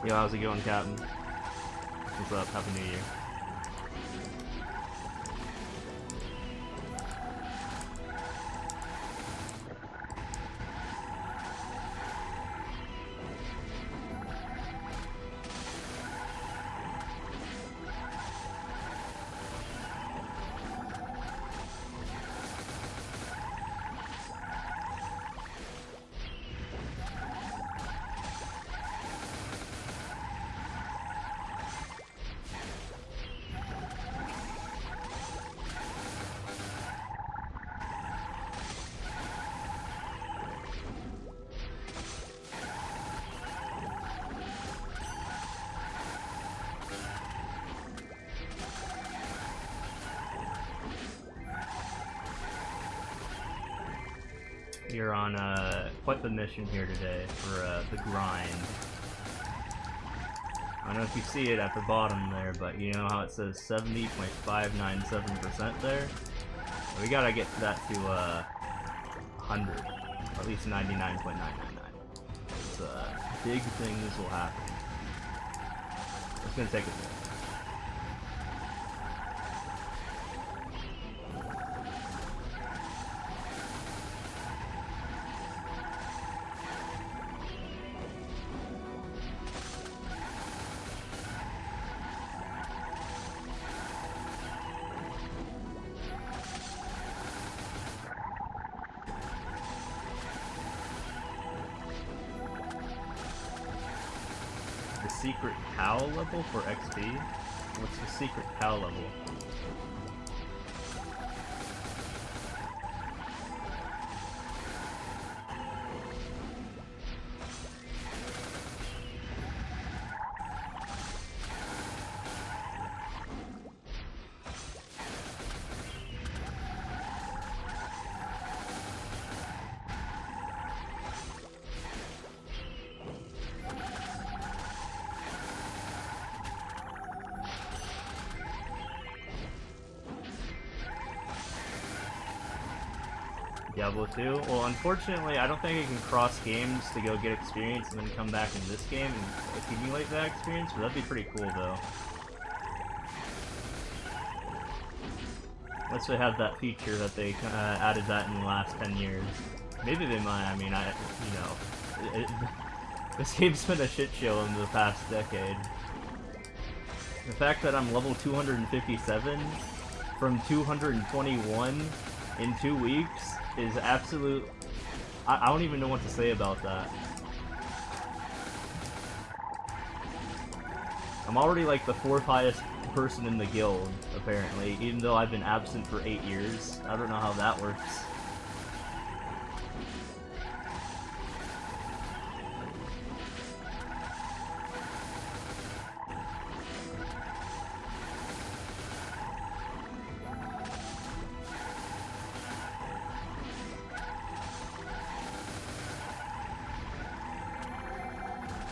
Yo, how's it going, Captain? What's up? Happy New Year. You're on quite the mission here today for the grind. I don't know if you see it at the bottom there, but you know how it says 70.597% there? We gotta get that to 100, or at least 99.999. Big things will happen. It's gonna take a bit. The secret cow level for XP? What's the secret cow level? Diablo 2? Well, unfortunately, I don't think it can cross games to go get experience and then come back in this game and accumulate that experience, but that'd be pretty cool, though. Unless they have that feature that they added that in the last 10 years. Maybe they might, I mean, this game's been a shit show in the past decade. The fact that I'm level 257 from 221 in 2 weeks is absolute... I don't even know what to say about that. I'm already like the 4th highest person in the guild, apparently, even though I've been absent for 8 years. I don't know how that works.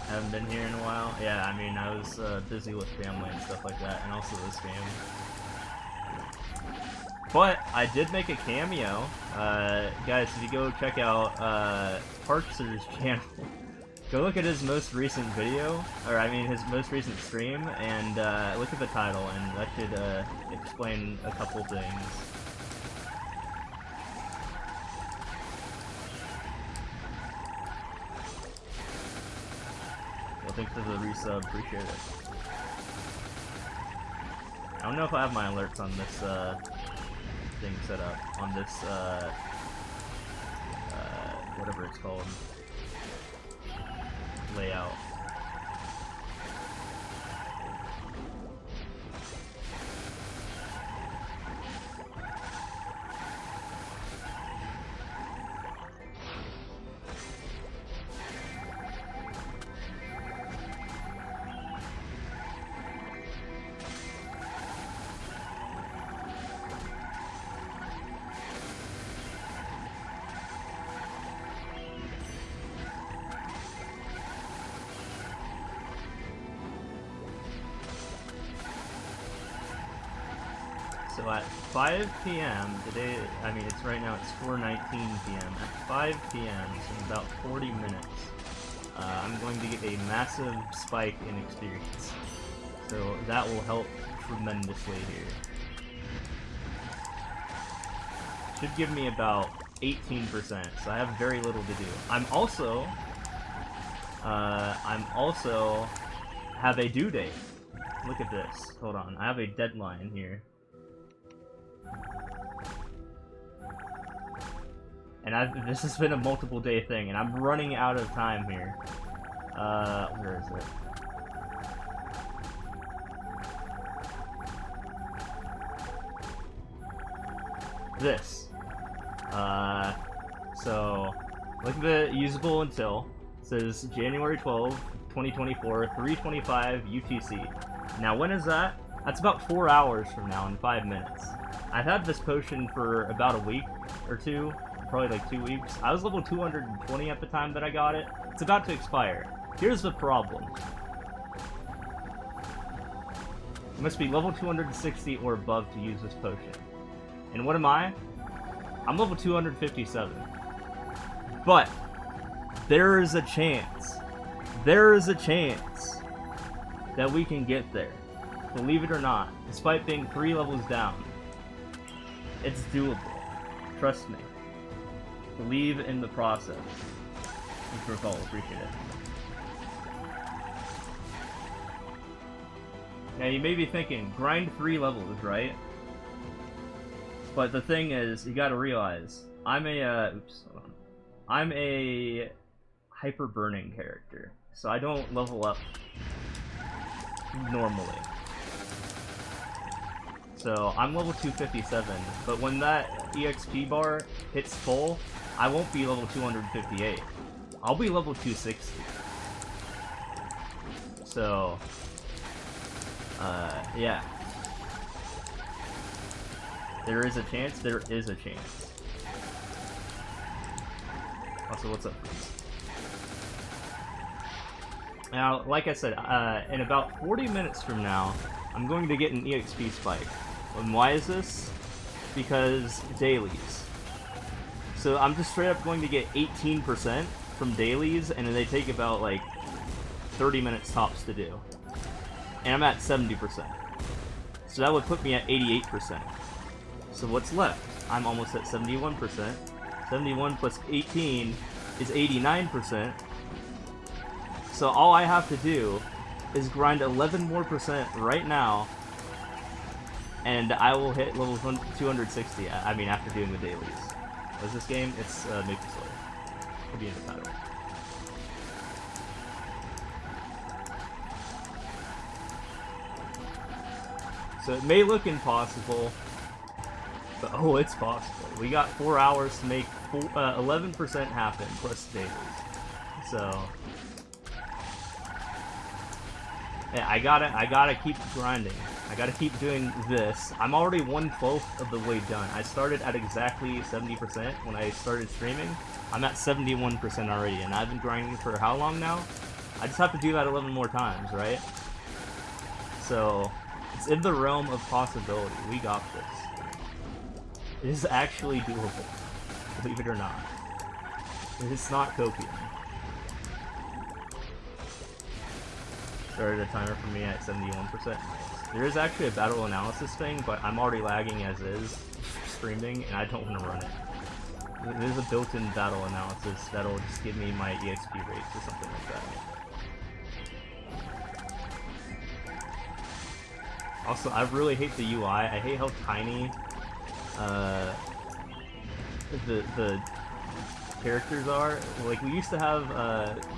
Haven't been here in a while. Yeah, I mean, I was busy with family and stuff like that, and also this game. But I did make a cameo. Guys, if you go check out Parkser's channel, go look at his most recent video, or I mean his most recent stream, and look at the title, and that should explain a couple things. Thanks for the resub, appreciate it. I don't know if I have my alerts on this thing set up, on this whatever it's called, layout. So at 5 p.m. today, I mean it's right now, it's 4:19 p.m. At 5 p.m., so in about 40 minutes, I'm going to get a massive spike in experience. So that will help tremendously here. Should give me about 18%, so I have very little to do. I'm also have a due date. Look at this. Hold on, I have a deadline here. And this has been a multiple day thing, and I'm running out of time here. Where is it? This. So, look at the usable until. It says January 12, 2024, 3:25 UTC. Now, when is that? That's about 4 hours from now in 5 minutes. I've had this potion for about a week or two, probably like 2 weeks. I was level 220 at the time that I got it. It's about to expire. Here's the problem. You must be level 260 or above to use this potion. And what am I? I'm level 257. But there is a chance that we can get there. Believe it or not, despite being 3 levels down. It's doable. Trust me. Believe in the process. Thanks for a follow, appreciate it. Now you may be thinking, grind 3 levels, right? But the thing is, you gotta realize, I'm a, hold on. I'm a hyper burning character, so I don't level up normally. So I'm level 257, but when that EXP bar hits full, I won't be level 258. I'll be level 260. So, yeah. There is a chance, there is a chance. Also, what's up? Now, like I said, in about 40 minutes from now, I'm going to get an EXP spike. And why is this? Because dailies. So I'm just straight up going to get 18% from dailies, and then they take about like 30 minutes tops to do. And I'm at 70%. So that would put me at 88%. So what's left? I'm almost at 71%. 71 plus 18 is 89%. So all I have to do is grind 11 more % right now, and I will hit level 260. I mean, after doing the dailies. What's this game? It's Maple Slayer. Could be in the title. So it may look impossible, but oh, it's possible. We got 4 hours to make 11% happen plus dailies. So yeah, I gotta keep grinding. I gotta keep doing this. I'm already 1/12 of the way done. I started at exactly 70% when I started streaming. I'm at 71% already, and I've been grinding for how long now? I just have to do that 11 more times, right? So it's in the realm of possibility. We got this. It is actually doable, believe it or not. It's not copium. Started a timer for me at 71%. There is actually a battle analysis thing, but I'm already lagging as is streaming, and I don't want to run it. There's a built-in battle analysis that'll just give me my EXP rates or something like that. Also, I really hate the UI. I hate how tiny the characters are. Like, we used to have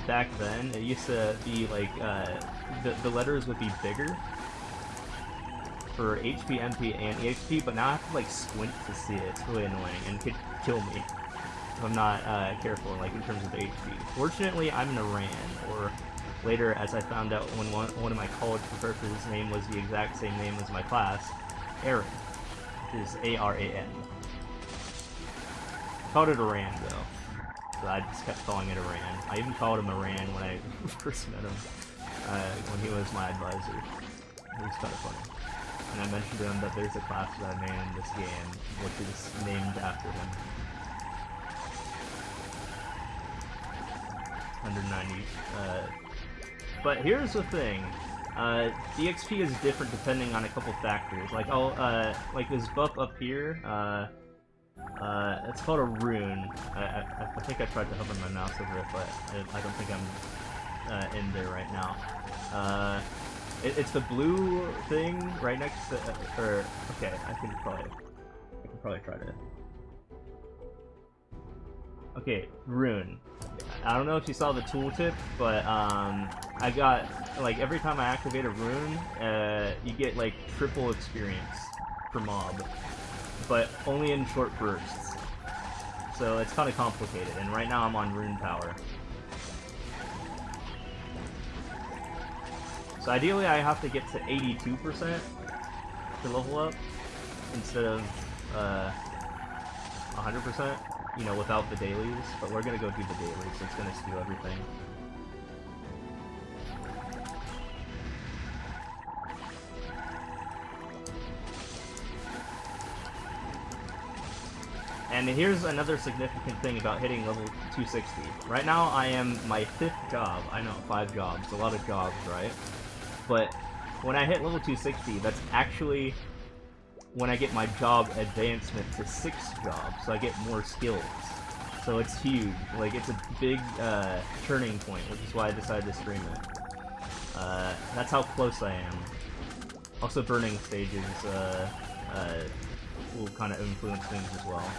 back then, it used to be like the letters would be bigger for HP, MP, and EXP, but now I have to like squint to see it. It's really annoying and could kill me if I'm not careful, like in terms of HP. Fortunately, I'm in Iran, or later, as I found out when one of my college professors' name was the exact same name as my class, Aaron, which is A-R-A-N. I called it Iran though, so I just kept calling it Iran. I even called him Iran when I first met him, when he was my advisor. It was kind of funny. And I mentioned to him that there's a class that I made in this game, which is named after him. 190. But here's the thing. The XP is different depending on a couple factors. Like, like this buff up here, it's called a rune. I think I tried to hover my mouse over it, but I don't think I'm in there right now. It's the blue thing right next to, okay, I can probably try to. Okay, rune. I don't know if you saw the tooltip, but I got, like, every time I activate a rune, you get like triple experience per mob, but only in short bursts. So it's kind of complicated, and right now I'm on rune power. So ideally I have to get to 82% to level up, instead of 100%, you know, without the dailies, but we're gonna go do the dailies, so it's gonna steal everything. And here's another significant thing about hitting level 260. Right now I am my 5th job. I know, 5 jobs, a lot of jobs, right? But when I hit level 260, that's actually when I get my job advancement to 6 jobs, so I get more skills. So it's huge. Like, it's a big turning point, which is why I decided to stream it. That's how close I am. Also, burning stages will kind of influence things as well.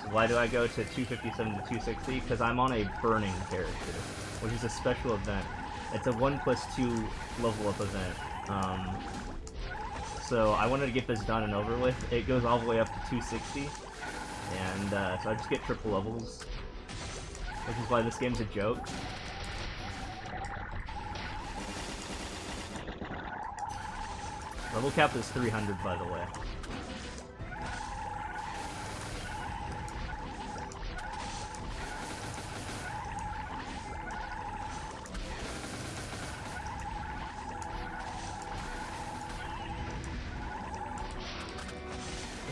So why do I go to 257 to 260? Because I'm on a burning character, which is a special event. It's a 1+2 level up event. So I wanted to get this done and over with. It goes all the way up to 260, and so I just get triple levels, which is why this game's a joke. Level cap is 300, by the way.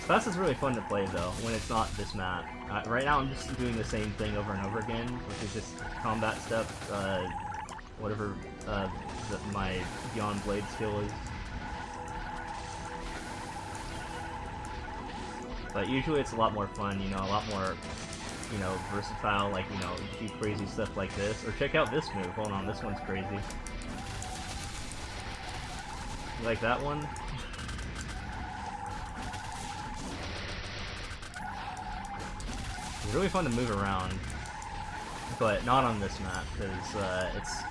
Fast is really fun to play though, when it's not this map. Right now I'm just doing the same thing over and over again, which is just combat step, whatever my Beyond Blade skill is. But usually it's a lot more fun, you know, a lot more, you know, versatile, like, you know, you do crazy stuff like this. Or check out this move, hold on, this one's crazy. You like that one? It's really fun to move around, but not on this map, because it's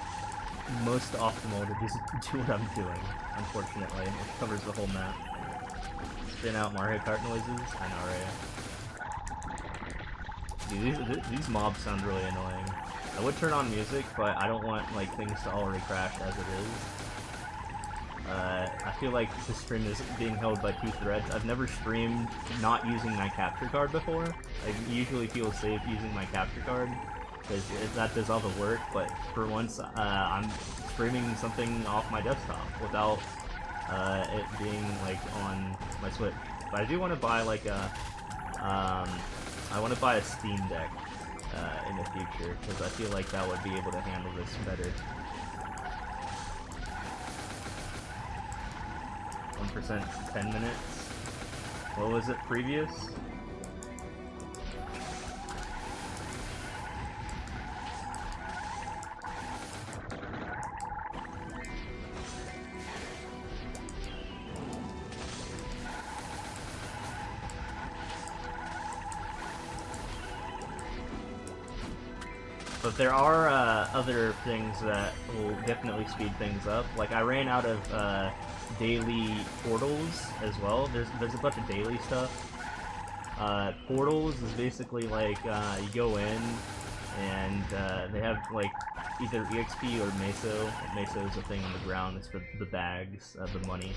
most optimal to just do what I'm doing, unfortunately, which covers the whole map. Spin out Mario Kart noises? I know, right? Dude, these mobs sound really annoying. I would turn on music, but I don't want, like, things to already crash as it is. I feel like this stream is being held by 2 threads. I've never streamed not using my capture card before. I usually feel safe using my capture card, because that does all the work, but for once I'm streaming something off my desktop without it being like on my Switch. But I do want to buy like a, I want to buy a Steam Deck in the future, because I feel like that would be able to handle this better. 1% 10 minutes. What was it previous? But there are other things that will definitely speed things up. Like, I ran out of daily portals as well. There's a bunch of daily stuff. Portals is basically like you go in and they have like either EXP or Meso. Meso is a thing on the ground. It's for the bags, the money.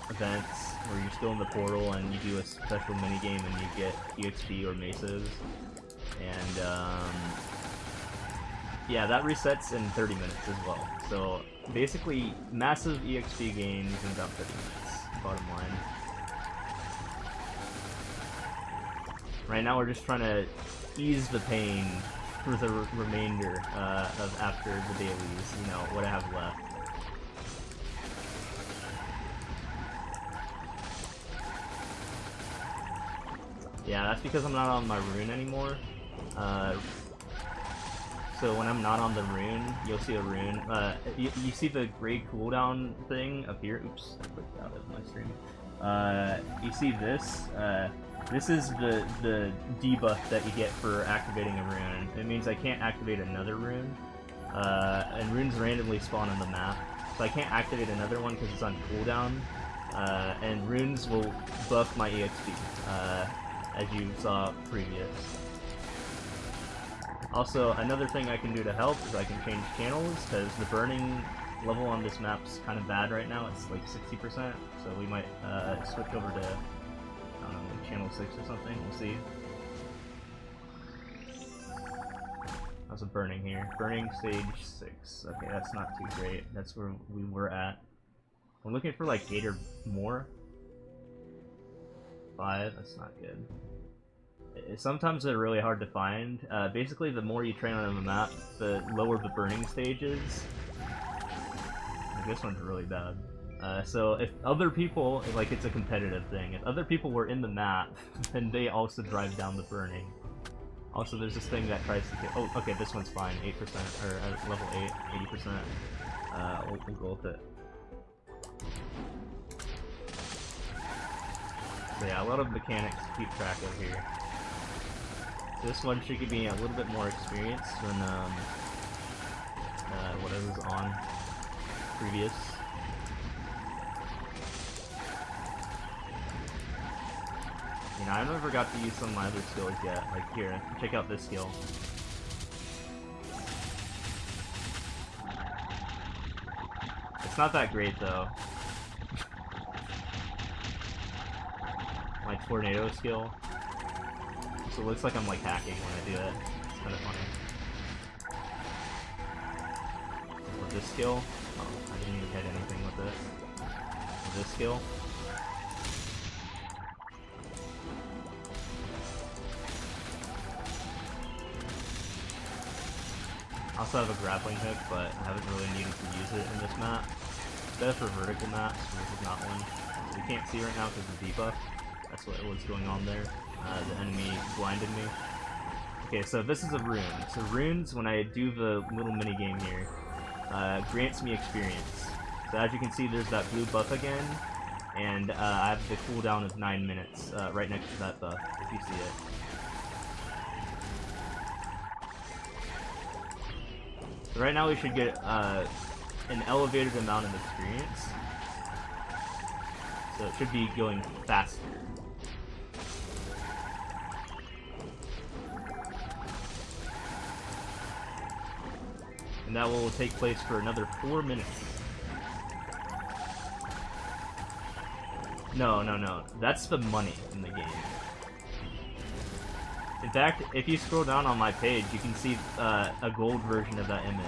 Events where you're still in the portal and you do a special minigame and you get EXP or Mesos. And yeah, that resets in 30 minutes as well. So basically, massive EXP gains in about 30 minutes, bottom line. Right now we're just trying to ease the pain for the remainder of after the dailies, you know, what I have left. Yeah, that's because I'm not on my rune anymore. So when I'm not on the rune, you'll see a rune. You see the gray cooldown thing up here. Oops, I clicked out of my stream. You see this? This is the debuff that you get for activating a rune. It means I can't activate another rune. And runes randomly spawn on the map. So I can't activate another one because it's on cooldown. And runes will buff my EXP, as you saw previous. Also, another thing I can do to help is I can change channels, because the burning level on this map's kind of bad right now. It's like 60%, so we might switch over to, I don't know, like channel 6 or something. We'll see. How's a burning here? Burning stage 6. Okay, that's not too great. That's where we were at. We're looking for like 8 or more. 5, that's not good. Sometimes they're really hard to find. Basically, the more you train on the map, the lower the burning stage is. Like, this one's really bad. So if other people, like it's a competitive thing, if other people were in the map, then they also drive down the burning. Also, there's this thing that tries to get. Oh, okay, this one's fine. 8%, or level 8, 80%. We'll go with it. So yeah, a lot of mechanics to keep track of here. So this one should give me a little bit more experience than whatever's on previous. You know, I never got to use some of my other skills yet. Like here, check out this skill. It's not that great though. My tornado skill. So it looks like I'm like hacking when I do it. It's kind of funny. With this skill, oh, I didn't even hit anything with it. With this skill. I also have a grappling hook, but I haven't really needed to use it in this map. It's better for vertical maps, so this is not one. So we can't see right now because of the debuff. That's what was going on there. The enemy blinded me. Okay, so this is a rune. So runes, when I do the little mini game here, grants me experience. So as you can see, there's that blue buff again, and I have the cooldown of 9 minutes right next to that buff, if you see it. So right now we should get an elevated amount of experience. So it should be going faster. And that will take place for another 4 minutes. No. That's the money in the game. In fact, if you scroll down on my page, you can see a gold version of that image.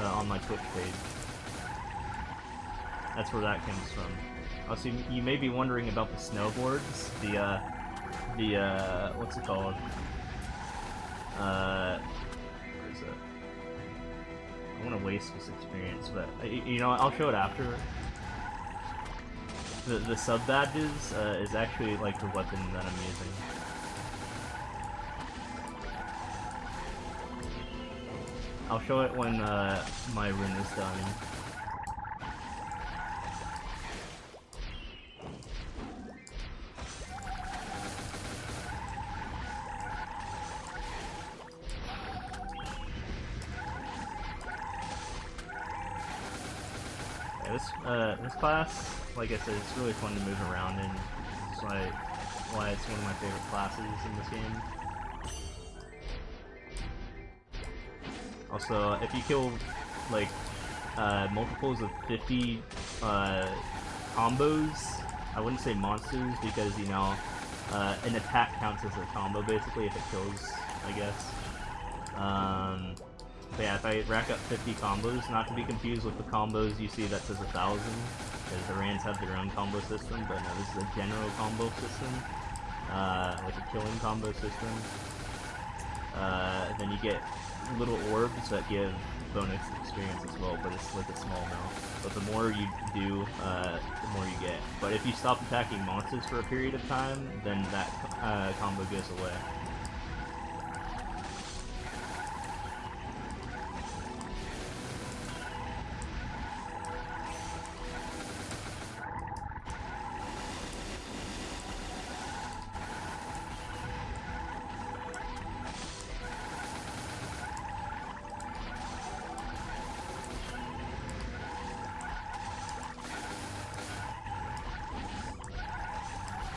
On my Twitch page. That's where that comes from. Also, you may be wondering about the snowboards. What's it called? Where is it? I want to waste this experience, but you know, I'll show it after. The sub badges is actually like the weapon that I'm using. I'll show it when my rune is done. This class, like I said, it's really fun to move around in. That's why it's one of my favorite classes in this game. Also, if you kill like multiples of 50 combos, I wouldn't say monsters because, you know, an attack counts as a combo basically if it kills, I guess. But yeah, if I rack up 50 combos, not to be confused with the combos you see that says 1,000, because the Rans have their own combo system, but no, this is a general combo system. like a killing combo system. Then you get little orbs that give bonus experience as well, but it's like a small amount. But the more you do, the more you get. But if you stop attacking monsters for a period of time, then that combo goes away.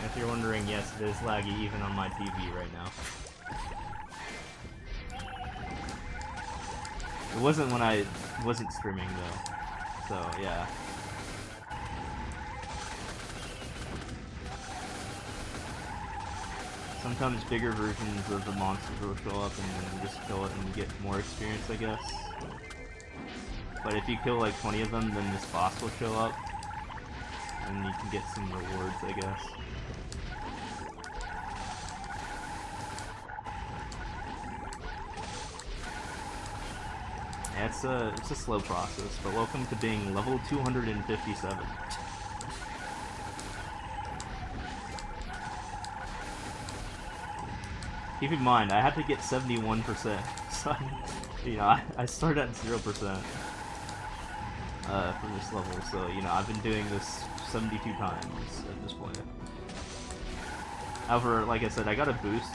If you're wondering, yes, it is laggy even on my TV right now. It wasn't when I wasn't streaming though, so yeah. Sometimes bigger versions of the monsters will show up and then you just kill it and you get more experience, I guess. But if you kill like 20 of them, then this boss will show up and you can get some rewards, I guess. Yeah, it's a slow process, but welcome to being level 257. Keep in mind, I had to get 71%, so you know, I started at 0% for this level, so you know, I've been doing this 72 times at this point. However, like I said, I got a boost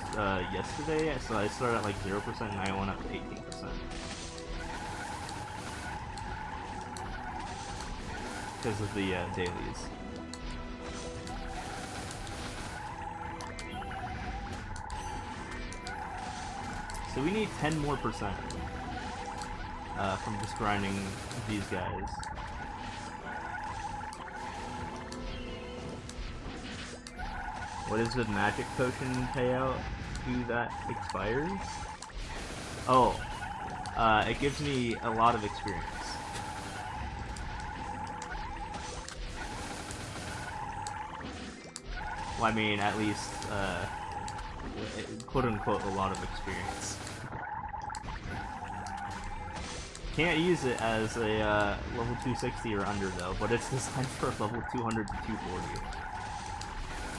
yesterday, so I started at like 0% and I went up to 18%. Because of the dailies. So we need 10 more percent from just grinding these guys. What is the magic potion payout to that expires? Oh, it gives me a lot of experience. Well, I mean, at least, quote-unquote, a lot of experience. Can't use it as a level 260 or under, though, but it's designed for level 200 to 240.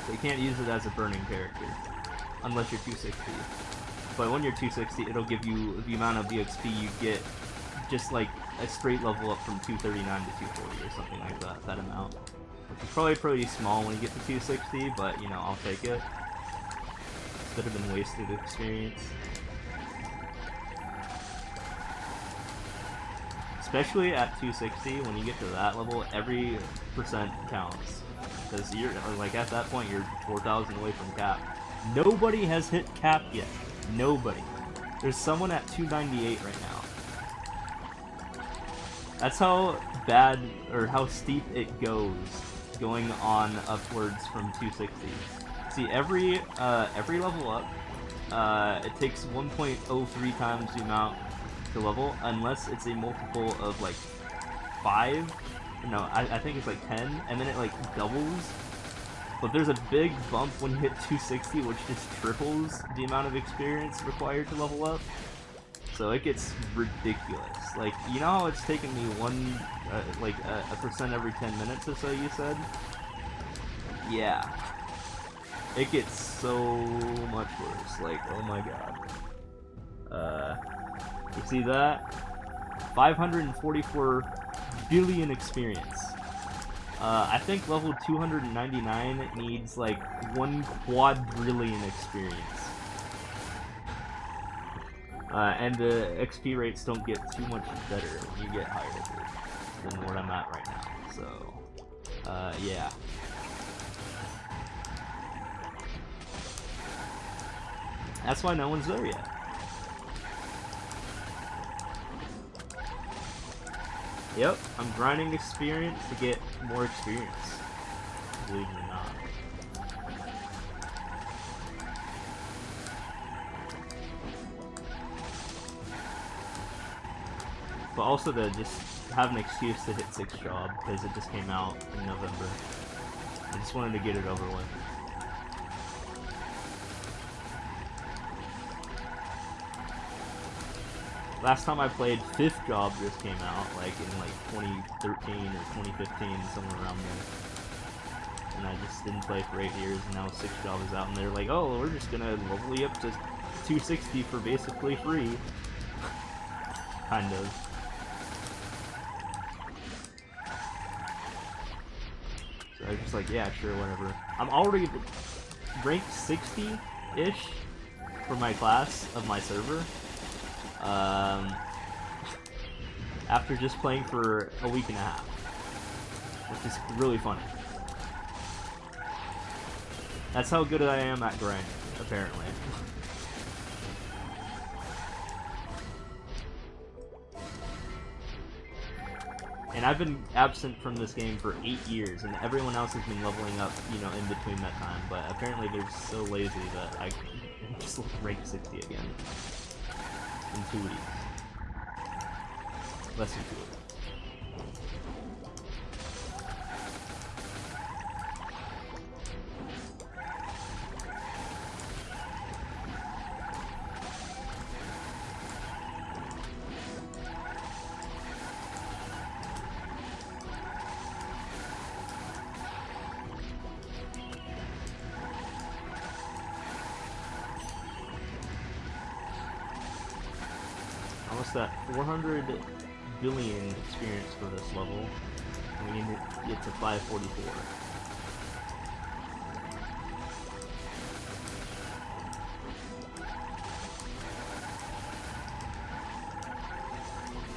So you can't use it as a burning character, unless you're 260. But when you're 260, it'll give you the amount of EXP you get, just like a straight level up from 239 to 240 or something like that, that amount. Which is probably pretty small when you get to 260, but, you know, I'll take it. Instead of been wasted experience. Especially at 260, when you get to that level, every percent counts. Because you're, like, at that point, you're 4,000 away from cap. Nobody has hit cap yet. Nobody. There's someone at 298 right now. That's how bad, or how steep it goes, going on upwards from 260. See, every level up, it takes 1.03 times the amount to level, unless it's a multiple of like 5. No, I think it's like 10, and then it like doubles. But there's a big bump when you hit 260, which just triples the amount of experience required to level up. So it gets ridiculous. Like, you know how it's taken me a percent every 10 minutes or so, you said? Yeah. It gets so much worse. Like, oh my god. You see that? 544 billion experience. I think level 299 needs like 1 quadrillion experience. And the XP rates don't get too much better when you get higher than what I'm at right now. So, yeah. That's why no one's there yet. Yep, I'm grinding experience to get more experience. Believe it or not. But also to just have an excuse to hit 6 job, because it just came out in November. I just wanted to get it over with. Last time I played, 5th Job just came out, like in like 2013 or 2015, somewhere around there. And I just didn't play for 8 years, and now 6th Job is out, and they're like, oh, we're just gonna level you up to 260 for basically free. Kind of. So I was just like, yeah, sure, whatever. I'm already ranked 60-ish for my class of my server. After just playing for a week and a half, which is really funny. That's how good I am at grinding, apparently. And I've been absent from this game for 8 years, and everyone else has been leveling up, you know, in between that time, but apparently they're so lazy that I just rank 60 again. In 2 weeks. Less than 2 weeks. Almost at 400 billion experience for this level, and we need to get to 544.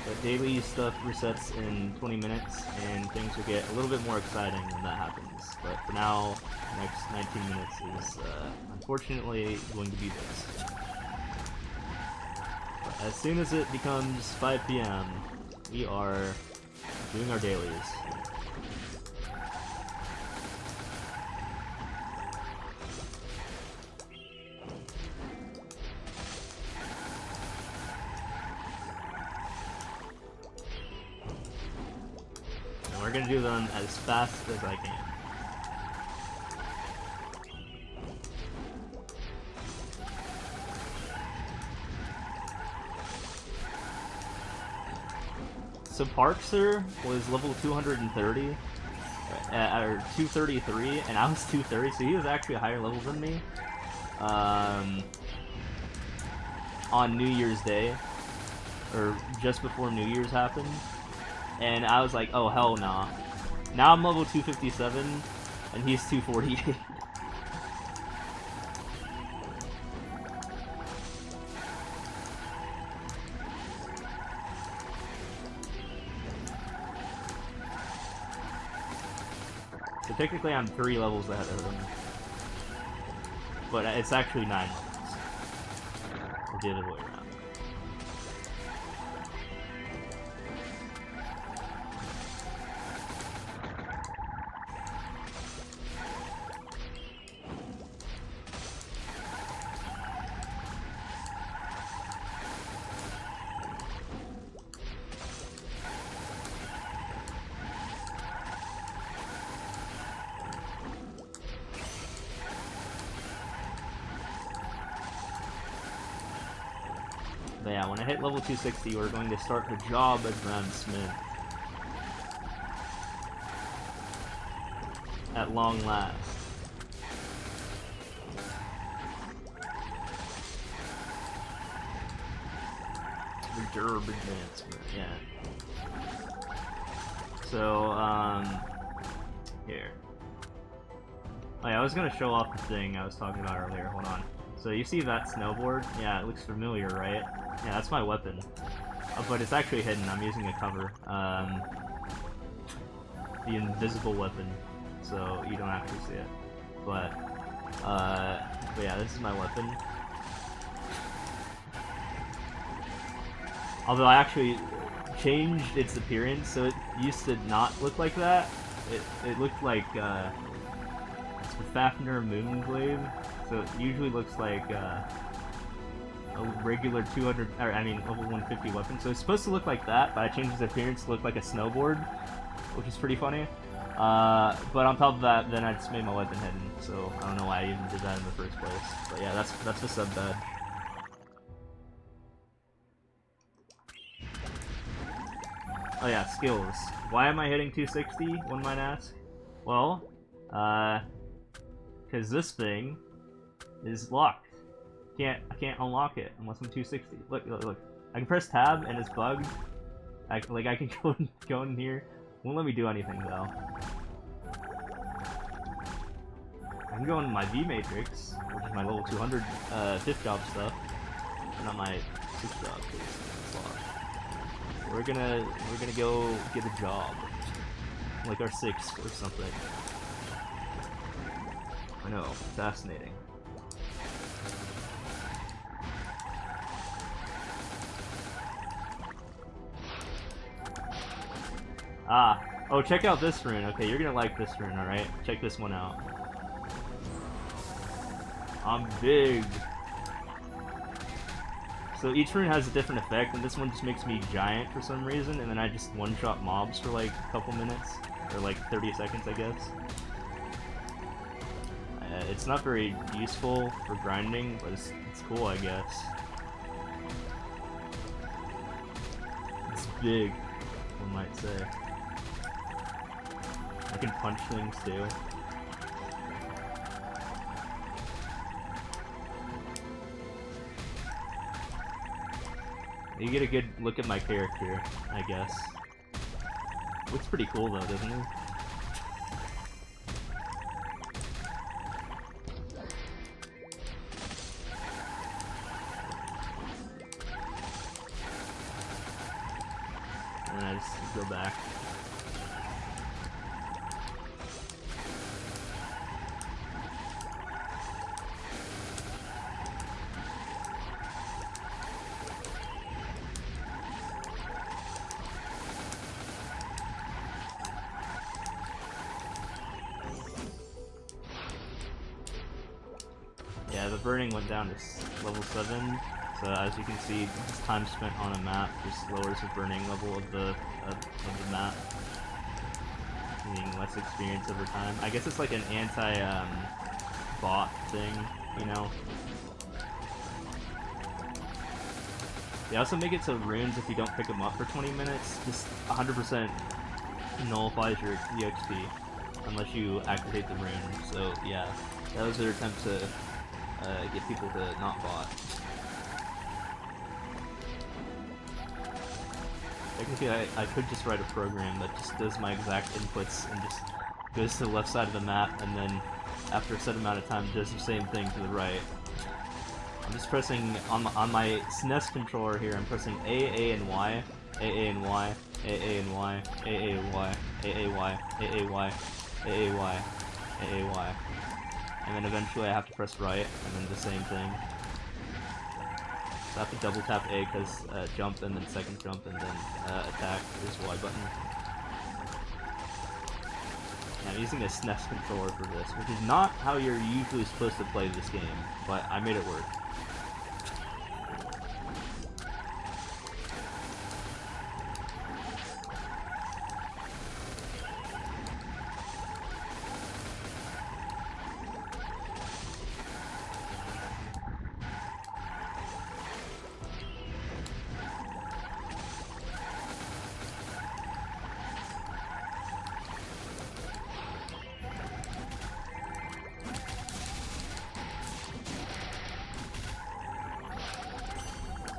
But daily stuff resets in 20 minutes, and things will get a little bit more exciting when that happens. But for now, the next 19 minutes is unfortunately going to be this. As soon as it becomes 5 PM, we are doing our dailies. And we're gonna do them as fast as I can. So Parkster was level 230, or 233, and I was 230, so he was actually a higher level than me. On New Year's Day, or just before New Year's happened, and I was like, oh hell nah. Now I'm level 257, and he's 248. So technically I'm 3 levels ahead of him. But it's actually 9 levels. Or the other way around. But yeah, when I hit level 260, we're going to start the job as Grand Smith. At long last. The Derb advancement, yeah. So, here. Oh yeah, I was gonna show off the thing I was talking about earlier, hold on. So you see that snowboard? Yeah, it looks familiar, right? Yeah, that's my weapon. But it's actually hidden, I'm using a cover. The invisible weapon, so you don't actually see it. But yeah, this is my weapon. Although I actually changed its appearance, so it used to not look like that. It looked like, it's the Fafnir Moonglaive, so it usually looks like, a regular 200, or I mean, level 150 weapon. So it's supposed to look like that, but I changed its appearance to look like a snowboard, which is pretty funny. But on top of that, then I just made my weapon hidden, so I don't know why I even did that in the first place. But yeah, that's the sub badge. Oh yeah, skills. Why am I hitting 260, one might ask? Well, because this thing is locked. I can't unlock it unless I'm 260. Look, look, look. I can press tab and it's bugged. I can go in here. Won't let me do anything though. I can go in my V matrix, which is my level 200 fifth job stuff, but not my sixth job. It's locked. We're gonna go get a job, like our sixth or something. I know, fascinating. Ah, oh, check out this rune. Okay, you're gonna like this rune, alright? Check this one out. I'm big. So each rune has a different effect, and this one just makes me giant for some reason, and then I just one-shot mobs for like a couple minutes, or like 30 seconds, I guess. It's not very useful for grinding, but it's cool, I guess. It's big, one might say. I can punch things too. You get a good look at my character, I guess. Looks pretty cool though, doesn't it? And then I just go back. Yeah, the burning went down to level 7, so as you can see, time spent on a map just lowers the burning level of the map, meaning less experience over time. I guess it's like an anti-bot thing, you know? They also make it so runes, if you don't pick them up for 20 minutes, just 100% nullifies your EXP, unless you activate the rune. So yeah, that was their attempt to get people to not bot. Technically, I could just write a program that just does my exact inputs and just goes to the left side of the map, and then after a set amount of time does the same thing to the right. I'm just pressing on my SNES controller here. I'm pressing A, and Y, A, and Y, A, and Y, A, and Y, A, Y, A, Y, A, Y, A, Y. And then eventually I have to press right, and then the same thing. So I have to double tap A because jump, and then second jump, and then attack is Y button. And I'm using a SNES controller for this, which is not how you're usually supposed to play this game, but I made it work.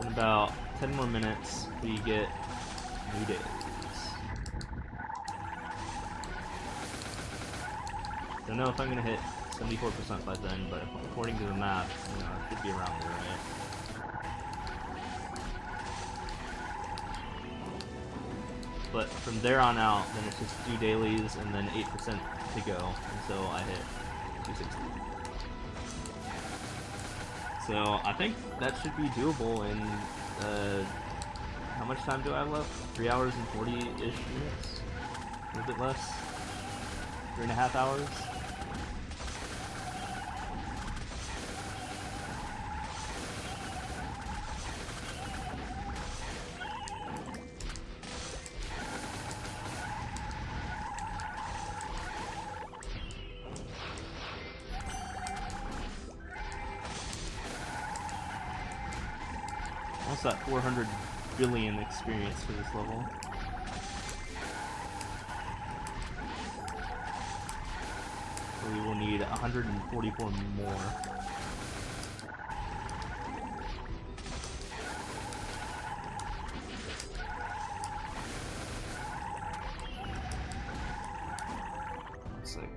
In about 10 more minutes, we get new days. Don't know if I'm gonna hit 74% by then, but according to the map, you know, it should be around there, right? But from there on out, then it's just 2 dailies and then 8% to go until I hit 260. So I think that should be doable in, how much time do I have left? 3 hours and 40-ish minutes? A little bit less? 3.5 hours? Almost at 400 billion experience for this level. need 144 more. It's like...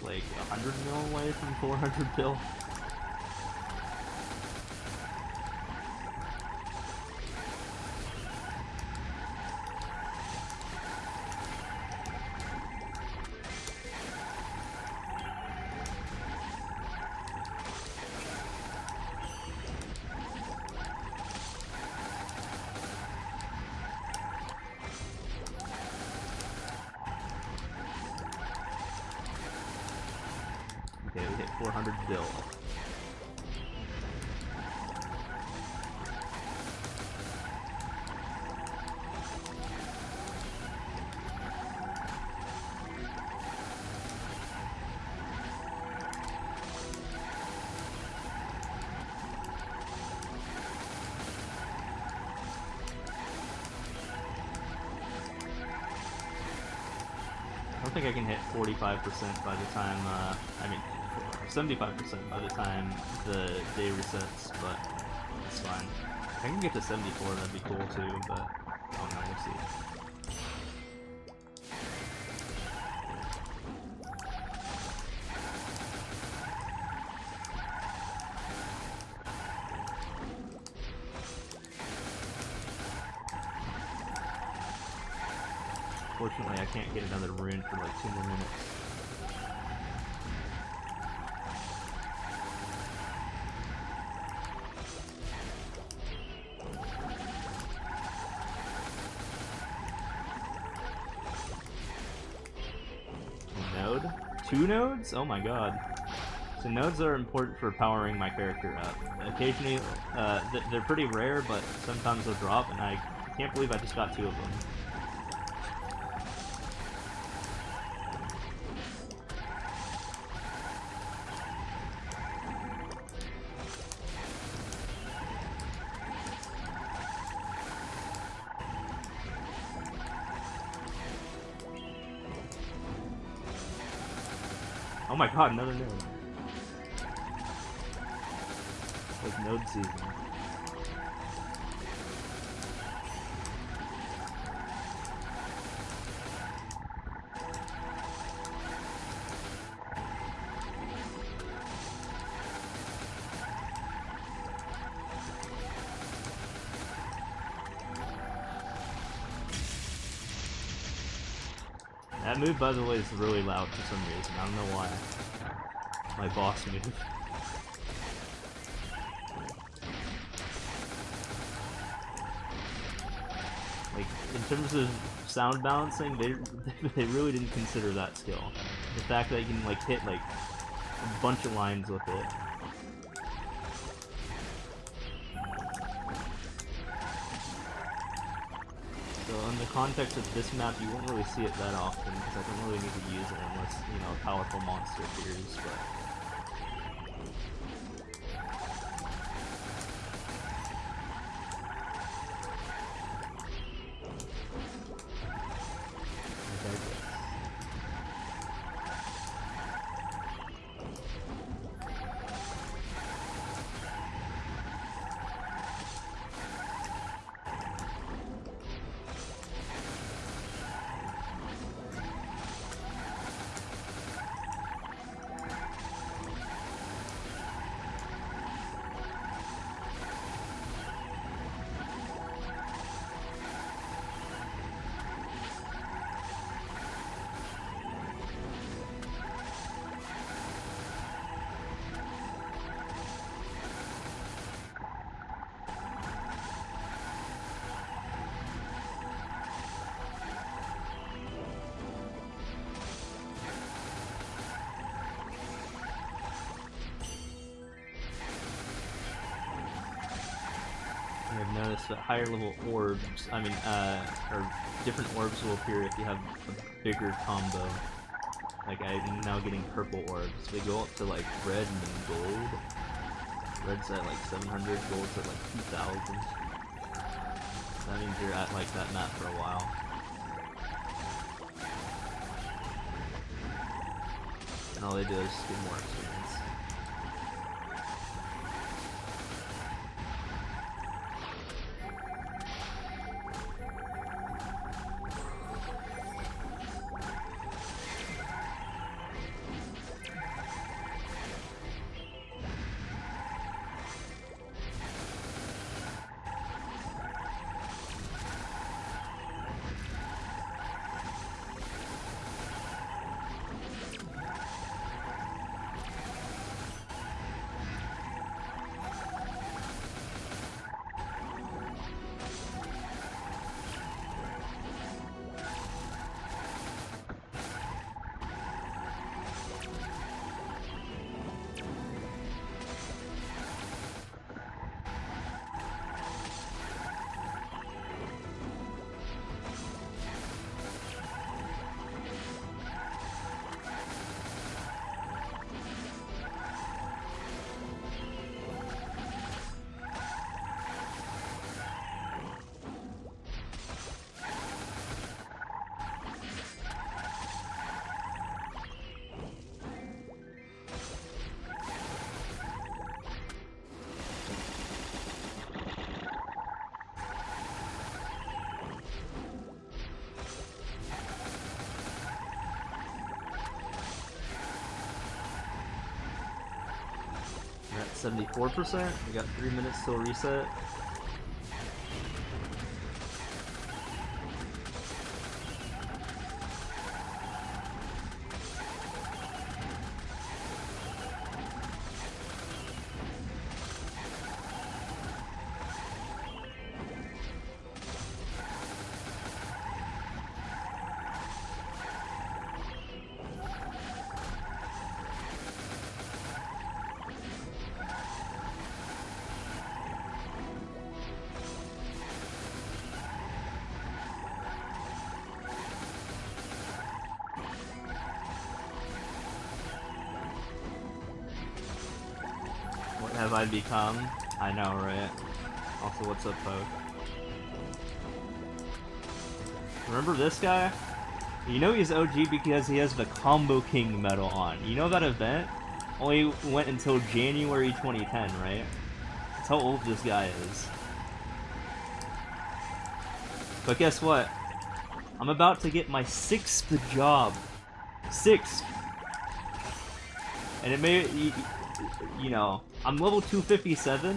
like 100 mil away from 400 bill. Okay, we hit 400 bill. I don't think I can hit 45% by the time, I mean, 75% by the time the day resets, but it's fine. If I can get to 74, that'd be cool too, but I don't know, we'll see. Fortunately, I can't get another rune for like 2 more minutes. Node? 2 nodes? Oh my god. So nodes are important for powering my character up. Occasionally, they're pretty rare, but sometimes they'll drop, and I can't believe I just got 2 of them. Oh my god, another node. Like node season. That move, by the way, is really loud for some reason. I don't know why. My boss move. Like, in terms of sound balancing, they really didn't consider that skill. The fact that you can like hit like a bunch of lines with it. So in the context of this map, you won't really see it that often, because I don't really need to use it unless, you know, a powerful monster appears, but... I've noticed that higher level orbs, or different orbs will appear if you have a bigger combo. Like, I'm now getting purple orbs. They go up to, like, red and then gold. Red's at, like, 700, gold's at, like, 2,000. That means you're at, like, that map for a while. And all they do is get more experience. We're at 74%. We got 3 minutes till reset. What have I become? I know, right? Also, what's up, Poke? Remember this guy? You know he's OG because he has the Combo King medal on. You know that event only went until January 2010, right? That's how old this guy is. But guess what? I'm about to get my 6th job. 6th! And it may... You know, I'm level 257,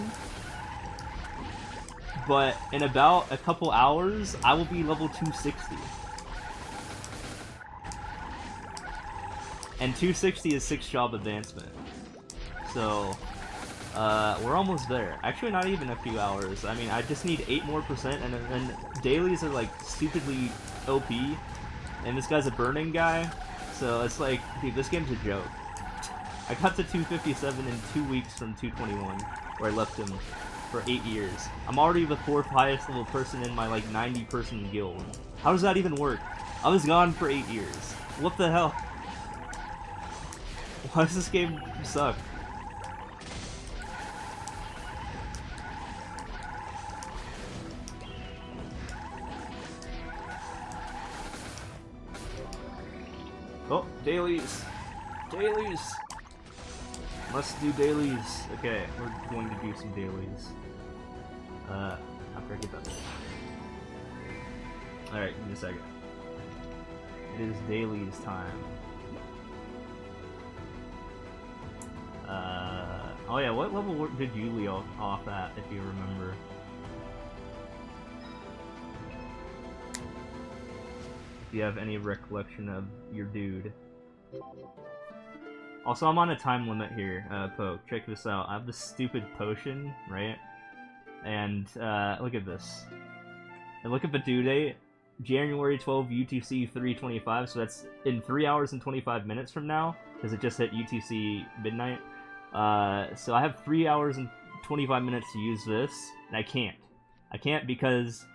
but in about a couple hours, I will be level 260. And 260 is 6 job advancement. So, we're almost there. Actually, not even a few hours. I mean, I just need 8% more, and then dailies are like stupidly OP. And this guy's a burning guy, so it's like, dude, this game's a joke. I got to 257 in 2 weeks from 221, where I left him for 8 years. I'm already the 4th highest level person in my like 90-person guild. How does that even work? I was gone for 8 years. What the hell? Why does this game suck? Oh, dailies! Dailies! Must do dailies. Okay, we're going to do some dailies. After I get that. Alright, give me a second. It is dailies time. Oh yeah, what level did you leave off at, if you remember? If you have any recollection of your dude. Also, I'm on a time limit here, Poke. Check this out. I have this stupid potion, right? And, look at this. And look at the due date. January 12, UTC 325, so that's in 3 hours and 25 minutes from now, because it just hit UTC midnight. So I have 3 hours and 25 minutes to use this, and I can't. I can't because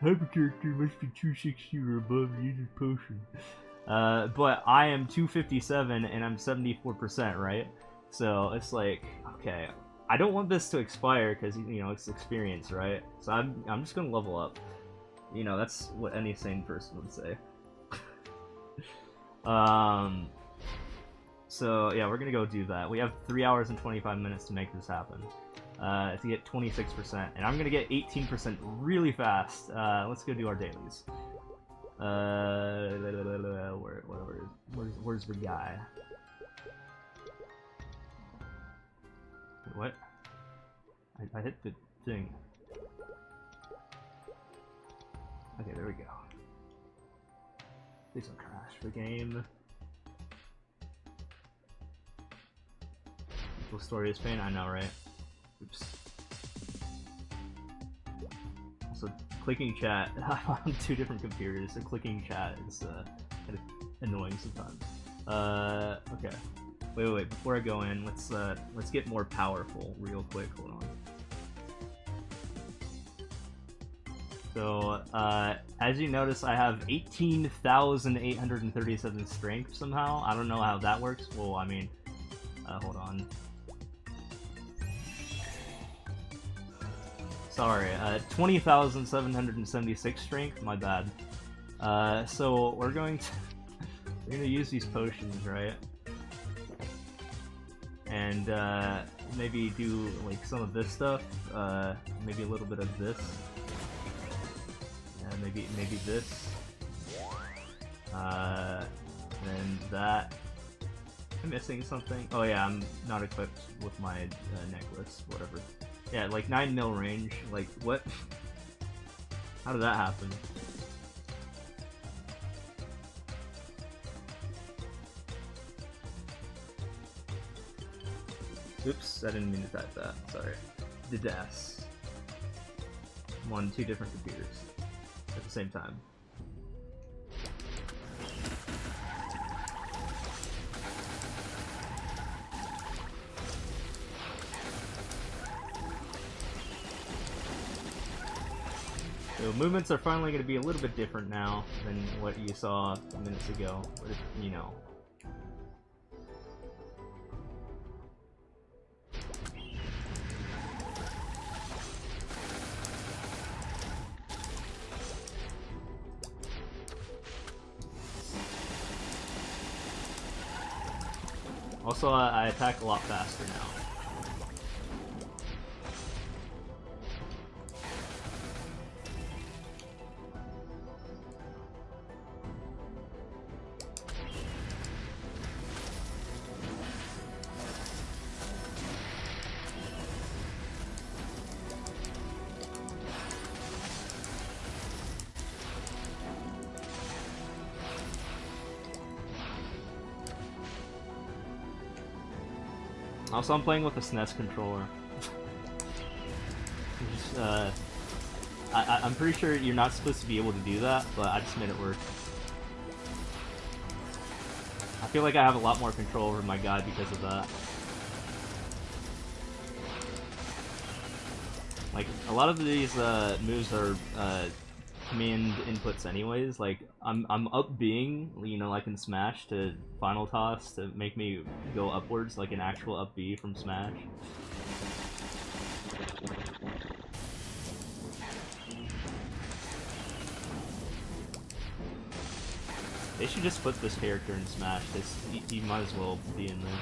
hyper character must be 260 or above user potion. But I am 257 and I'm 74%, right? So it's like, okay, I don't want this to expire because, you know, it's experience, right? So I'm just gonna level up. You know, that's what any sane person would say. So yeah, we're gonna go do that. We have 3 hours and 25 minutes to make this happen. To get 26%, and I'm gonna get 18% really fast. Let's go do our dailies. Where's the guy? What? I hit the thing. Okay, there we go. Please don't crash the game. Full story is pain, I know, right? Oops. Also, clicking chat on 2 different computers, so clicking chat is kind of annoying sometimes. Okay. Wait, before I go in, let's get more powerful real quick, hold on. So, as you notice, I have 18,837 strength somehow. I don't know how that works. Well, I mean, hold on. Sorry, 20,776 strength, my bad. So we're going to use these potions, right? And maybe do like some of this stuff, maybe a little bit of this. Maybe this. And that. I'm missing something. Oh yeah, I'm not equipped with my necklace, whatever. Yeah, like 9 mil range. Like, what? How did that happen? Oops, I didn't mean to type that. Sorry. The DSteves. I'm on 2 different computers at the same time. So movements are finally going to be a little bit different now than what you saw minutes ago, but you know. Also, I attack a lot faster now. Also, I'm playing with a SNES controller. Just, I'm pretty sure you're not supposed to be able to do that, but I just made it work. I feel like I have a lot more control over my guy because of that. Like, a lot of these moves are command inputs anyways. Like, I'm up Bing, you know, like in Smash, to Final Toss to make me go upwards like an actual up B from Smash. They should just put this character in Smash. He might as well be in there.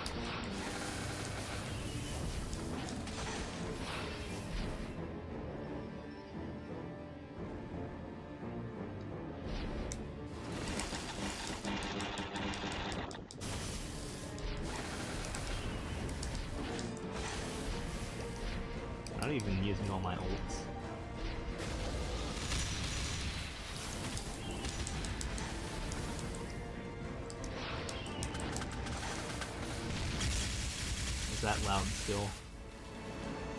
I'm not even using all my ults. Is that loud still?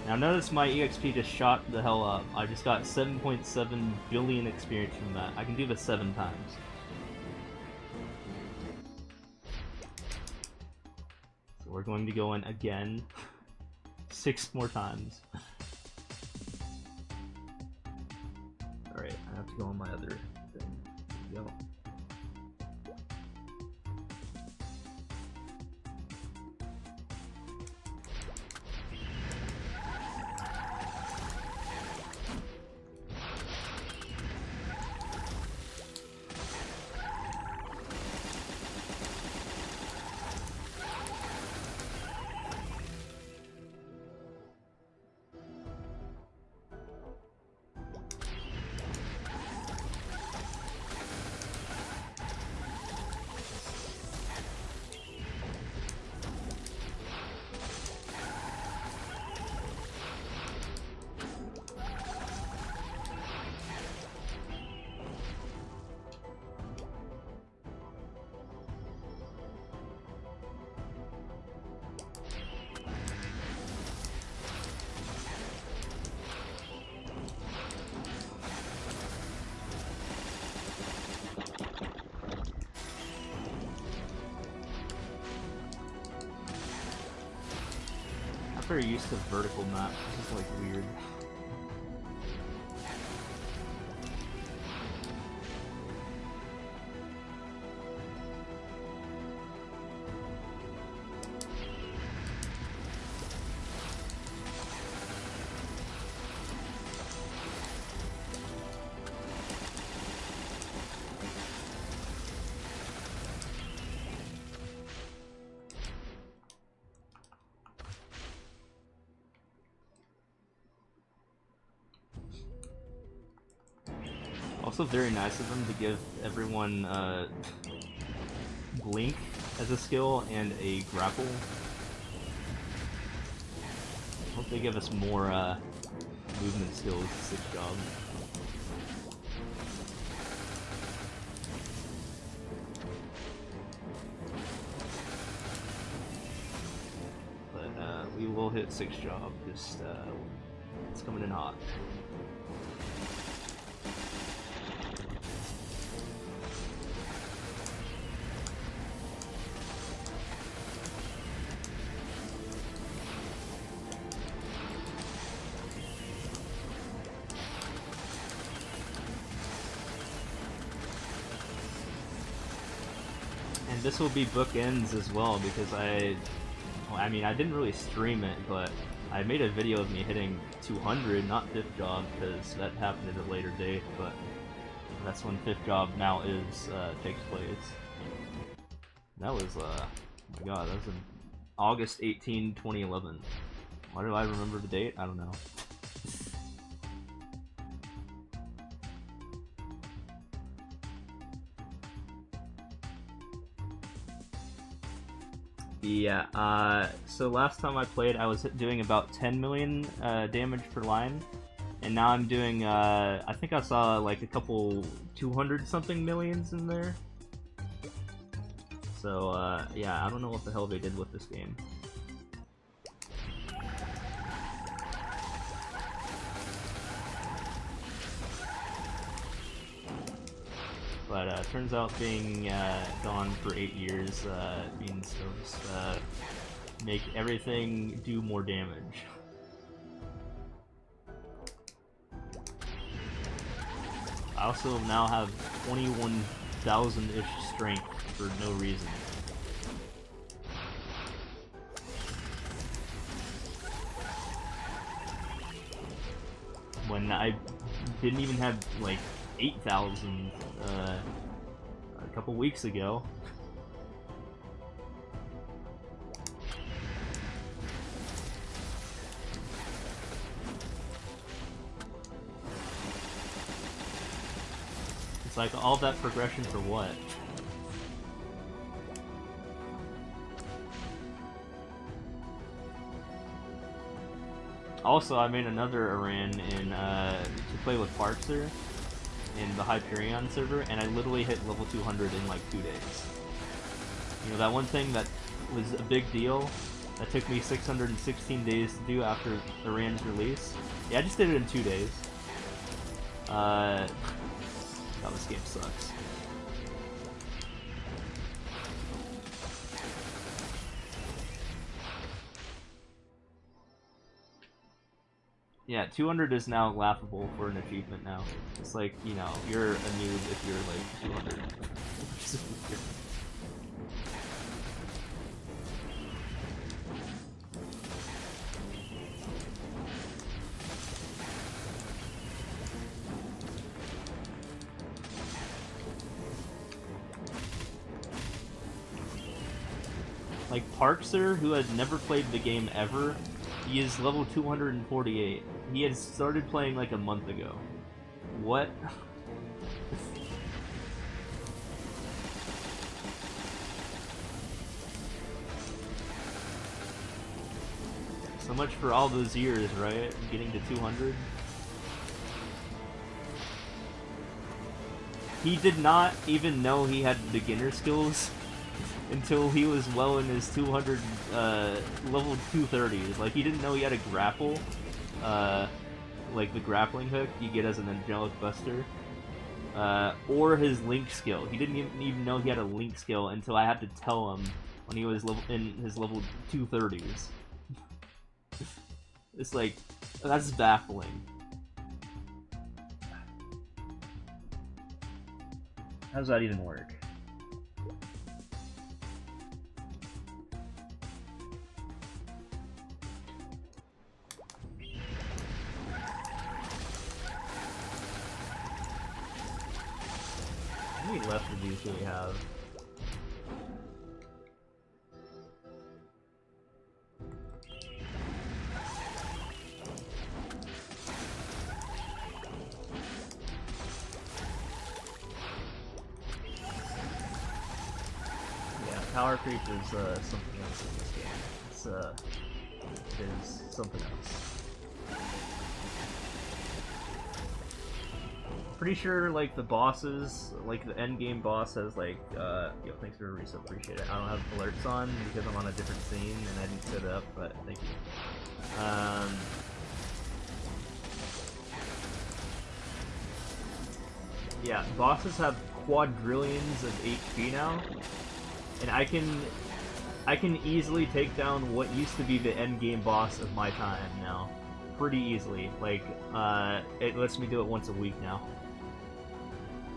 Now notice my EXP just shot the hell up. I just got 7.7 billion experience from that. I can do this 7 times. So we're going to go in again. 6 more times. have to go on my other thing. Go. I'm very used to vertical maps. This is like weird. Also very nice of them to give everyone blink as a skill and a grapple. Hope they give us more movement skills. Sick job. But we will hit 6 job. Just it's coming in hot. And this will be bookends as well because I mean I didn't really stream it, but I made a video of me hitting 200, not 5th job, because that happened at a later date, but that's when 5th job now is takes place. That was oh my god, that was in August 18, 2011. Why do I remember the date? I don't know. Yeah, so last time I played I was doing about 10 million damage per line, and now I'm doing, I think I saw like a couple 200 something millions in there. So, yeah, I don't know what the hell they did with this game. But turns out being gone for 8 years means they'll just make everything do more damage. I also now have 21,000-ish strength for no reason. When I didn't even have like 8,000 a couple weeks ago. It's like all that progression for what? Also, I made another Iran in to play with Parkser in the Hyperion server, and I literally hit level 200 in like 2 days. You know, that one thing that was a big deal that took me 616 days to do after Iran's release? Yeah, I just did it in 2 days. God, this game sucks. Yeah, 200 is now laughable for an achievement now. It's like, you know, you're a noob if you're like 200. Which is weird. Like Parkser, who had never played the game ever, he is level 248. He had started playing like a month ago. What? So much for all those years, right? Getting to 200. He did not even know he had beginner skills until he was well in his 200, level 230s. Like, he didn't know he had a grapple, like the grappling hook you get as an angelic buster, or his link skill. He didn't even know he had a link skill until I had to tell him when he was in his level 230s. It's like, that's baffling. How does that even work? How many left of these do we have? Yeah, power creep is something else in this game. It is something else. Pretty sure, like, the bosses, like, the end game boss has, like, yo, thanks for the resub, appreciate it. I don't have alerts on because I'm on a different scene and I didn't set it up, but thank you. Yeah, bosses have quadrillions of HP now, and I can easily take down what used to be the end game boss of my time now. Pretty easily. Like, it lets me do it once a week now.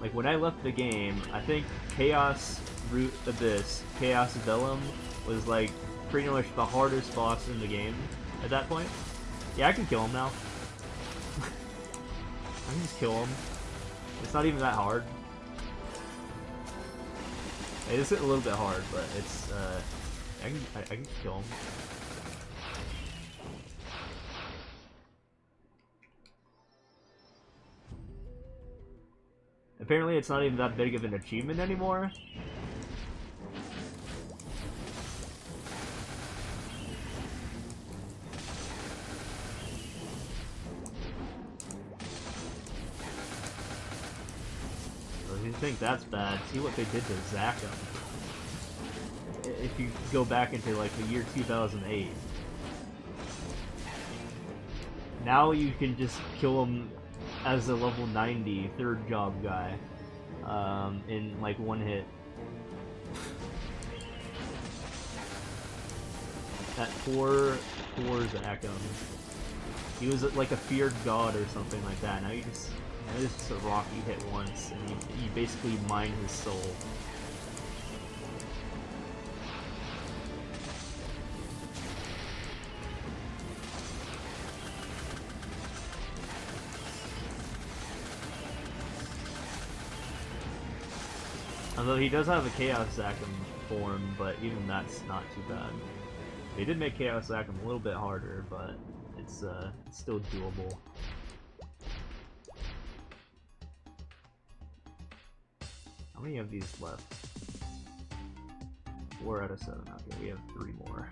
Like, when I left the game, I think Chaos Root Abyss, Chaos Vellum, was, like, pretty much the hardest boss in the game at that point. Yeah, I can kill him now. I can just kill him. It's not even that hard. It is a little bit hard, but it's, I can kill him. Apparently it's not even that big of an achievement anymore. So if you think that's bad, see what they did to Zakum. If you go back into like the year 2008. Now you can just kill him as a level 90 third job guy in like one hit. That poor Zakum. He was like a feared god or something like that. Now it's just a rock you hit once and you basically mine his soul. Although he does have a Chaos Zakum form, but even that's not too bad. They did make Chaos Zakum a little bit harder, but it's still doable. How many of these left? 4 out of 7. Okay, we have 3 more.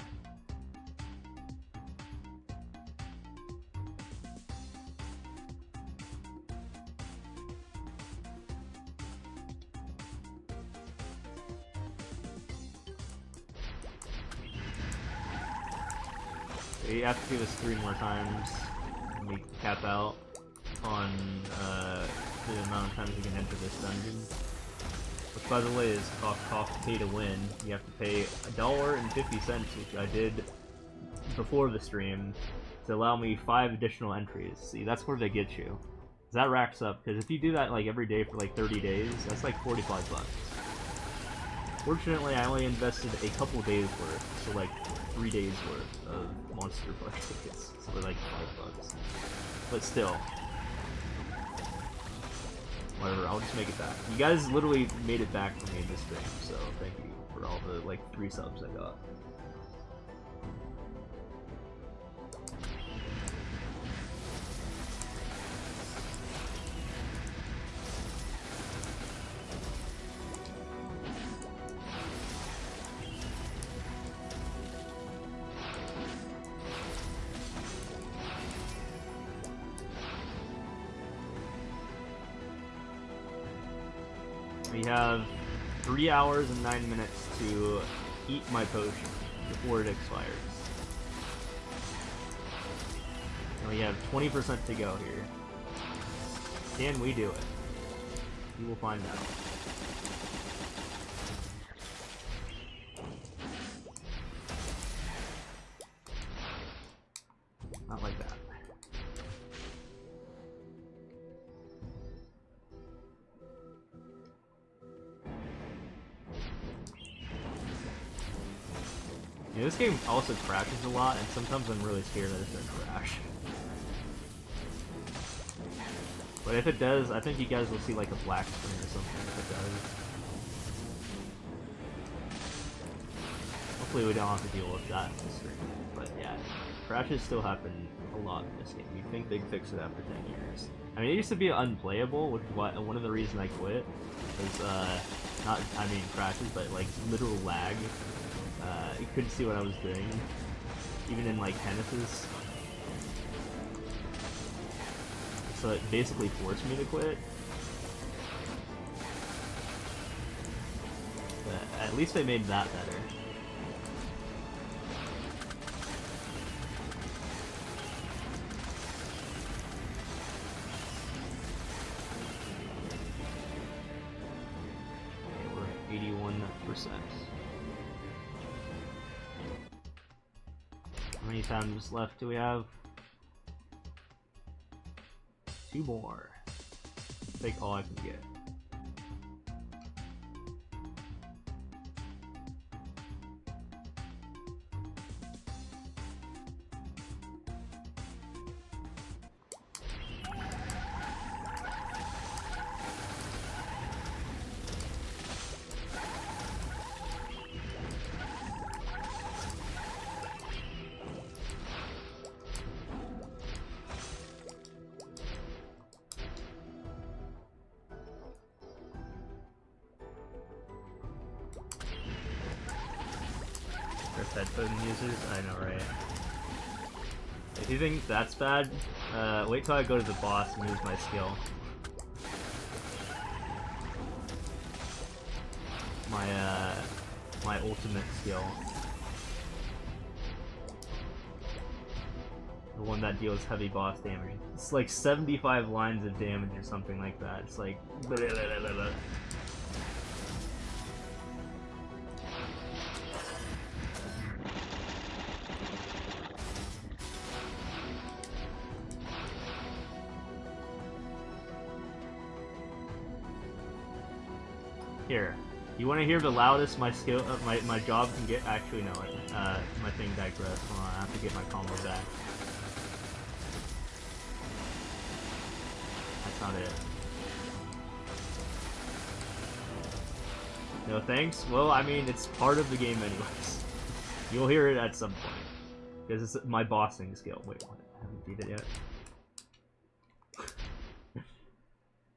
You have to do this 3 more times, and we cap out on the amount of times you can enter this dungeon. Which, by the way, is cough pay to win. You have to pay $1.50, which I did before the stream, to allow me 5 additional entries. See, that's where they get you. That racks up, because if you do that like every day for like 30 days, that's like 45 bucks. Fortunately, I only invested a couple days worth, so like 3 days worth of Monster Park tickets, so they're like 5 bucks. But still, whatever, I'll just make it back. You guys literally made it back for me in this stream, so thank you for all the like 3 subs I got. We have 3 hours and 9 minutes to eat my potion before it expires. And we have 20% to go here. Can we do it? We will find out. Not like that. Yeah, this game also crashes a lot, and sometimes I'm really scared that it's gonna crash. But if it does, I think you guys will see like a black screen or something if it does. Hopefully we don't have to deal with that in this stream. But yeah, crashes still happen a lot in this game. You'd think they'd fix it after 10 years. I mean, it used to be unplayable, which is why, one of the reasons I quit. Was, not, I mean crashes, but like literal lag. You couldn't see what I was doing, even in like tennises. So it basically forced me to quit. But at least they made that better. Okay, we're at 81%. How many times left do we have? 2 more. Take all I can get. Headphone users, I know, right? If you think that's bad, wait till I go to the boss and use my skill. My ultimate skill. The one that deals heavy boss damage. It's like 75 lines of damage or something like that. It's like... blah, blah, blah, blah, blah. Here, you want to hear the loudest my skill, my job can get? Actually, no, my thing digressed. Hold on, I have to get my combo back. That's not it. No thanks? Well, I mean, it's part of the game anyways. You'll hear it at some point. Because it's my bossing skill. Wait, what? I haven't beat it yet.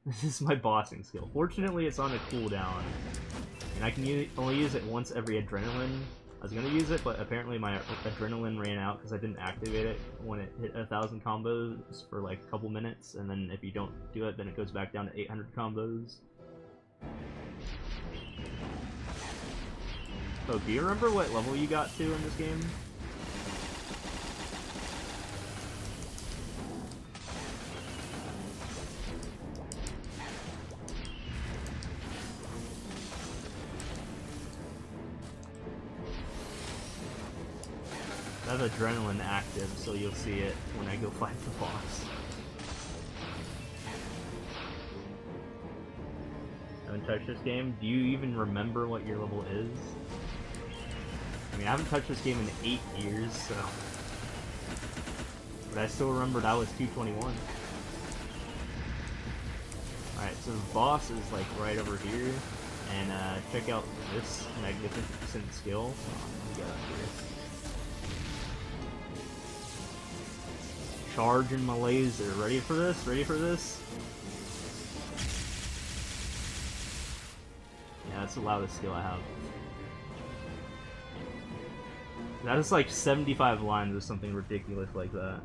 This is my bossing skill. Fortunately, it's on a cooldown, and I can only use it once every adrenaline. I was gonna use it, but apparently my adrenaline ran out because I didn't activate it when it hit 1,000 combos for like a couple minutes, and then if you don't do it, then it goes back down to 800 combos. Oh, do you remember what level you got to in this game? have adrenaline active, so you'll see it when I go fight the boss. Haven't touched this game? Do you even remember what your level is? I mean, I haven't touched this game in 8 years, so... But I still remembered I was 221. Alright, so the boss is like right over here, and check out this magnificent skill. Let me get up here. Charging my laser. Ready for this? Ready for this? Yeah, that's the loudest skill I have. That is like 75 lines or something ridiculous like that.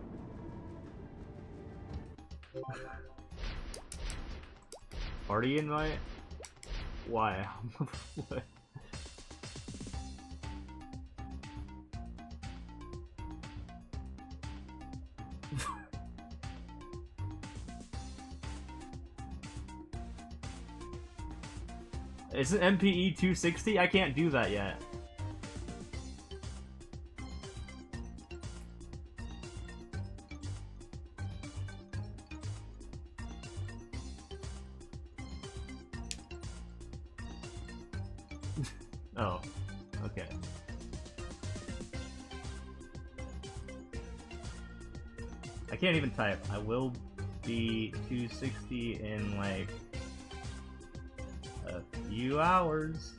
Party invite? Why? What? Isn't MPE 260? I can't do that yet. Oh, okay. I can't even type. I will be 260 in like a few hours.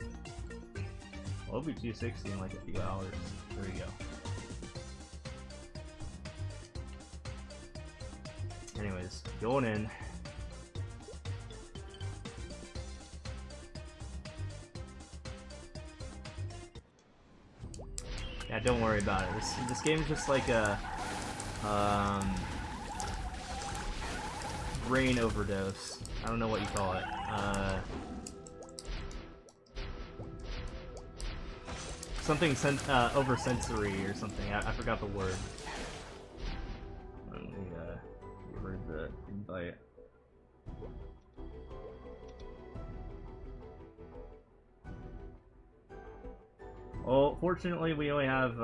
I'll be 260 in like a few hours. There we go. Anyways, going in. Yeah, don't worry about it. This game's just like a brain overdose. I don't know what you call it. Something over-sensory or something. I forgot the word. Let me get rid of the invite. Well, fortunately, we only have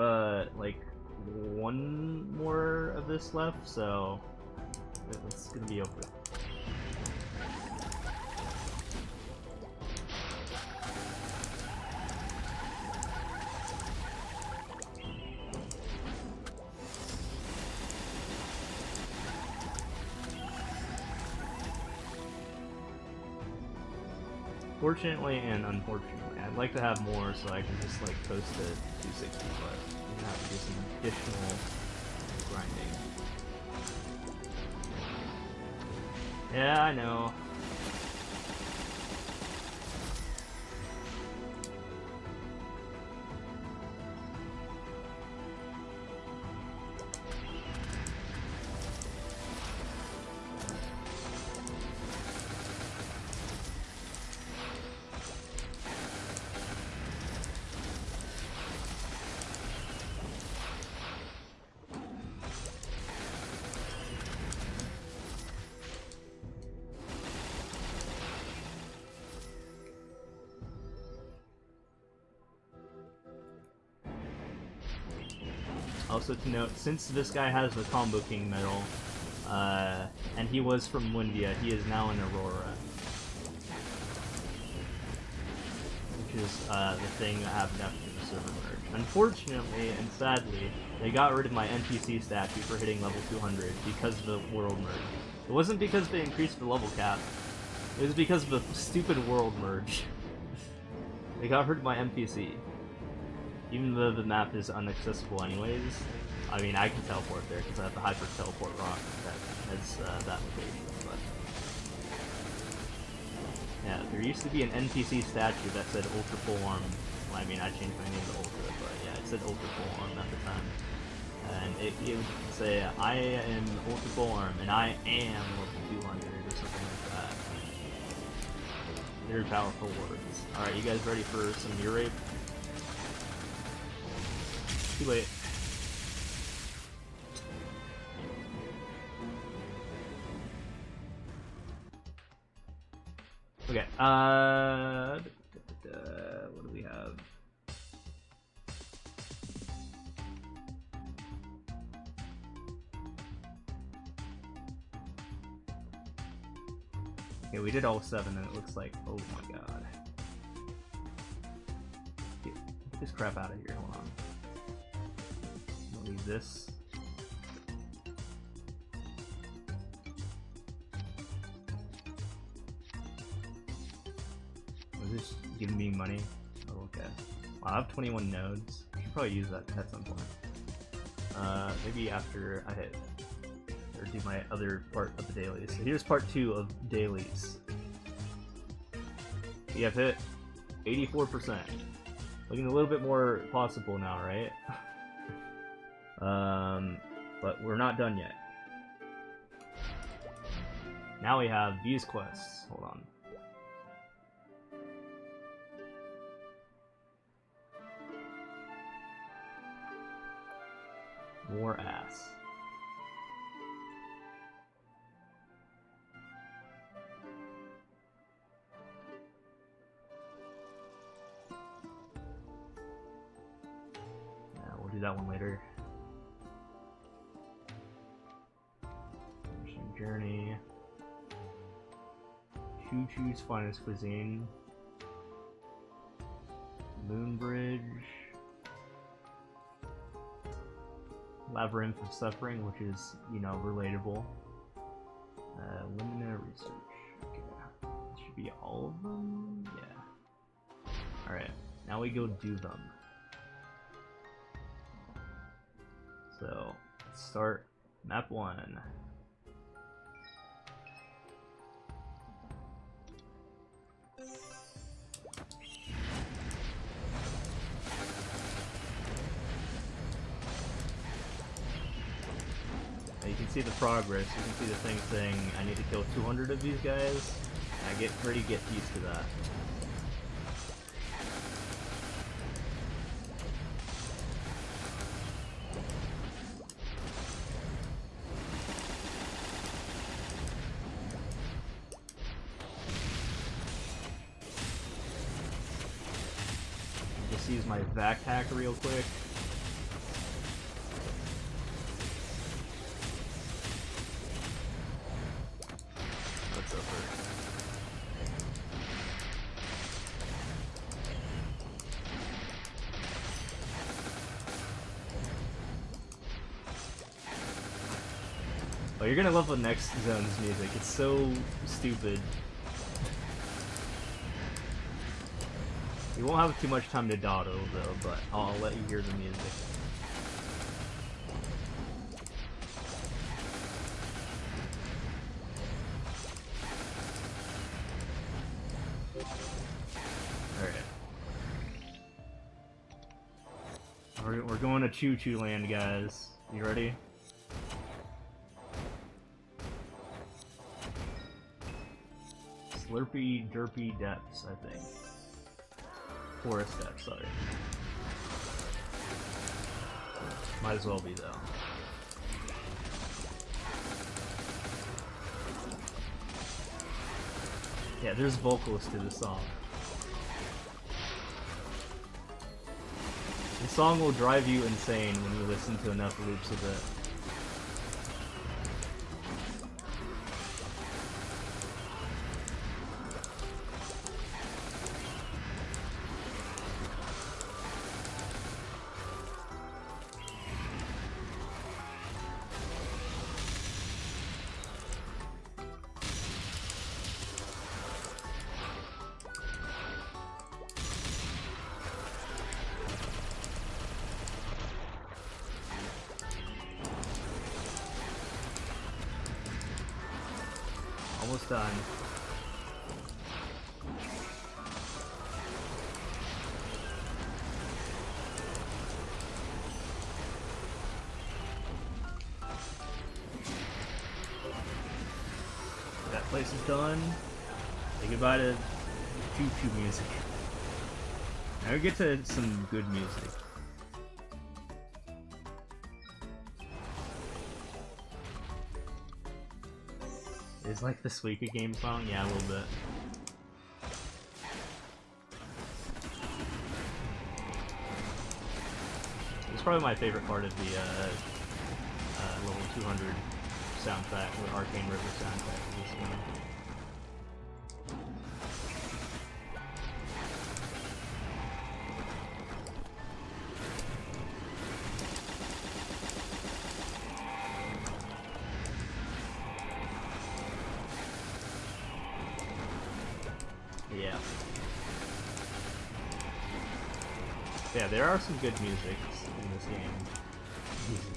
like one more of this left, so it's gonna be over. Fortunately and unfortunately, I'd like to have more so I can just like post it 260, but I'm gonna have to do some additional grinding. Yeah, I know. Also to note, since this guy has the Combo King medal, and he was from Windia, he is now in Aurora. Which is the thing that happened after the server merge. Unfortunately, and sadly, they got rid of my NPC statue for hitting level 200 because of the world merge. It wasn't because they increased the level cap, it was because of the stupid world merge. They got rid of my NPC. Even though the map is inaccessible anyways, I mean, I can teleport there because I have the Hyper Teleport Rock that has that location, but... Yeah, there used to be an NPC statue that said Ultra Full Arm. Well, I mean, I changed my name to Ultra, but yeah, it said Ultra Full Arm at the time. And it would say, I am Ultra Full Arm, and I am level 200, or something like that. Very powerful words. Alright, you guys ready for some Mirror Rape? Too late. Okay, what do we have? Okay, we did all 7 and it looks like, oh my god. Get this crap out of here, hold on. Don't need this. Was this giving me money? Oh, okay. Well, I have 21 nodes. I should probably use that at some point. Maybe after I hit, or do my other part of the dailies. So here's part 2 of dailies. We have hit 84%. Looking a little bit more possible now, right? But we're not done yet. Now we have these quests. Hold on. More ass. Yeah, we'll do that one later. Journey. Choo Choo's Finest Cuisine. Moonbridge. Labyrinth of Suffering, which is, you know, relatable. Lumina Research. Okay. This should be all of them? Yeah. Alright, now we go do them. So, let's start map 1. You can see the progress, you can see the thing saying I need to kill 200 of these guys, and I get used to that. Just use my vac hack real quick. Oh, you're gonna love the next zone's music. It's so stupid. You won't have too much time to dawdle though, but I'll let you hear the music. Alright. We're going to Choo Choo Land, guys. You ready? Slurpy Derpy Depths, I think. Forest Depths, sorry. Might as well be, though. Yeah, there's vocals to the song. The song will drive you insane when you listen to enough loops of it. Almost done. That place is done. Say goodbye to Choo Choo music. Now we get to some good music. Is like the Suika game song? Yeah, a little bit. It's probably my favorite part of the level 200 soundtrack, the Arcane River soundtrack. This one. Yeah, there are some good musics in this game. Jesus.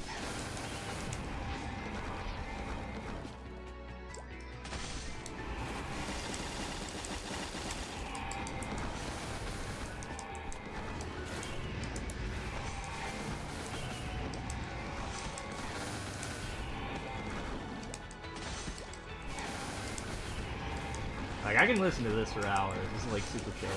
Like, I can listen to this for hours. This is like super chill.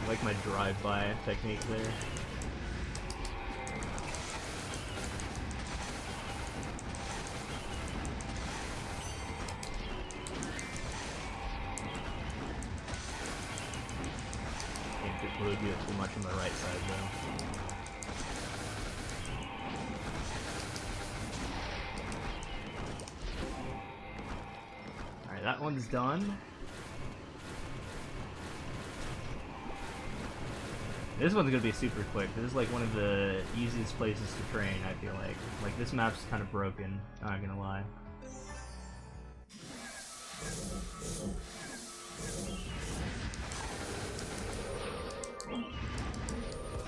I like my drive-by technique there. Really do it too much on the right side though. Alright, that one's done. This one's gonna be super quick. This is like one of the easiest places to train, I feel like. Like, this map's kind of broken, not gonna lie.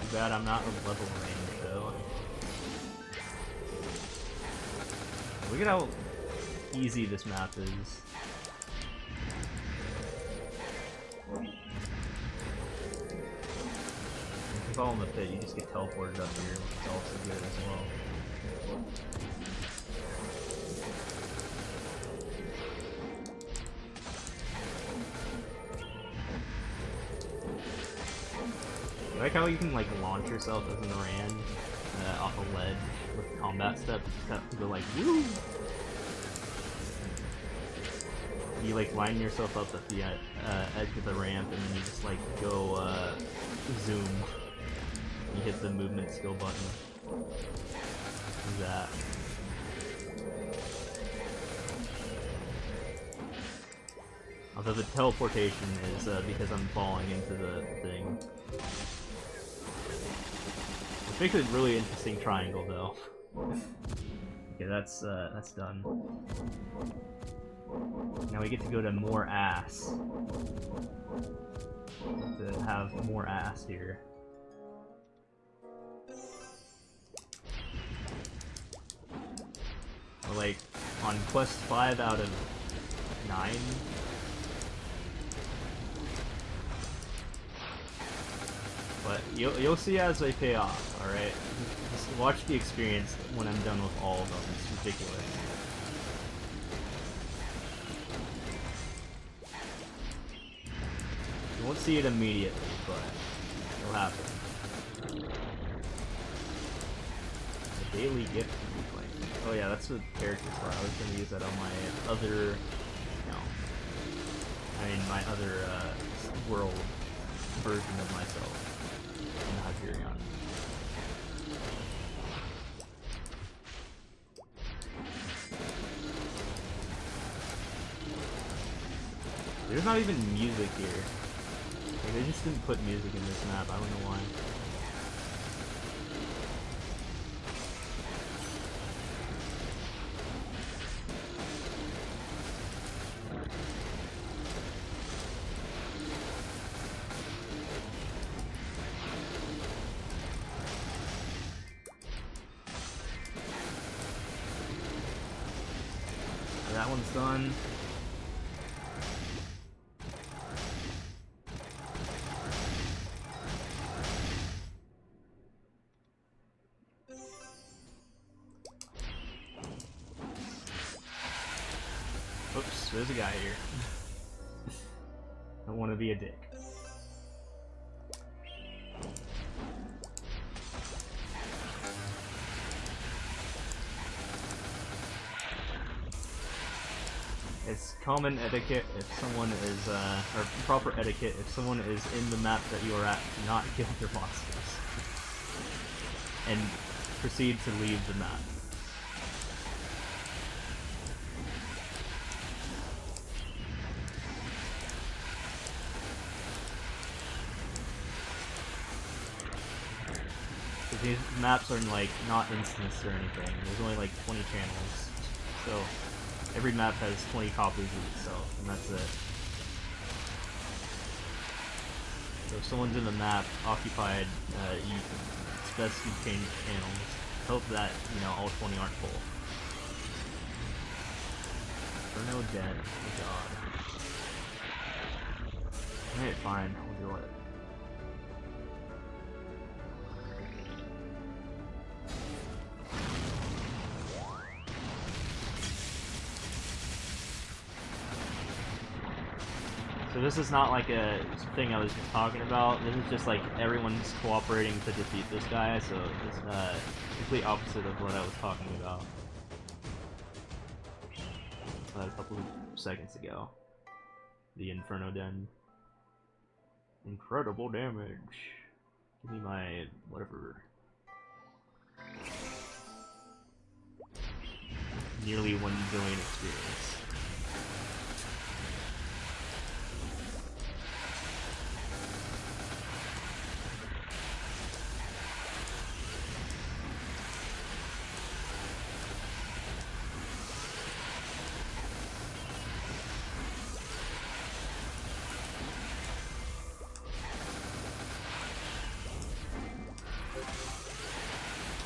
Too bad I'm not in level range, though. Look at how easy this map is. If you fall in the pit, you just get teleported up here, which is also good as well. I like how you can like launch yourself as an Rand off a ledge with combat step. You just have to go like woo. You like line yourself up at the edge of the ramp, and then you just like go zoom. You hit the movement skill button. Do that. Although the teleportation is because I'm falling into the thing. Makes it a really interesting triangle, though. Okay, that's done. Now we get to go to more ass. To have more ass here. We're like on quest 5 out of 9. But you'll see as they pay off, alright? Just watch the experience when I'm done with all of them. It's ridiculous. You won't see it immediately, but it'll happen. The daily gift reclaim. Oh yeah, that's the character part. I was going to use that on my other... No. I mean, my other world version of myself. Hyperion. There's not even music here. Like, they just didn't put music in this map. I don't know why. That one's done. Oops, there's a guy here. Don't want to be a dick. It's common etiquette if someone is, or proper etiquette if someone is in the map that you are at to not kill their monsters. And proceed to leave the map. These maps are like not instance or anything. There's only like 20 channels, so every map has 20 copies of itself, and that's it. So if someone's in the map occupied, it's best you change channels. Hope that, you know, all 20 aren't full. No dead. Oh god. Alright, fine. I'll do it. So this is not like a thing I was just talking about. This is just like everyone's cooperating to defeat this guy, so it's complete opposite of what I was talking about a couple of seconds ago. The Inferno Den. Incredible damage. Give me my whatever. Nearly 1 billion experience.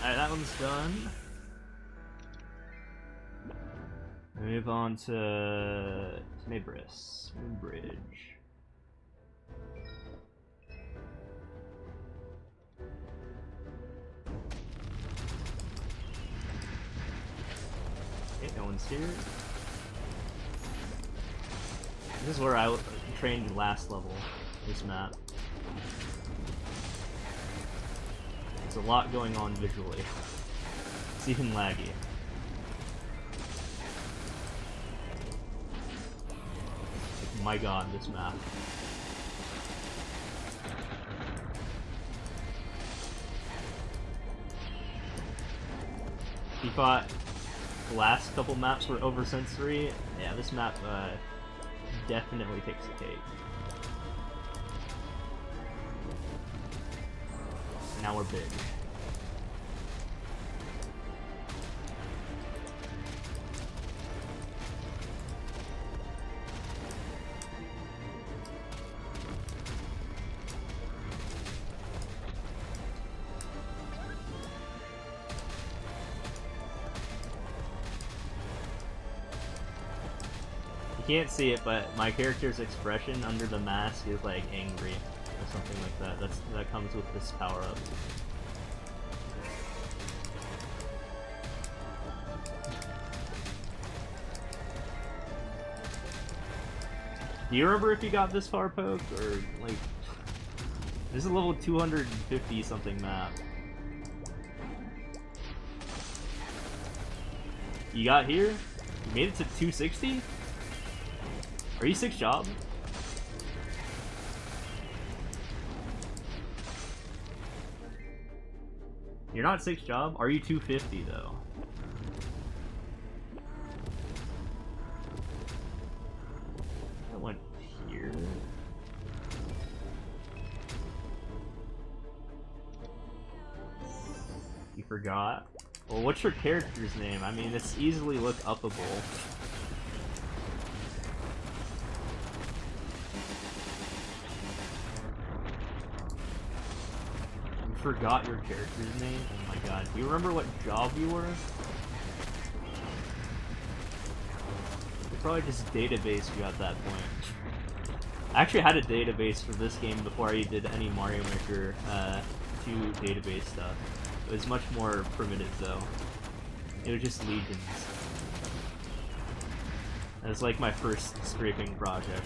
Alright, that one's done. Move on to Tenebris, Moonbridge. Okay, no one's here. This is where I trained last level, this map. There's a lot going on visually. It's even laggy. Like, my god, this map. If you thought the last couple maps were oversensory, yeah, this map definitely takes the cake. Now we're big. You can't see it, but my character's expression under the mask is like angry or something like that. That comes with this power up. Do you remember if you got this far, Poke, or like this is a level 250 something map? You got here? You made it to 260? Are you 6th job? You're not 6th job? Are you 250 though? I went here. You forgot? Well, what's your character's name? I mean, it's easily look upable. Forgot your character's name? Oh my god. Do you remember what job you were? You probably just database you at that point. I actually had a database for this game before I did any Mario Maker 2 database stuff. It was much more primitive though. It was just legions. It was like my first scraping project.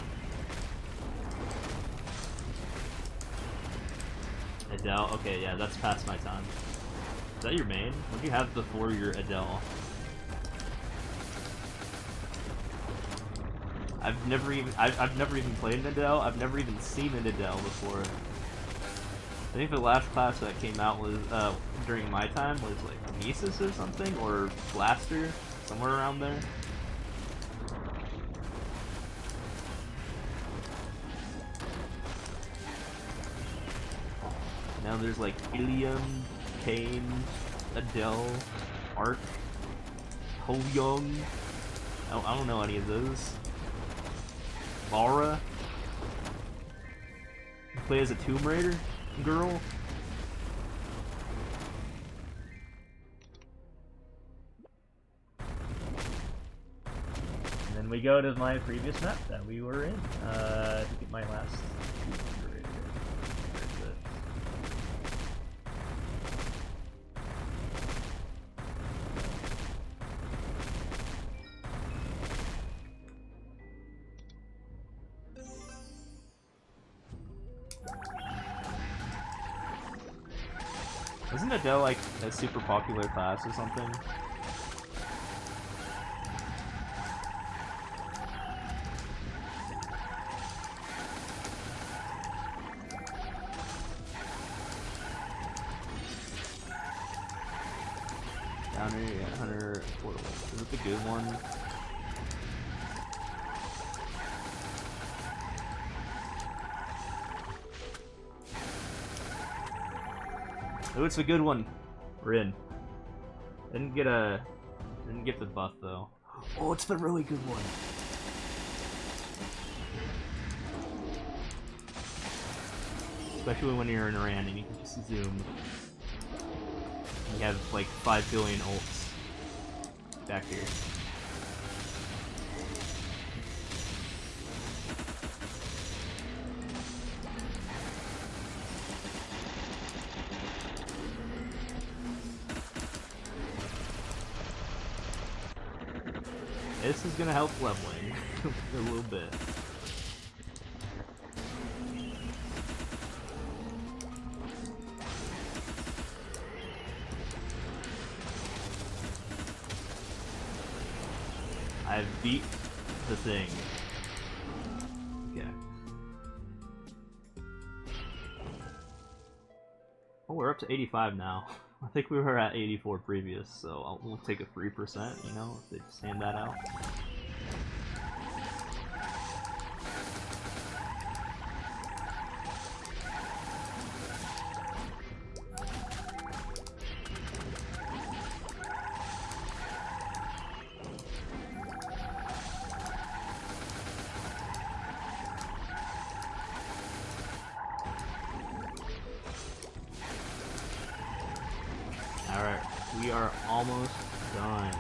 Adele? Okay, yeah, that's past my time. Is that your main? What do you have before your Adele? I've never even played an Adele. I've never even seen an Adele before. I think the last class that came out was during my time was like Nesis or something, or Blaster, somewhere around there. Now there's like Ilium, Kane, Adele, Ark, Ho Young. I don't know any of those. Laura. You play as a Tomb Raider girl. And then we go to my previous map that we were in. I think it might last. Isn't Adele like a super popular class or something? Downer, yeah, Hunter, Portable. Is it the good one? Oh, it's a good one. We're in. Didn't get the buff though. Oh, it's the really good one. Especially when you're in Iran and you can just zoom. You have like 5 billion ults back here. This is gonna help leveling a little bit. I've beat the thing. Okay. Oh, we're up to 85 now. I think we were at 84 previous, so we'll take a 3%, you know, if they just hand that out. Alright, we are almost done.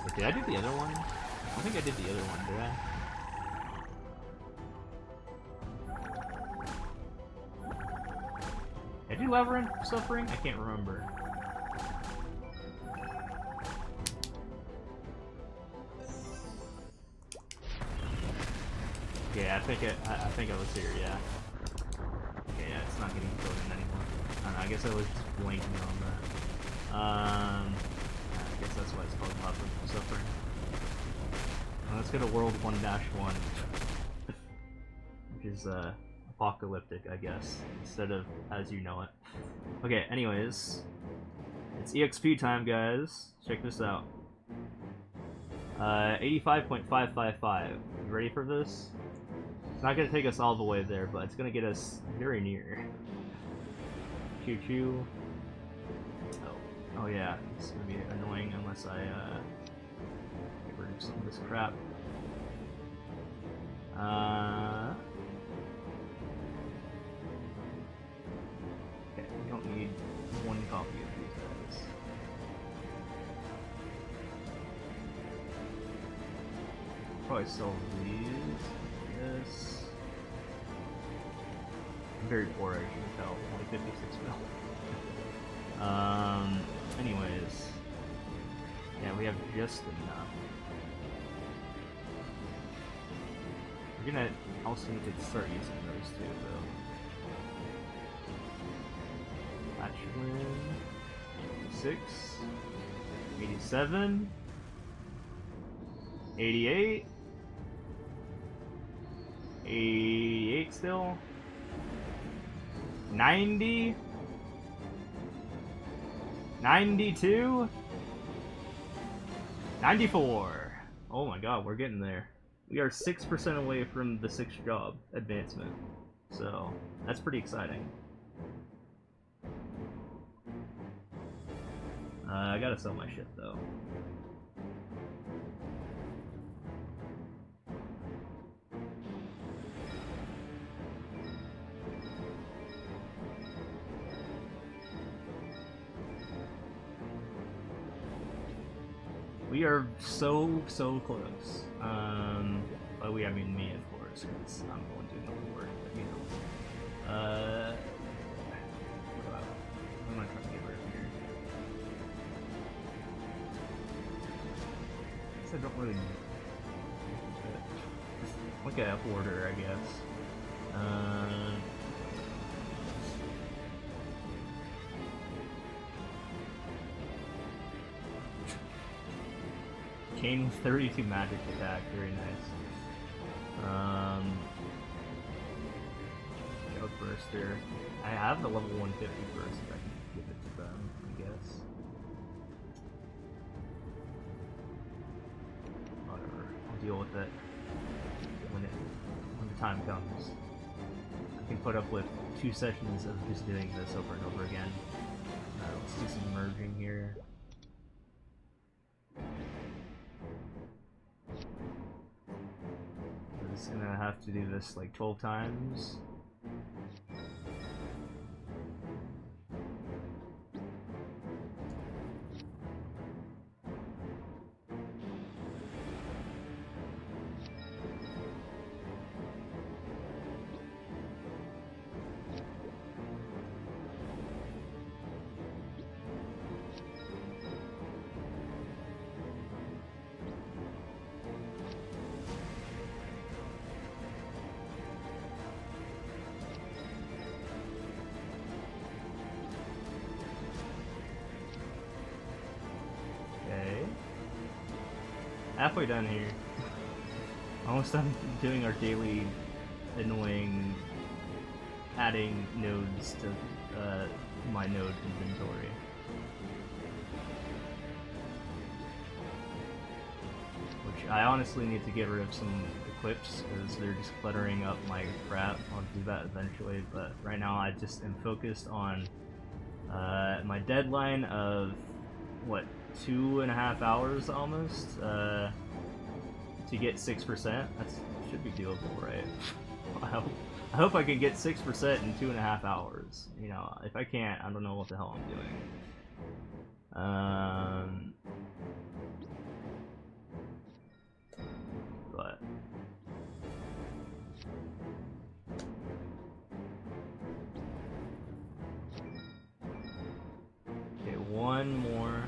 Wait, did I do the other one? I don't think I did the other one, did I? Did I do Labyrinth Suffering? I can't remember. Yeah, I think I was here, yeah. Yeah, it's not getting filled in anymore. I don't know, I guess I was just blanking on that. I guess that's why it's called Labyrinth Suffering. Let's go to World 1-1, which is apocalyptic, I guess, instead of as you know it. Okay, anyways, it's EXP time, guys. Check this out. 85.555. You ready for this? It's not gonna take us all the way there, but it's gonna get us very near. Choo choo. Oh yeah, it's gonna be annoying unless I get rid of some of this crap. Okay, we don't need one copy of these guys. Probably sell these. Yes. I'm very poor, as you can tell. Only 56 mil. Anyways. Yeah, we have just enough. We're gonna also need to start using those too, though. Hatchling. 86. 87. 88. 88 still. 90. 92. 94. Oh my god, we're getting there. We are 6% away from the 6th job advancement. So that's pretty exciting. I gotta sell my shit though. We are so close. By we I mean me, of course, because I'm the one doing the whole work. But you know, what am I trying to get rid of here? I guess I don't really need it. Look at order, I guess. Kane with 32 magic attack, very nice. Joke Burster. I have the level 150 burst if I can give it to them, I guess. Whatever, I'll deal with it when the time comes. I can put up with 2 sessions of just doing this over and over again. Let's do some merging here. I'm gonna have to do this like 12 times. Halfway done here. Almost done doing our daily annoying adding nodes to my node inventory. Which I honestly need to get rid of some equips because they're just cluttering up my crap. I'll do that eventually, but right now I just am focused on my deadline of what, 2.5 hours almost to get 6%. That should be doable, right? I hope I can get 6% in 2.5 hours. You know, if I can't, I don't know what the hell I'm doing. But okay, one more.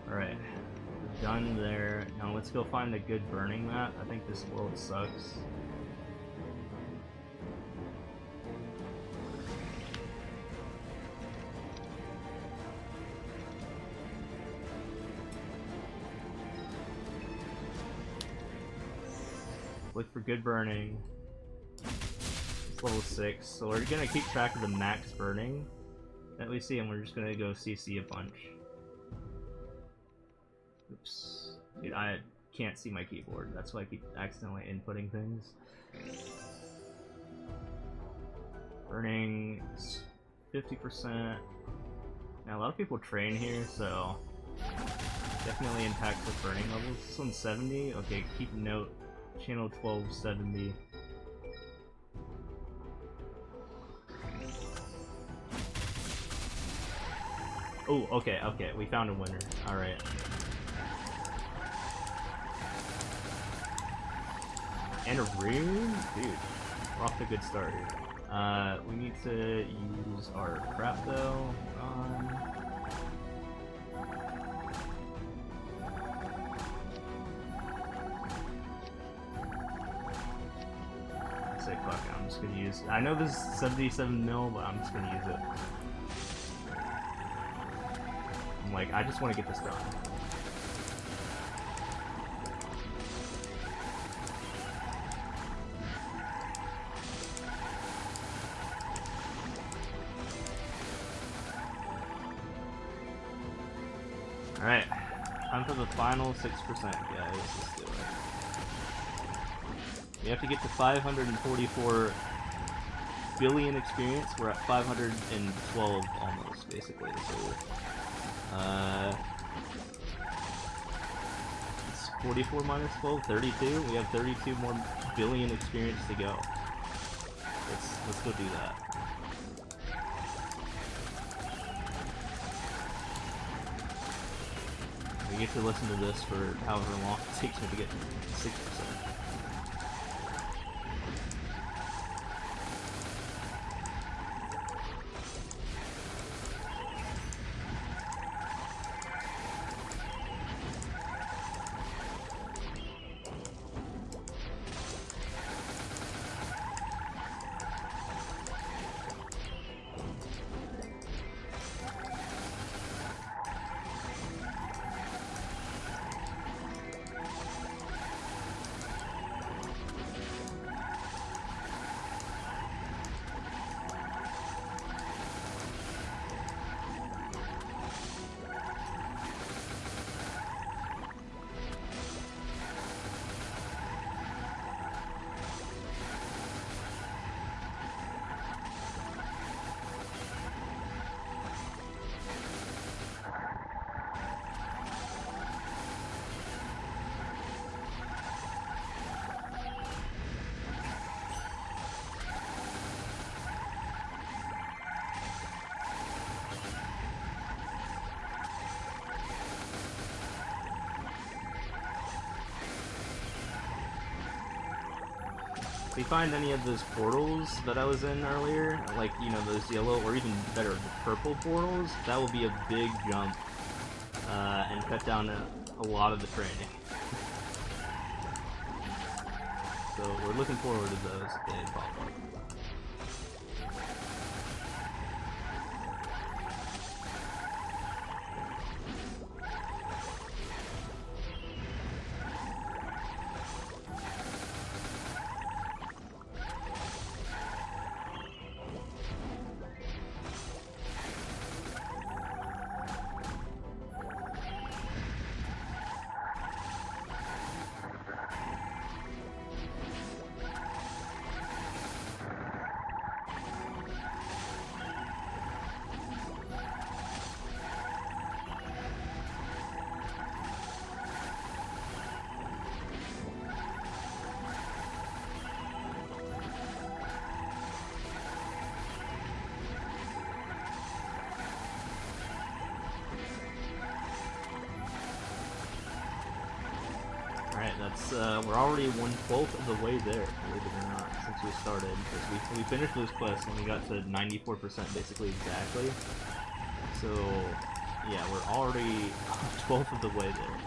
Alright, we're done there. Now let's go find a good burning map. I think this world sucks. Look for good burning. It's level 6, so we're gonna keep track of the max burning that we see, and we're just gonna go CC a bunch. Oops. Dude, I can't see my keyboard. That's why I keep accidentally inputting things. Burning 50%. Now, a lot of people train here, so definitely impacts the burning levels. This one's 70. Okay, keep note. Channel 1270. Oh, okay, we found a winner. Alright. And a rune? Dude, we're off to a good start here. We need to use our crap though. Say fuck it, I'm just gonna use. I know this is 77 mil, but I'm just gonna use it. I'm like, I just want to get this done. Alright. Time for the final 6%, guys. Let's do it. We have to get to 544 billion experience. We're at 512 almost, basically. So, it's 44 minus 12, 32. We have 32 more billion experience to go. Let's go do that. We get to listen to this for however long it takes me to get 6%. If we find any of those portals that I was in earlier, like, you know, those yellow or even better, the purple portals, that will be a big jump and cut down a lot of the training. So we're looking forward to those if they pop up. Alright, that's, we're already 1/12 of the way there, believe it or not, since we started, because we finished those quests and we got to 94% basically exactly. So, yeah, we're already 1/12 of the way there.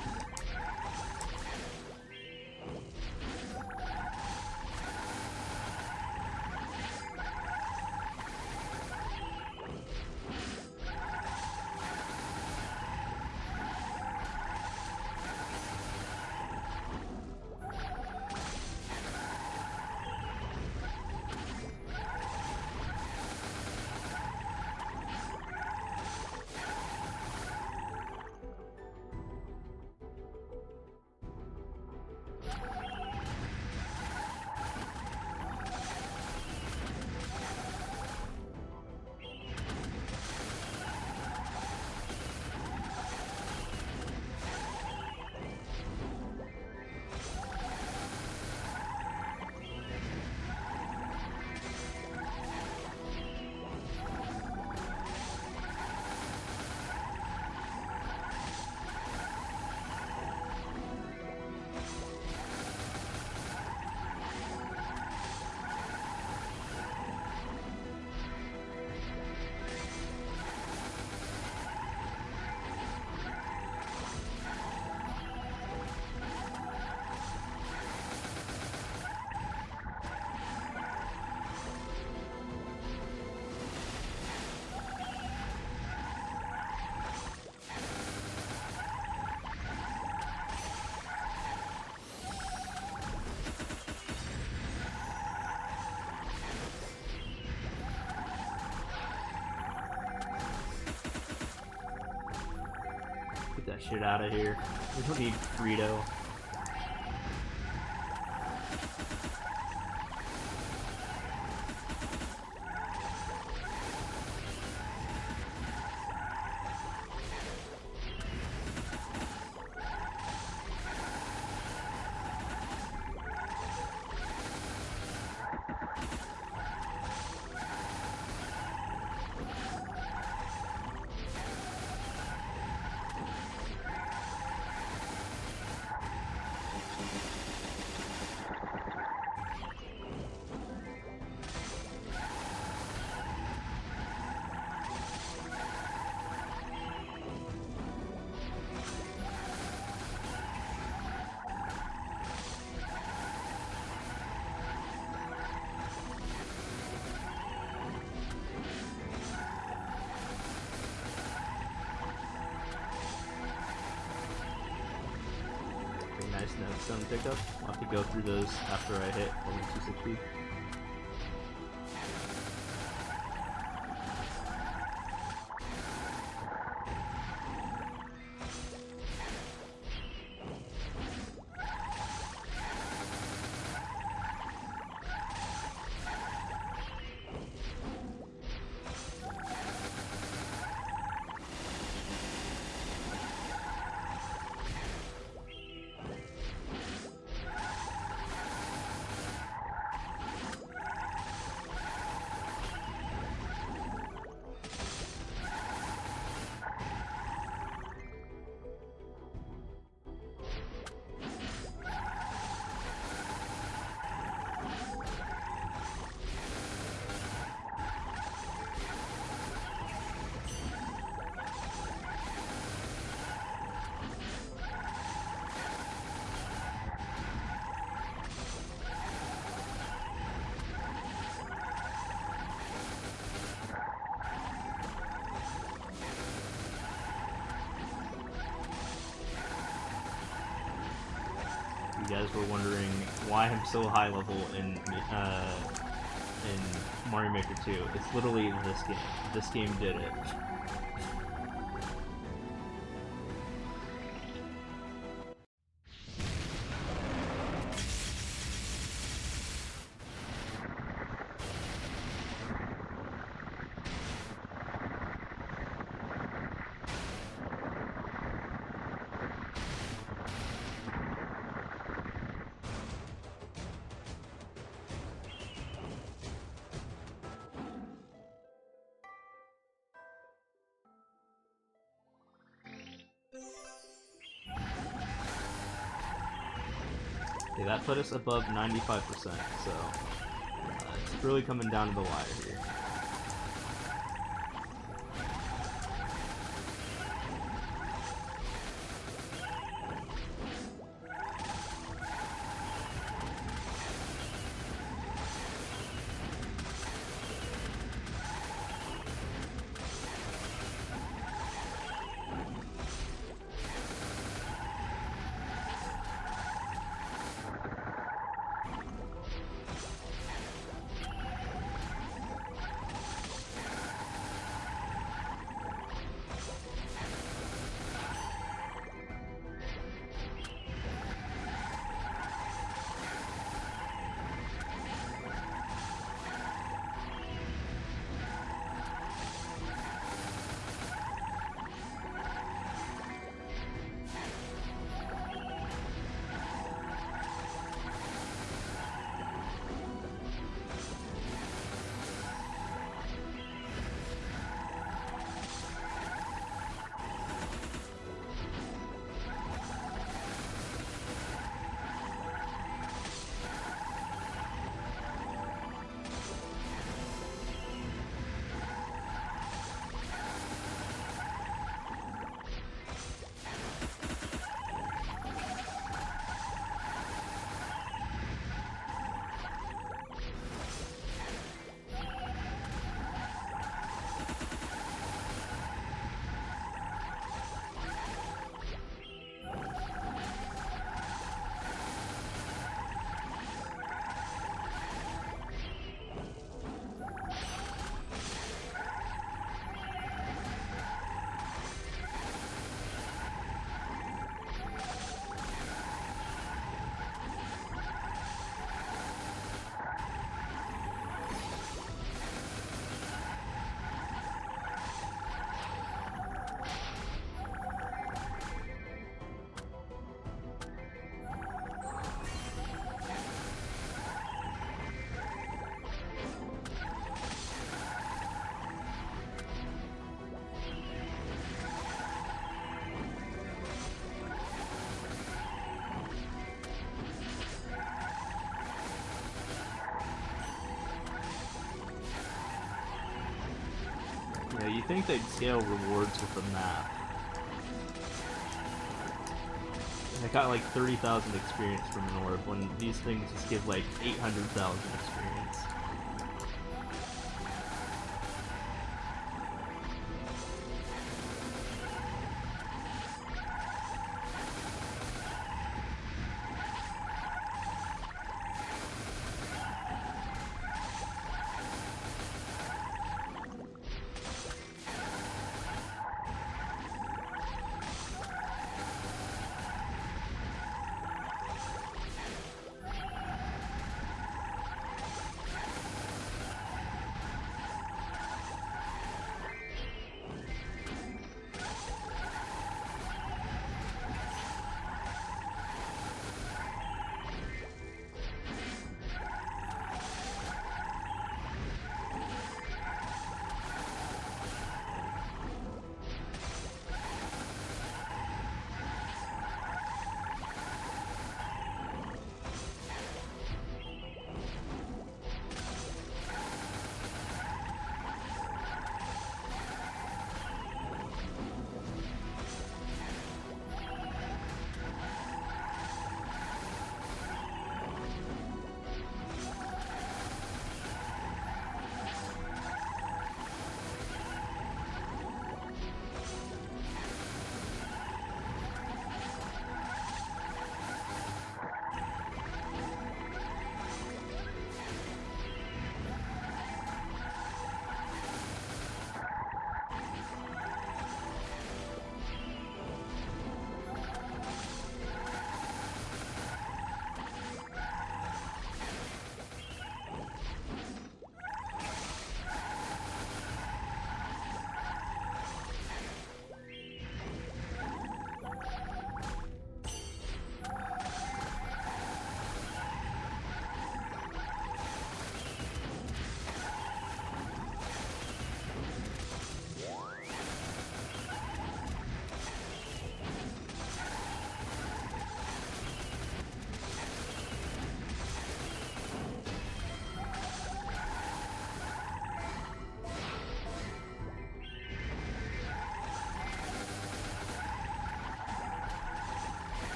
that shit out of here. We don't need Frito. Nice stone pickup. I'll have to go through those after I hit only 260. You guys were wondering why I'm so high level in Mario Maker 2. It's literally this game. This game did it. Okay, that put us above 95%, so it's really coming down to the wire here. Yeah, you think they'd scale rewards with the map. I got like 30,000 experience from an orb when these things just give like 800,000 experience.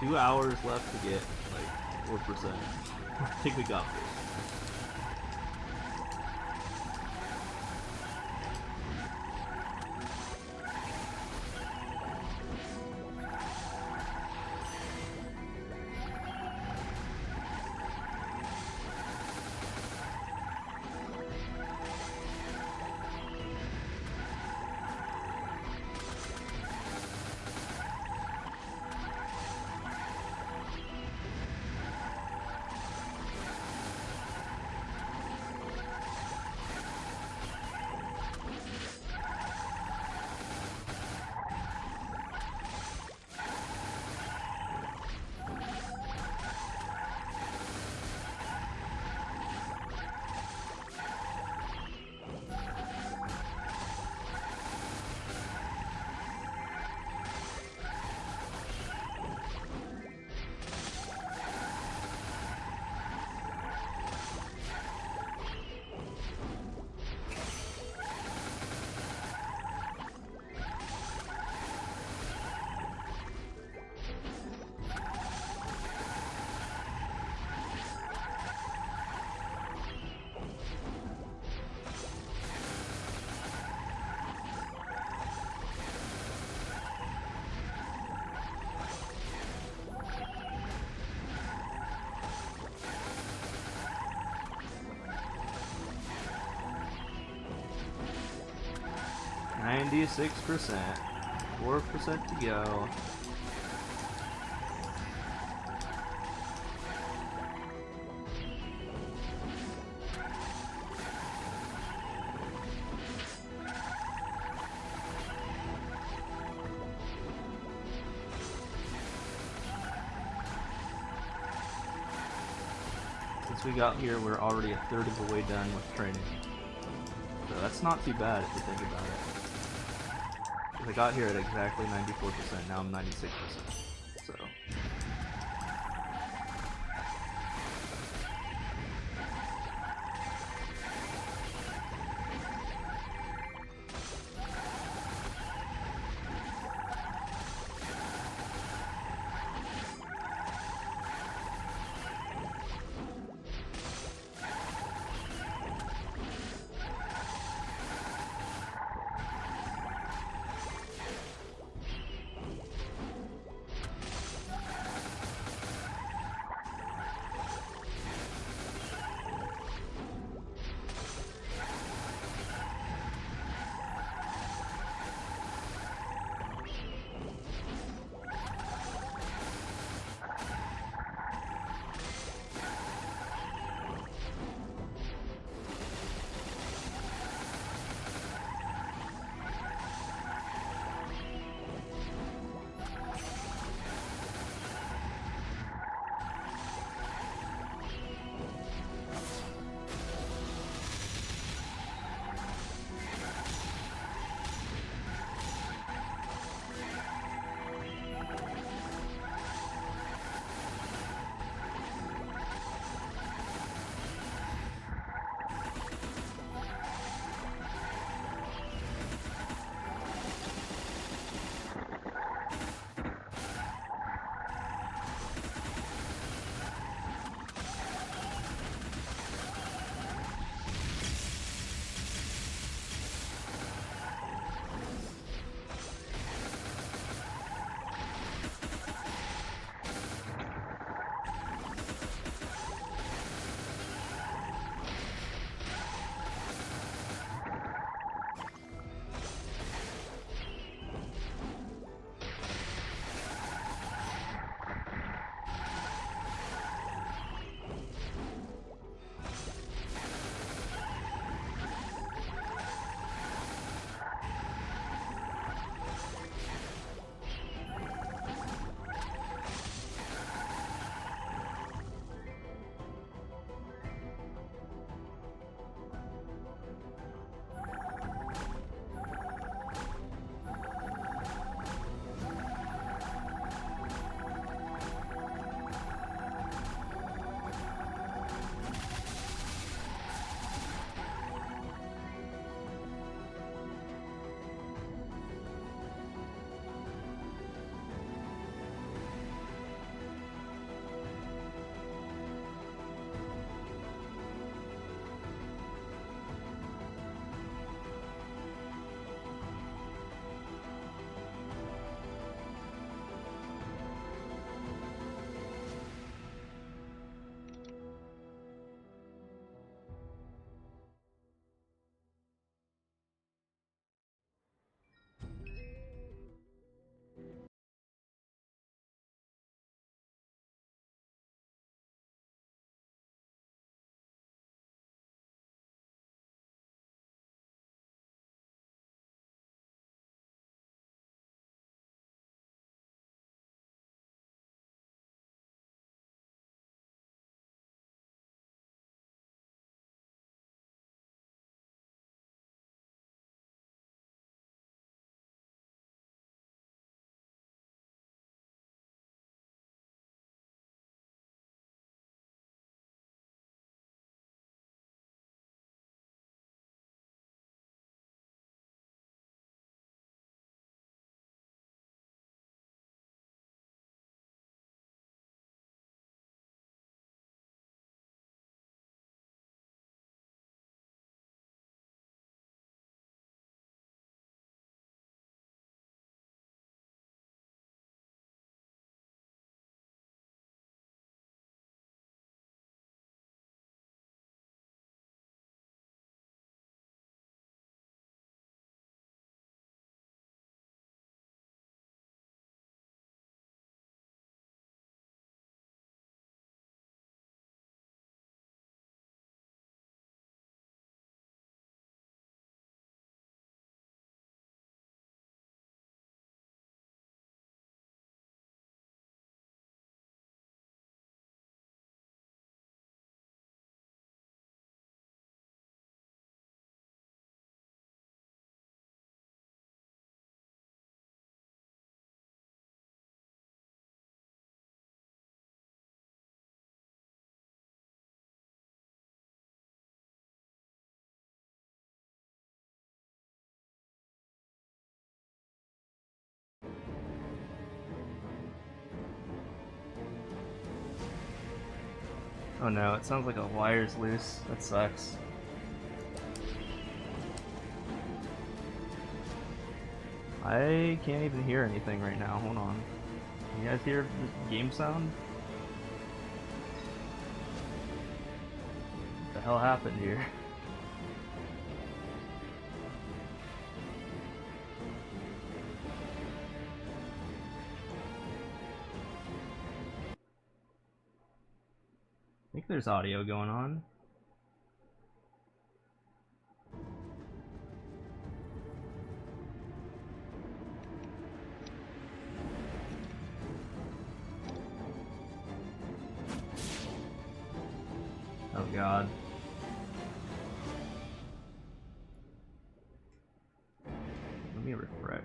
Two hours left to get like 4%. I think we got this. %, 4% to go. Since we got here, we're already a third of the way done with training. So that's not too bad if you think about it. 'Cause I got here at exactly 94%. Now I'm 96%. So. Oh no, it sounds like a wire's loose. That sucks. I can't even hear anything right now. Hold on. You guys hear the game sound? What the hell happened here? I think there's audio going on. Oh god. Let me refresh.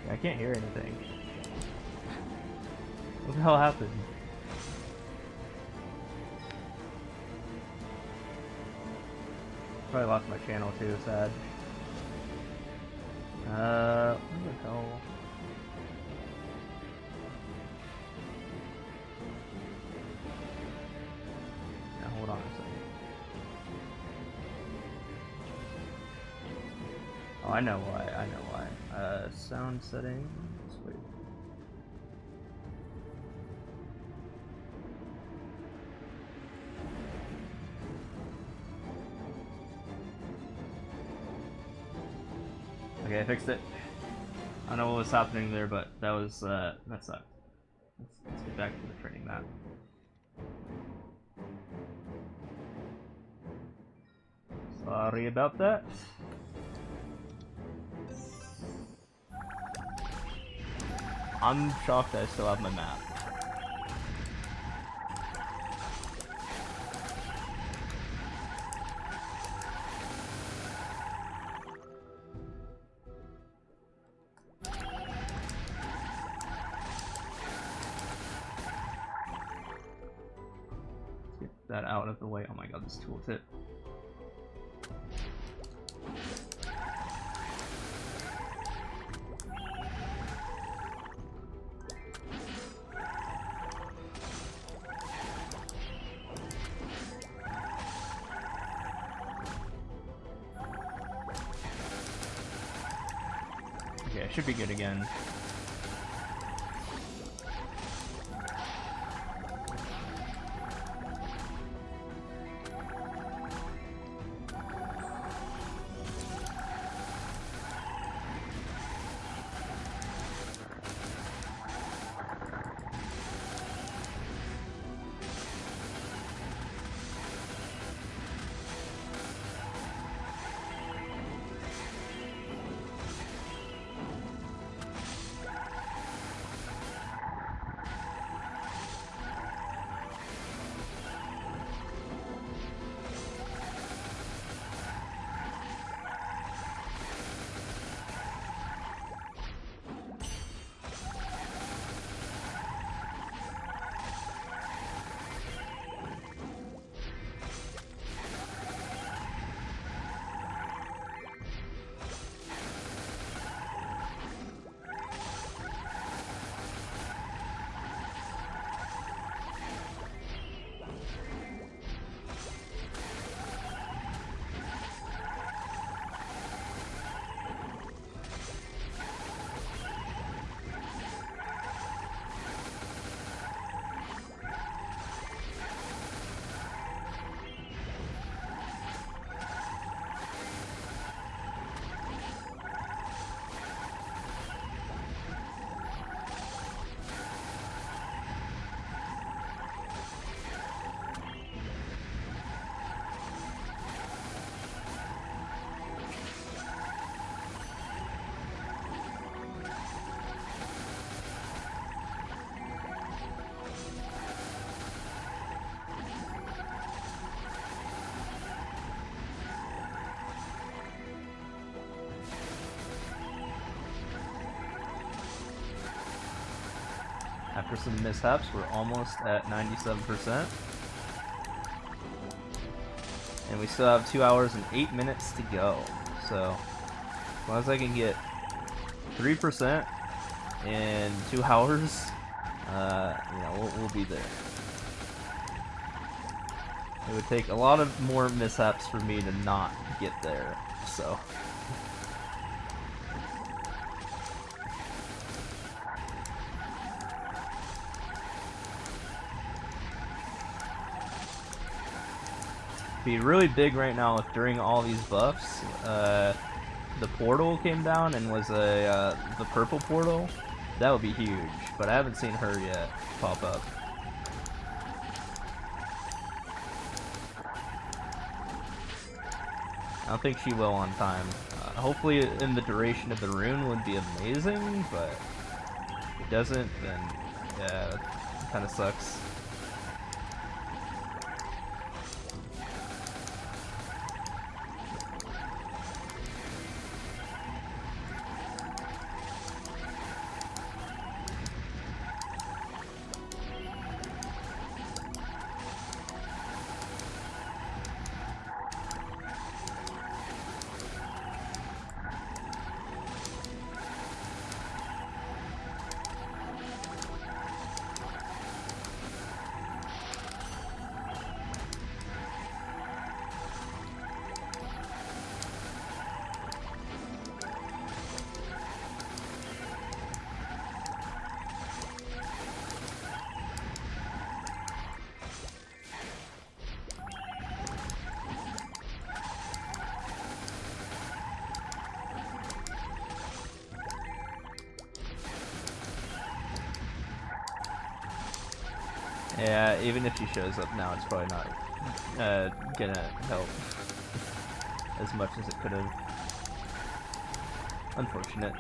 I can't hear anything. What the hell happened? Probably lost my channel too, sad. What the hell? Now hold on a second. Oh, I know why, I know why. Sound settings, wait. Okay, I fixed it. I don't know what was happening there, but that was, that sucked. Let's get back to the training map. Sorry about that. I'm shocked I still have my map. Get that out of the way. Oh my god, this tooltip. Okay, I should be good again. after some mishaps, we're almost at 97%. And we still have 2 hours and 8 minutes to go. So, as long as I can get 3% in 2 hours, we'll be there. It would take a lot of more mishaps for me to not get there, so. Be really big right now if during all these buffs, the portal came down and was the purple portal. That would be huge, but I haven't seen her yet pop up. I don't think she will on time. Hopefully in the duration of the rune would be amazing, but if it doesn't, then yeah, it kind of sucks. Yeah, even if she shows up now, it's probably not gonna help as much as it could have. Unfortunate.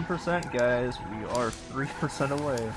%, guys. We are 3% away.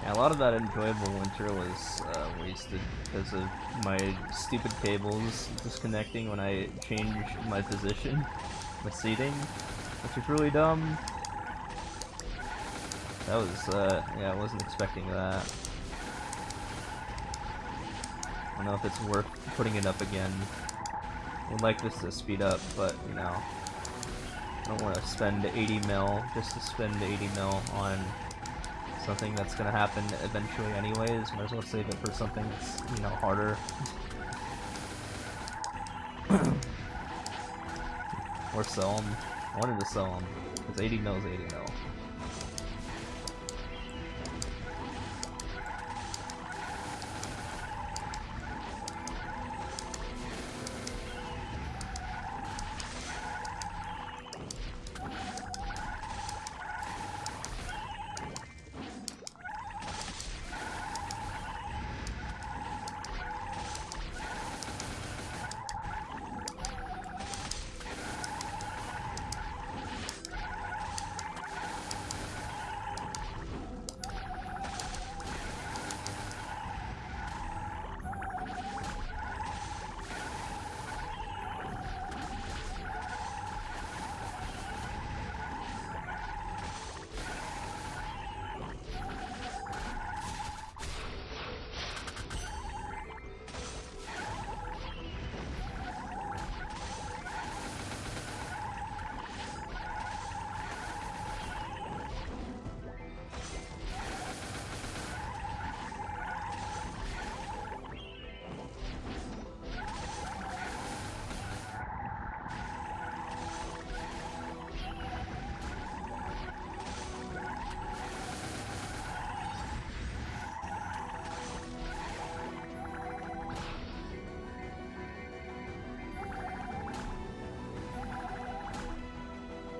Yeah, a lot of that enjoyable winter was wasted because of my stupid cables disconnecting when I changed my position, my seating, which is really dumb. That was, yeah, I wasn't expecting that. I don't know if it's worth putting it up again. I would like this to speed up, but, you know, I don't want to spend 80 mil just to spend 80 mil on something that's gonna happen eventually anyways. Might as well save it for something that's, you know, harder. Or sell them. I wanted to sell them, because 80 mil is 80 mil.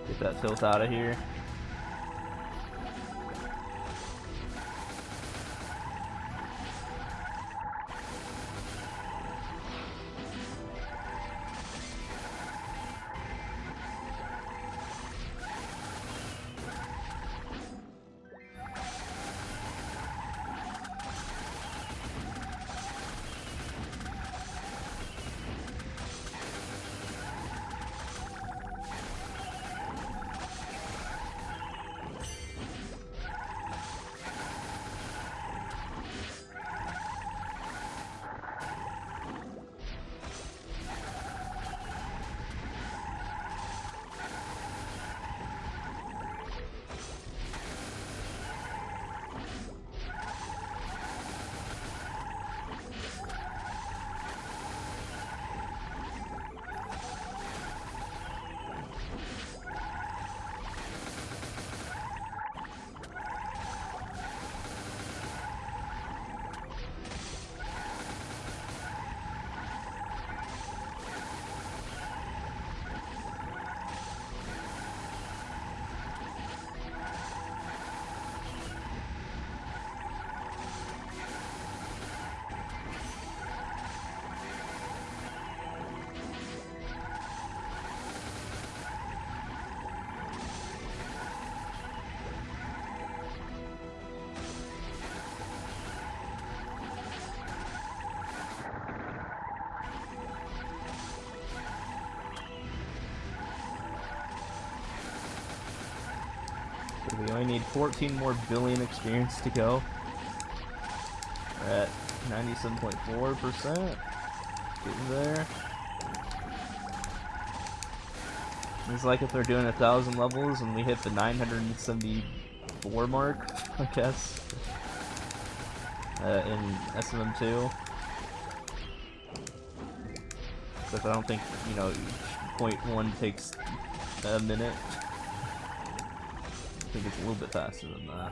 Get that filth out of here. We only need 14 more billion experience to go. We're at 97.4%. Getting there. It's like if they're doing 1,000 levels and we hit the 974 mark, I guess, in SMM2. Because I don't think, you know, each point one takes a minute. I think it's a little bit faster than that.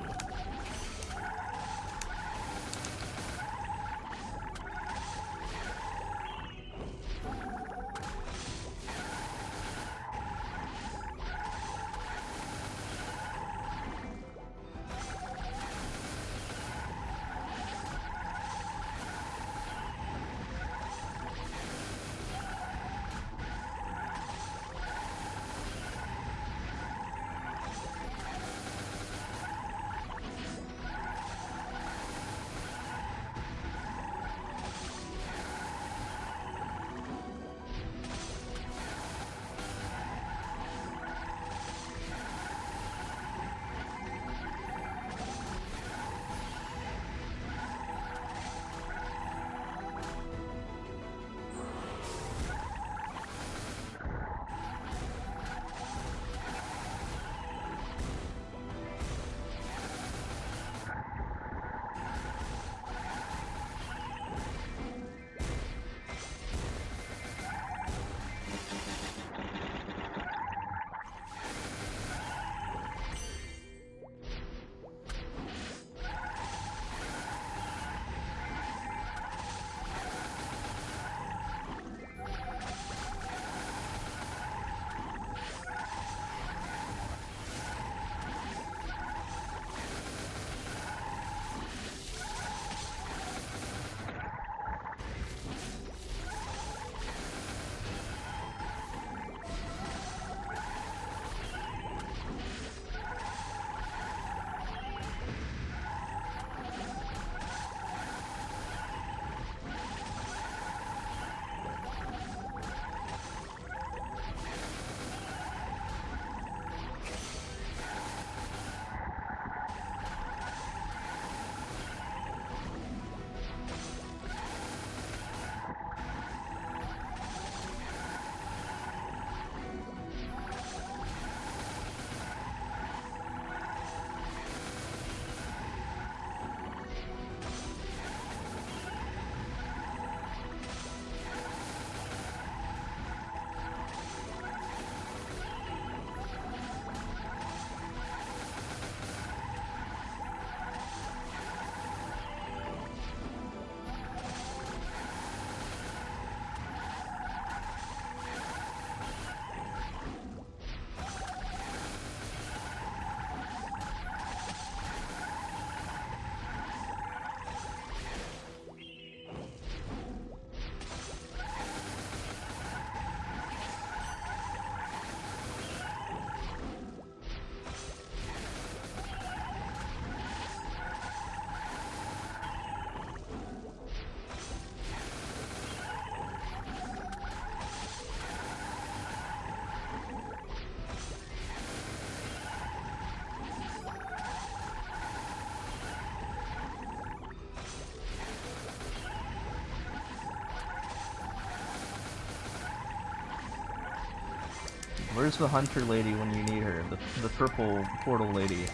Where's the hunter lady when you need her? The purple portal lady.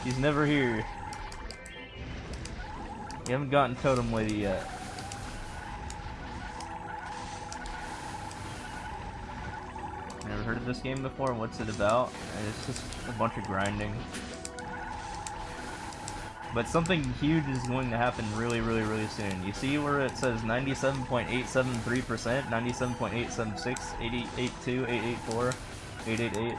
She's never here. You haven't gotten Totem Lady yet. Never heard of this game before? What's it about? It's just a bunch of grinding. But something huge is going to happen really soon. You see where it says 97.873%, 97.876, 882, 884, 888?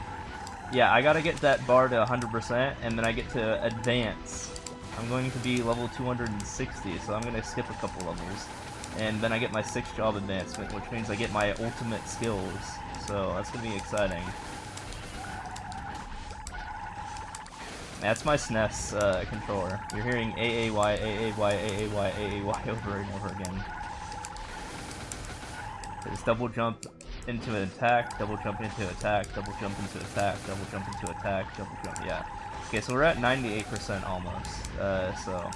Yeah, I gotta get that bar to 100%, and then I get to advance. I'm going to be level 260, so I'm gonna skip a couple levels. And then I get my 6th job advancement, which means I get my ultimate skills. So that's gonna be exciting. That's my SNES controller. You're hearing AAY, AAY, AAY, AAY over and over again. It's double jump into an attack, double jump into attack, double jump into attack, double jump into attack, double jump, yeah. Okay, so we're at 98% almost, so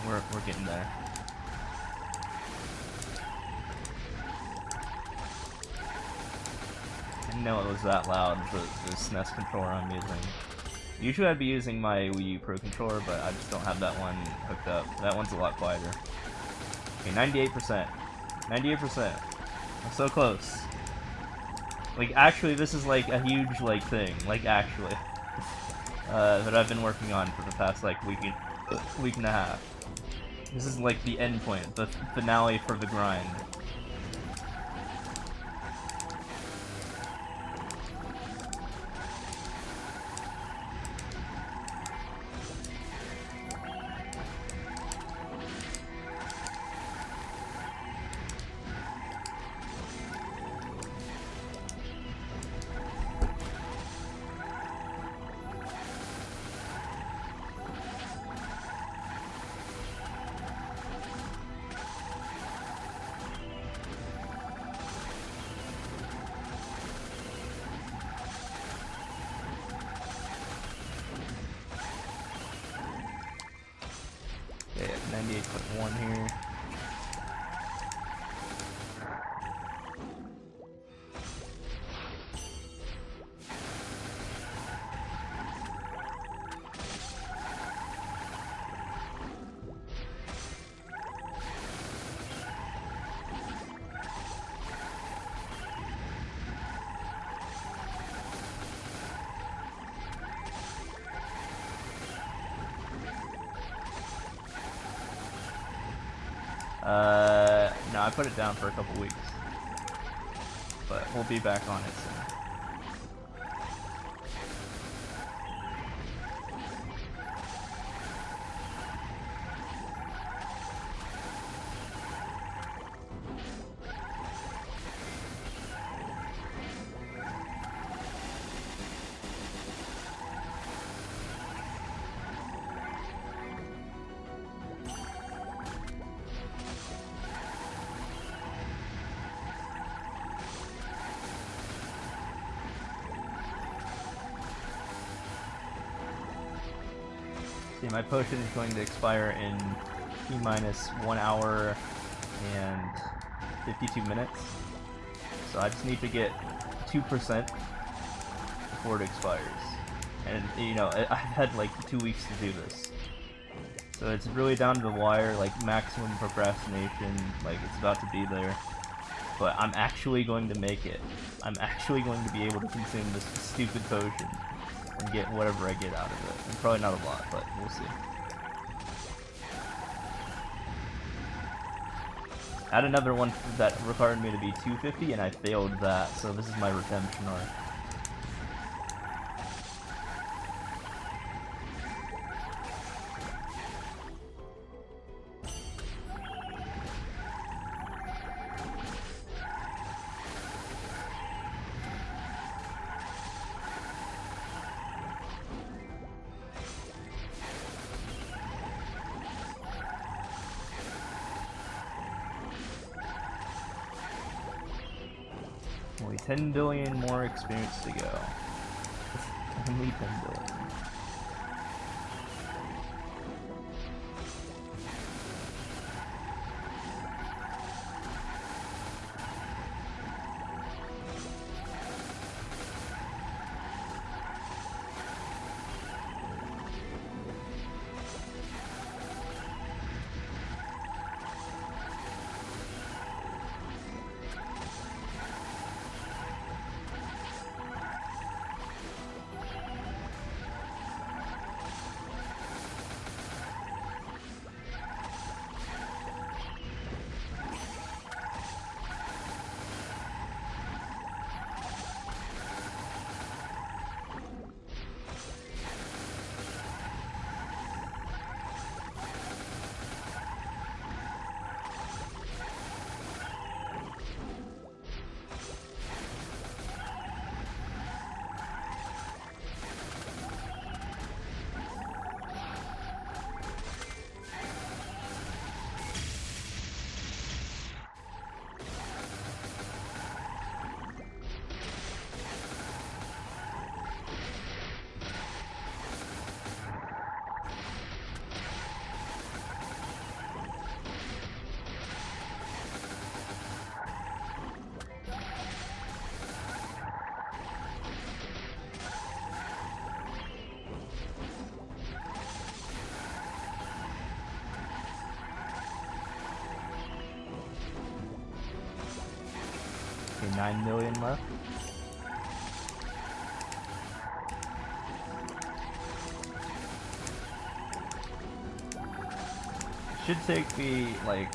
we're getting there. I didn't know it was that loud, the SNES controller I'm using. Usually I'd be using my Wii U Pro controller, but I just don't have that one hooked up. That one's a lot quieter. Okay, 98%. 98%. I'm so close. Like, actually, this is like a huge, like, thing. Like, actually. That I've been working on for the past, like, week and a half. This is like the end point, the finale for the grind. Okay, 98.1 here. No, I put it down for a couple weeks, but we'll be back on it soon. See, my potion is going to expire in T-minus 1 hour and 52 minutes. So I just need to get 2% before it expires. And, you know, I've had like 2 weeks to do this. So it's really down to the wire, like maximum procrastination, like it's about to be there. But I'm actually going to make it. I'm actually going to be able to consume this stupid potion and get whatever I get out of it. And probably not a lot, but we'll see. I had another one that required me to be 250 and I failed that, so this is my redemption arc. Only 10 billion more experience to go. Only 10 billion. Okay, 9 million left. Should take me like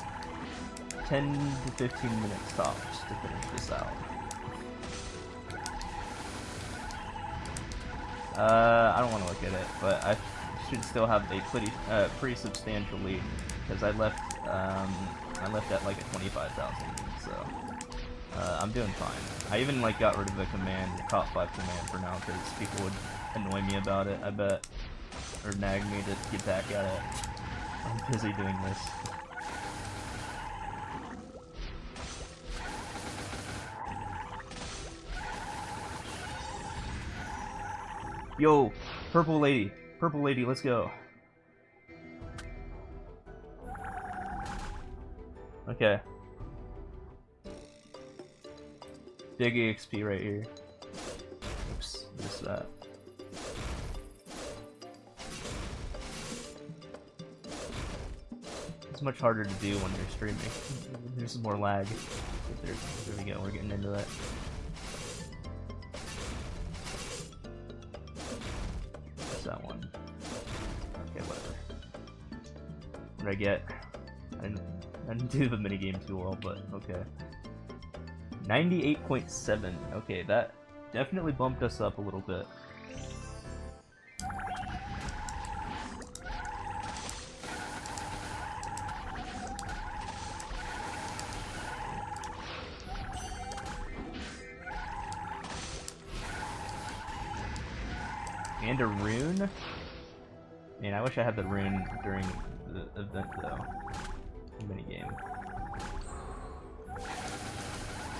10 to 15 minutes tops to finish this out. I don't want to look at it, but I should still have a pretty substantial lead because I left at like a 25,000, so I'm doing fine. I even like got rid of the command, the top 5 command for now because people would annoy me about it, I bet, or nag me to get back at it. I'm busy doing this. Yo, purple lady, let's go. Okay. Big EXP right here. Oops, missed that. It's much harder to do when you're streaming. There's more lag. There we go, we're getting into it. That one. Okay, whatever. What did I get? I didn't do the minigame too well, but okay. 98.7. Okay, that definitely bumped us up a little bit. And a rune? Man, I wish I had the rune during the event though. The minigame.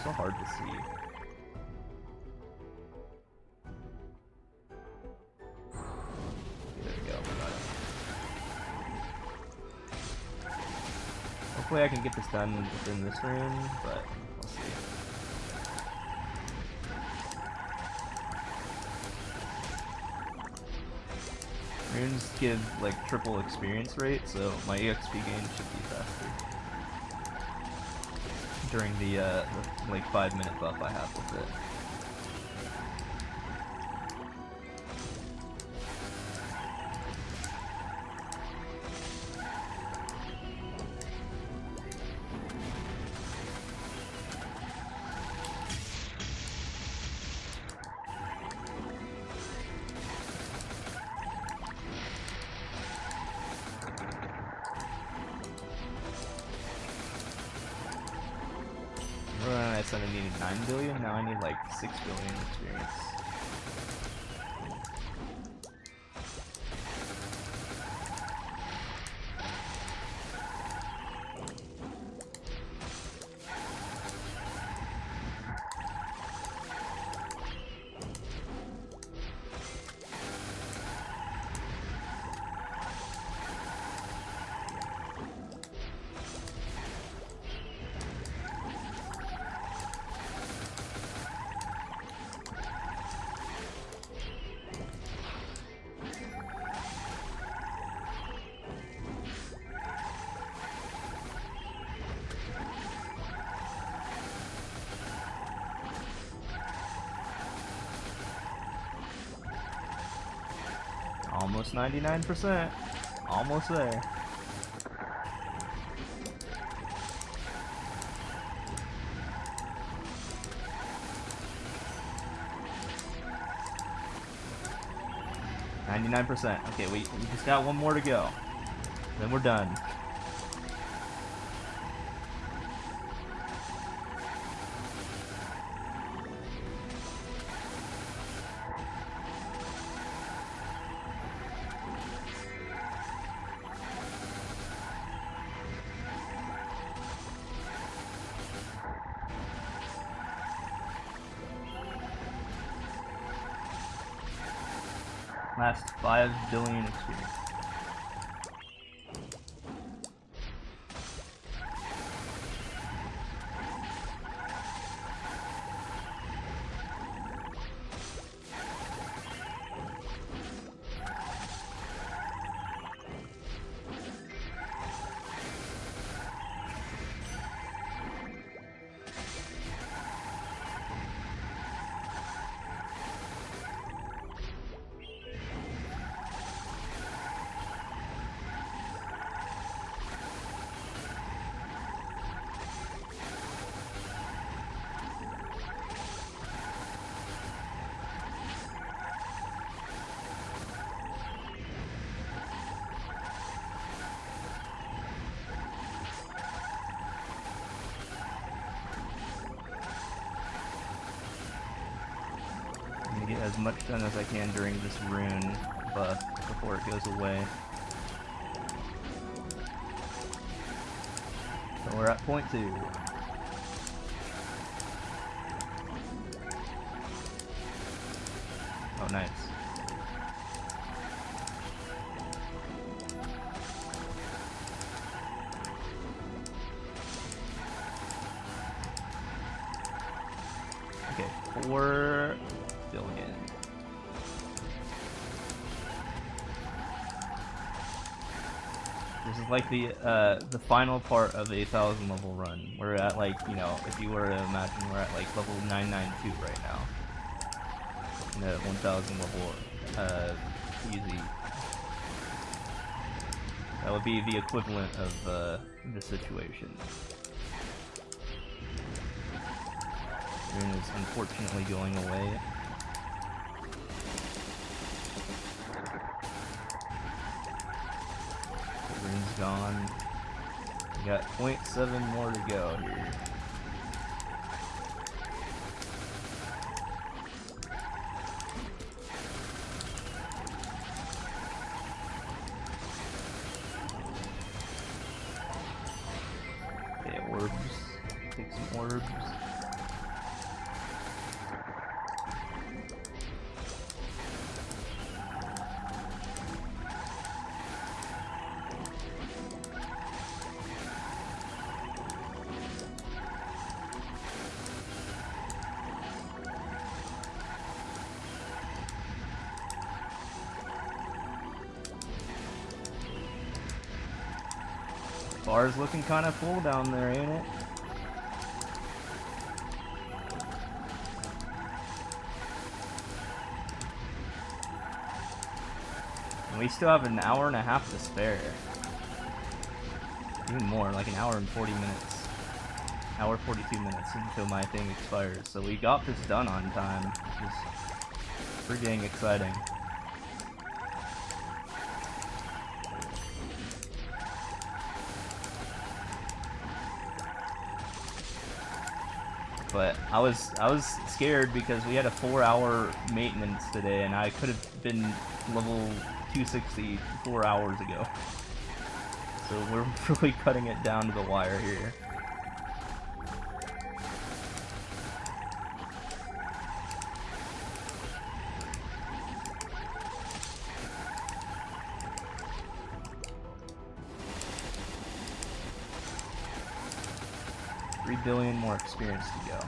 So hard to see. Okay, there we go. We got it. Hopefully I can get this done within this rune, but we'll see. Runes give like triple experience rate, so my EXP gain should be faster during the like 5-minute buff I have with it. I said I needed 9 billion, now I need like 6 billion experience. Almost 99%. Almost there. %. Okay, we just got one more to go. Then we're done. Last 5 billion experience. gonna get as much done as I can during this rune buff before it goes away. So we're at point 2. Oh, nice. Okay, 4 billion. This is like the final part of a 1,000 level run. We're at, like, you know, if you were to imagine, we're at like level 992 right now. In a 1,000 level easy. That would be the equivalent of the situation. Rune is unfortunately going away. The rune's gone. We got 0.7 more to go here. Okay, orbs. Take some orbs. Bar's looking kind of full down there, ain't it? And we still have an hour and a half to spare. Even more, like an hour and 40 minutes. Hour 42 minutes until my thing expires. So we got this done on time, which is pretty dang exciting. But I was scared because we had a 4-hour maintenance today, and I could have been level 260 4 hours ago. So we're really cutting it down to the wire here. $3 billion more experience to go.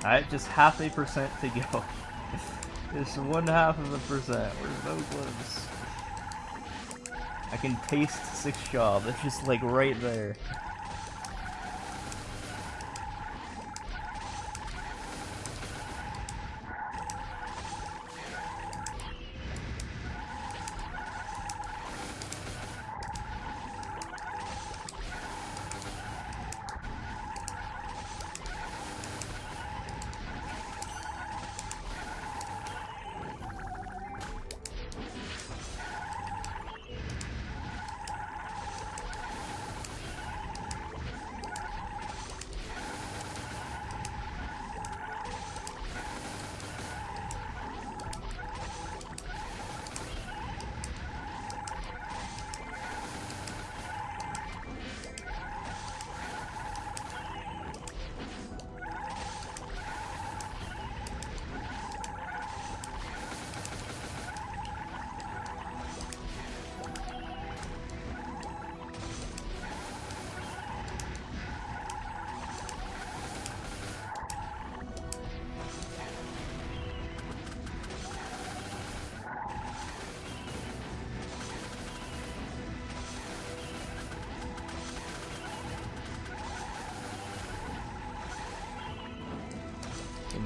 Alright, just 0.5% to go. Just 0.5%. We're so close. I can taste 6th job. It's just like right there.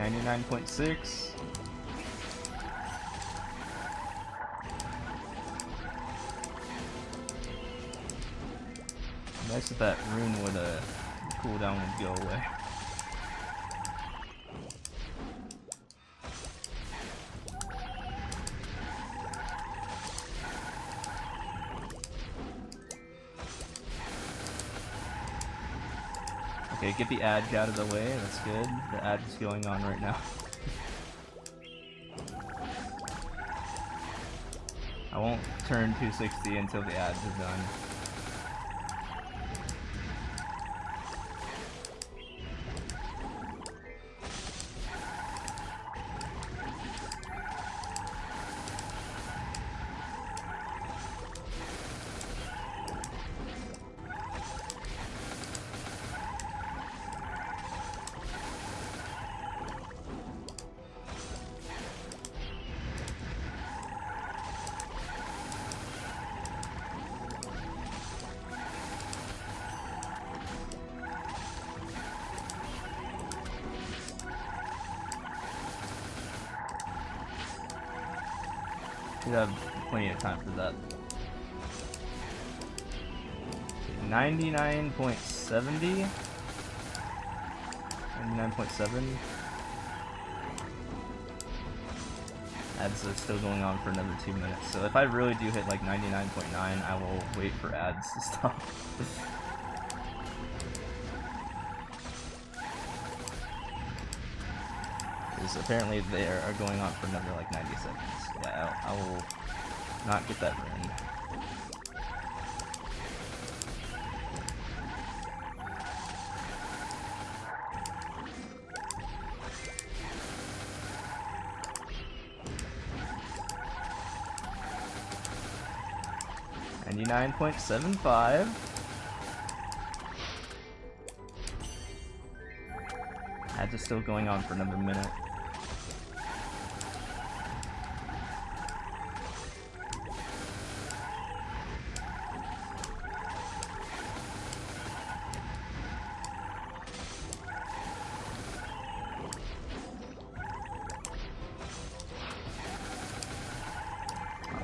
99.6. Nice if that rune would cooldown would go away. Okay, get the adge out of the way, that's good. The adge is going on right now. I won't turn 260 until the ads are done. We have plenty of time for that. 99.70? 99.7? Ads are still going on for another 2 minutes, so if I really do hit like 99.9, I will wait for ads to stop. Because apparently they are going on for another like 90 seconds. Yeah, I will not get that rune. $99.75. Ads are still going on for another minute.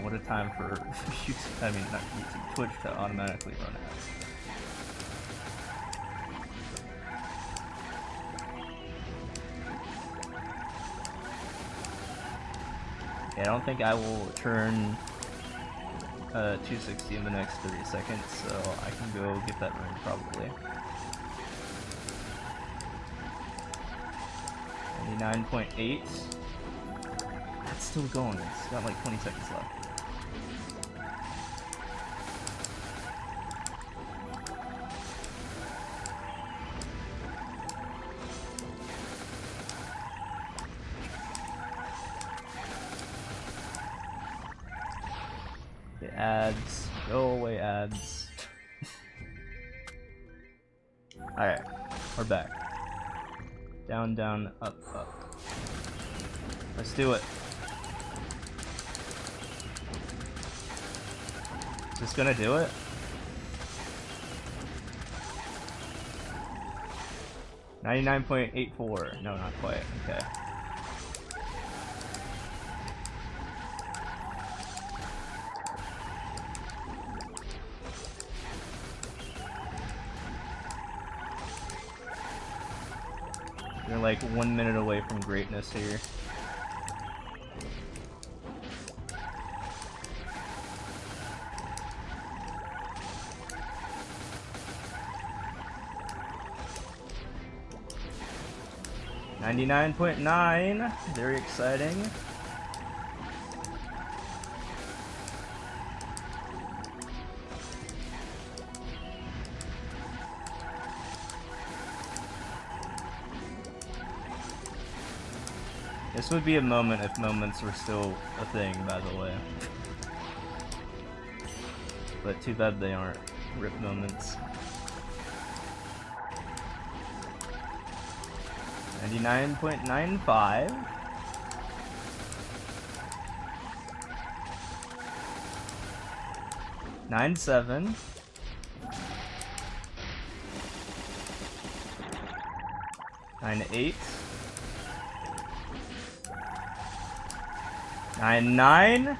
What a time for YouTube, I mean not YouTube, Twitch to automatically run ads. Okay, I don't think I will turn 260 in the next 30 seconds, so I can go get that rune probably. 99.8. That's still going, it's got like 20 seconds left. The ads, go away ads. Alright, we're back. Down, down, up, up. Let's do it. Is this gonna do it? 99.84. No, not quite. Okay. You're like 1 minute away from greatness here. $99.9, very exciting. This would be a moment if moments were still a thing, by the way. But too bad they aren't. RIP moments. 99.95. $97. 98. 9.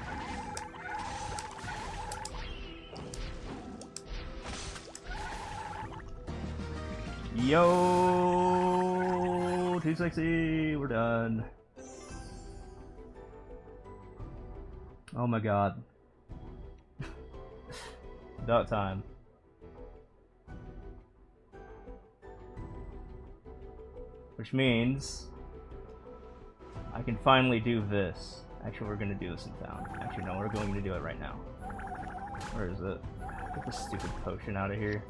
Yo, 260. We're done. Oh my god. About time. Which means I can finally do this. Actually, we're gonna do this in town. Actually, no, we're going to do it right now. Where is it? Get this stupid potion out of here.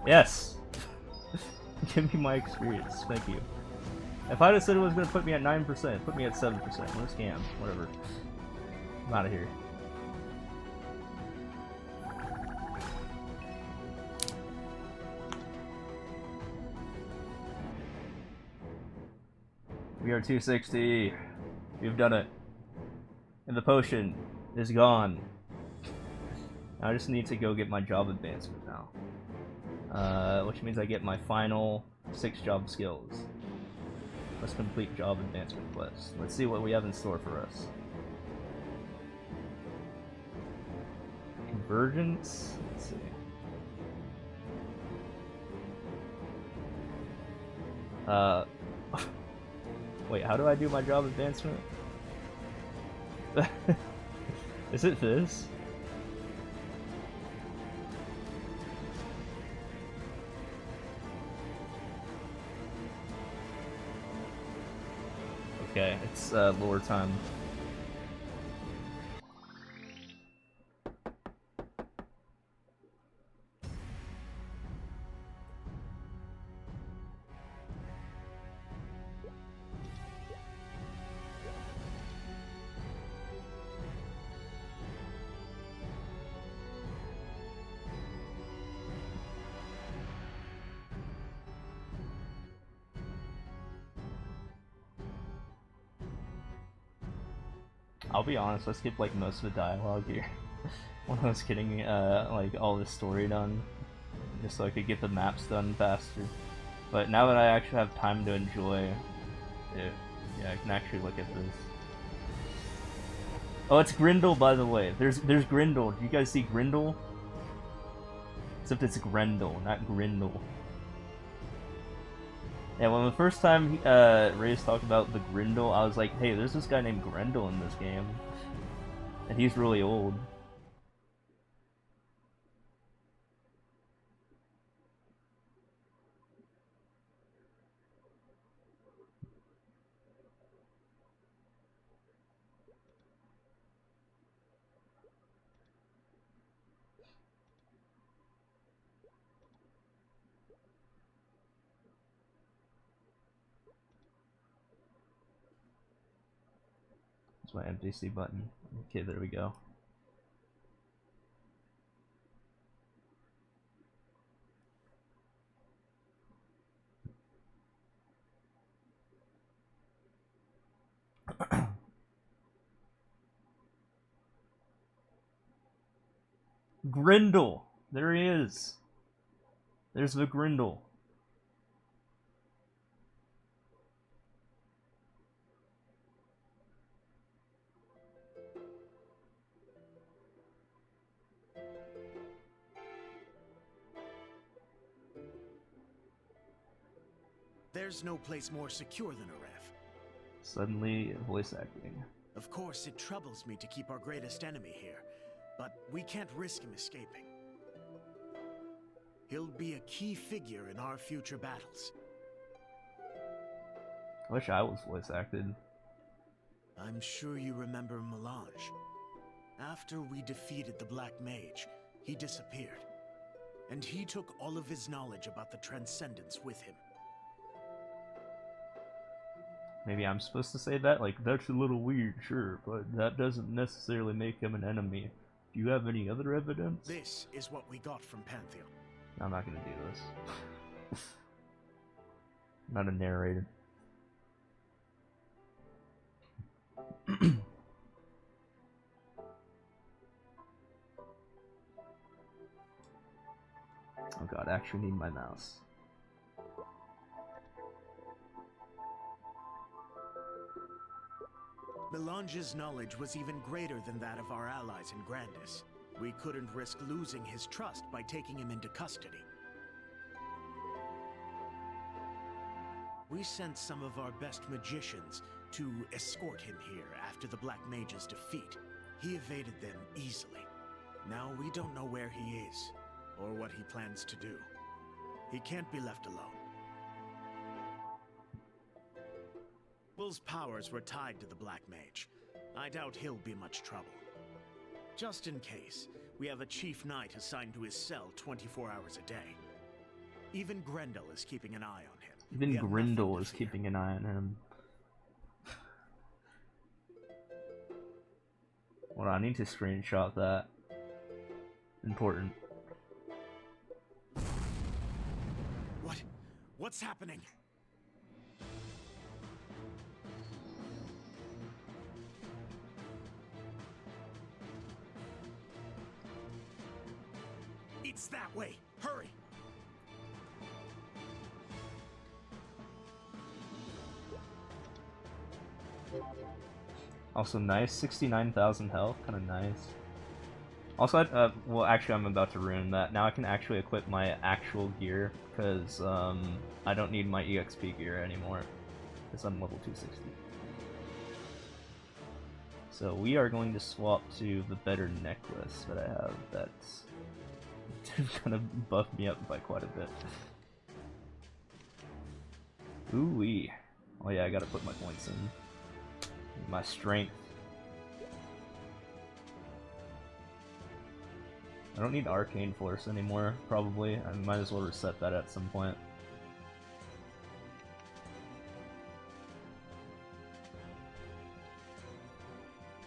Yes! Give me my experience. Thank you. If I'd have said it was going to put me at 9%, put me at 7%. What a scam. Whatever. I'm out of here. We are 260. We've done it. And the potion is gone. I just need to go get my job advancement now. Which means I get my final 6 job skills. Let's complete job advancement quest. Let's see what we have in store for us. Convergence? Let's see. Wait, how do I do my job advancement? Is it this? Okay, it's lore time. I'll be honest, I skipped like most of the dialogue here when I was getting like all this story done, just so I could get the maps done faster. But now that I actually have time to enjoy it, yeah, I can actually look at this. Oh, it's Grendel, by the way. There's Grendel. Do you guys see Grendel? Except it's Grendel, not Grendel. And when the first time Reyes talked about the Grendel, I was like, hey, there's this guy named Grendel in this game. And he's really old. That's my MDC button. Okay, there we go. Grendel! There he is! There's the Grendel. There's no place more secure than a ref. Suddenly, voice acting. Of course, it troubles me to keep our greatest enemy here, but we can't risk him escaping. He'll be a key figure in our future battles. I wish I was voice acted. I'm sure you remember Melange. After we defeated the Black Mage, he disappeared. And he took all of his knowledge about the Transcendence with him. Maybe I'm supposed to say that? Like, that's a little weird, sure, but that doesn't necessarily make him an enemy. Do you have any other evidence? This is what we got from Pantheon. I'm not gonna do this. I'm not a narrator. Oh god, I actually need my mouse. Belange's knowledge was even greater than that of our allies in Grandis. We couldn't risk losing his trust by taking him into custody. We sent some of our best magicians to escort him here after the Black Mage's defeat. He evaded them easily. Now we don't know where he is, or what he plans to do. He can't be left alone. Bull's powers were tied to the Black Mage. I doubt he'll be much trouble. Just in case, we have a Chief Knight assigned to his cell 24 hours a day. Even Grendel is keeping an eye on him. Even Grendel is keeping an eye on him. Well, I need to screenshot that. Important. What's happening? It's that way. Hurry! Also nice, 69,000 health, kind of nice. Also, well, actually, I'm about to ruin that. Now I can actually equip my actual gear, because I don't need my EXP gear anymore, because I'm level 260. So we are going to swap to the better necklace that I have. That's gonna buff me up by quite a bit. Ooh-wee. Oh yeah, I gotta put my points in. My strength. I don't need Arcane Force anymore, probably. I might as well reset that at some point.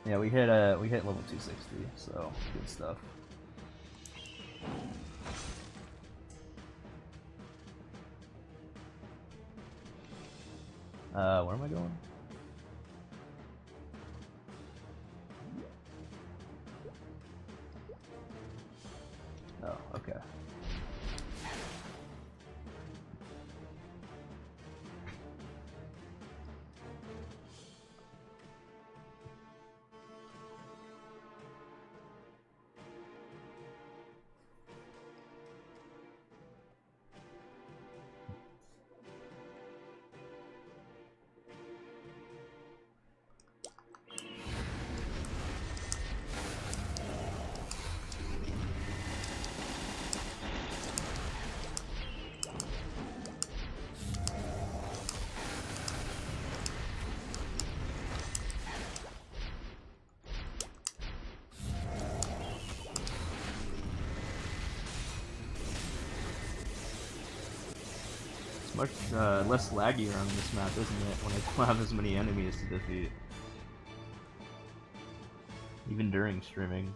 Yeah, we hit level 260, so good stuff. Where am I going? Oh, okay. Much less laggy around this map, isn't it, when I don't have as many enemies to defeat. Even during streaming.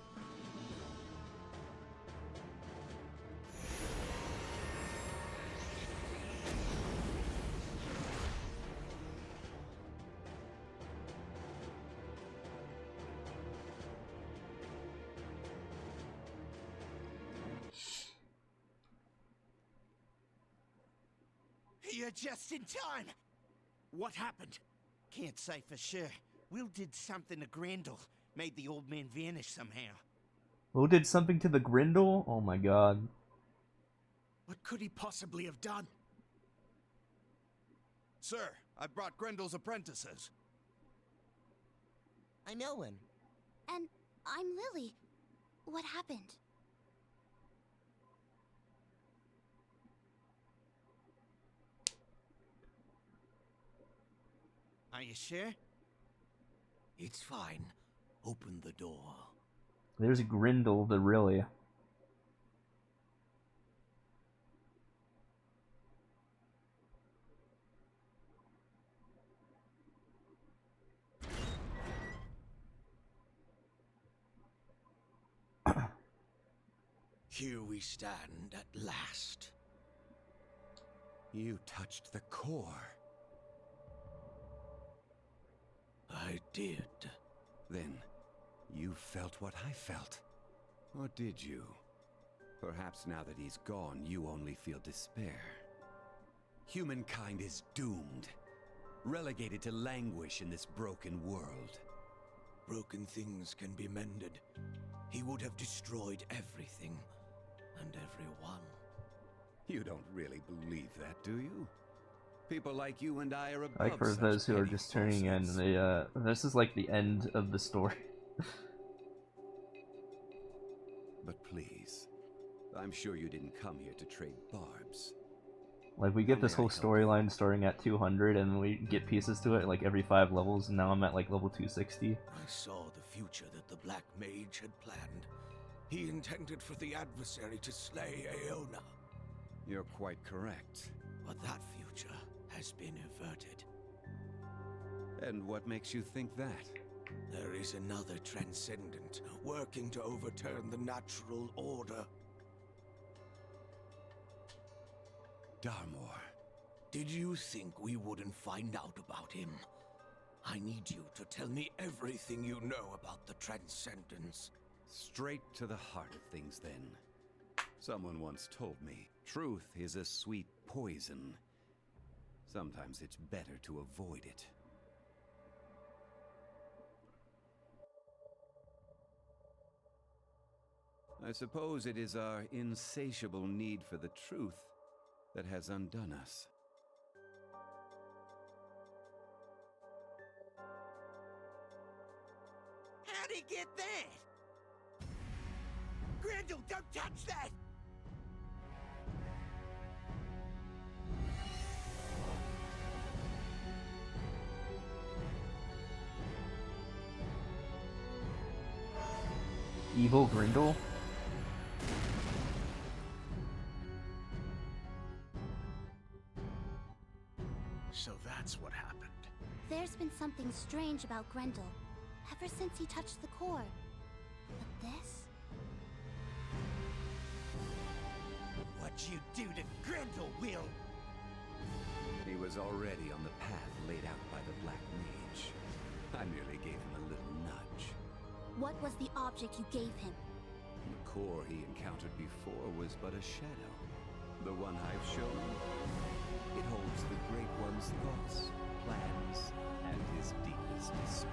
You're just in time! What happened? Can't say for sure. Will did something to Grendel. Made the old man vanish somehow. Will did something to the Grendel? Oh my god. What could he possibly have done? Sir, I brought Grendel's apprentices. I'm Elwyn. And I'm Lily. What happened? Are you sure? It's fine. Open the door. There's Grendel, the really. Here we stand at last. You touched the core. I did. Then, you felt what I felt. Or did you? Perhaps now that he's gone, you only feel despair. Humankind is doomed. Relegated to languish in this broken world. broken things can be mended, he would have destroyed everything and everyone. You don't really believe that, do you? People like you and I are above Like for such those who are petty just tuning in, falsehoods. this is like the end of the story. But please, I'm sure you didn't come here to trade barbs. Like we How get this may I whole help you? storyline starting at 200 and we get pieces to it like every 5 levels, and now I'm at like level 260. I saw the future that the Black Mage had planned. He intended for the adversary to slay Aeona. You're quite correct. But that future has been averted. And what makes you think that? There is another transcendent working to overturn the natural order. Darmor. Did you think we wouldn't find out about him? I need you to tell me everything you know about the Transcendence. Straight to the heart of things, then. Someone once told me, truth is a sweet poison. Sometimes it's better to avoid it. I suppose it is our insatiable need for the truth that has undone us. How'd he get that? Grendel, don't touch that! Evil Grindel? So that's what happened. There's been something strange about Grendel ever since he touched the core. But this? What you do to Grendel, Will? He was already on the path laid out by the Black Mage. I merely gave him a little nudge. What was the object you gave him? The core he encountered before was but a shadow. The one I've shown, it holds the Great One's thoughts, plans, and his deepest despair.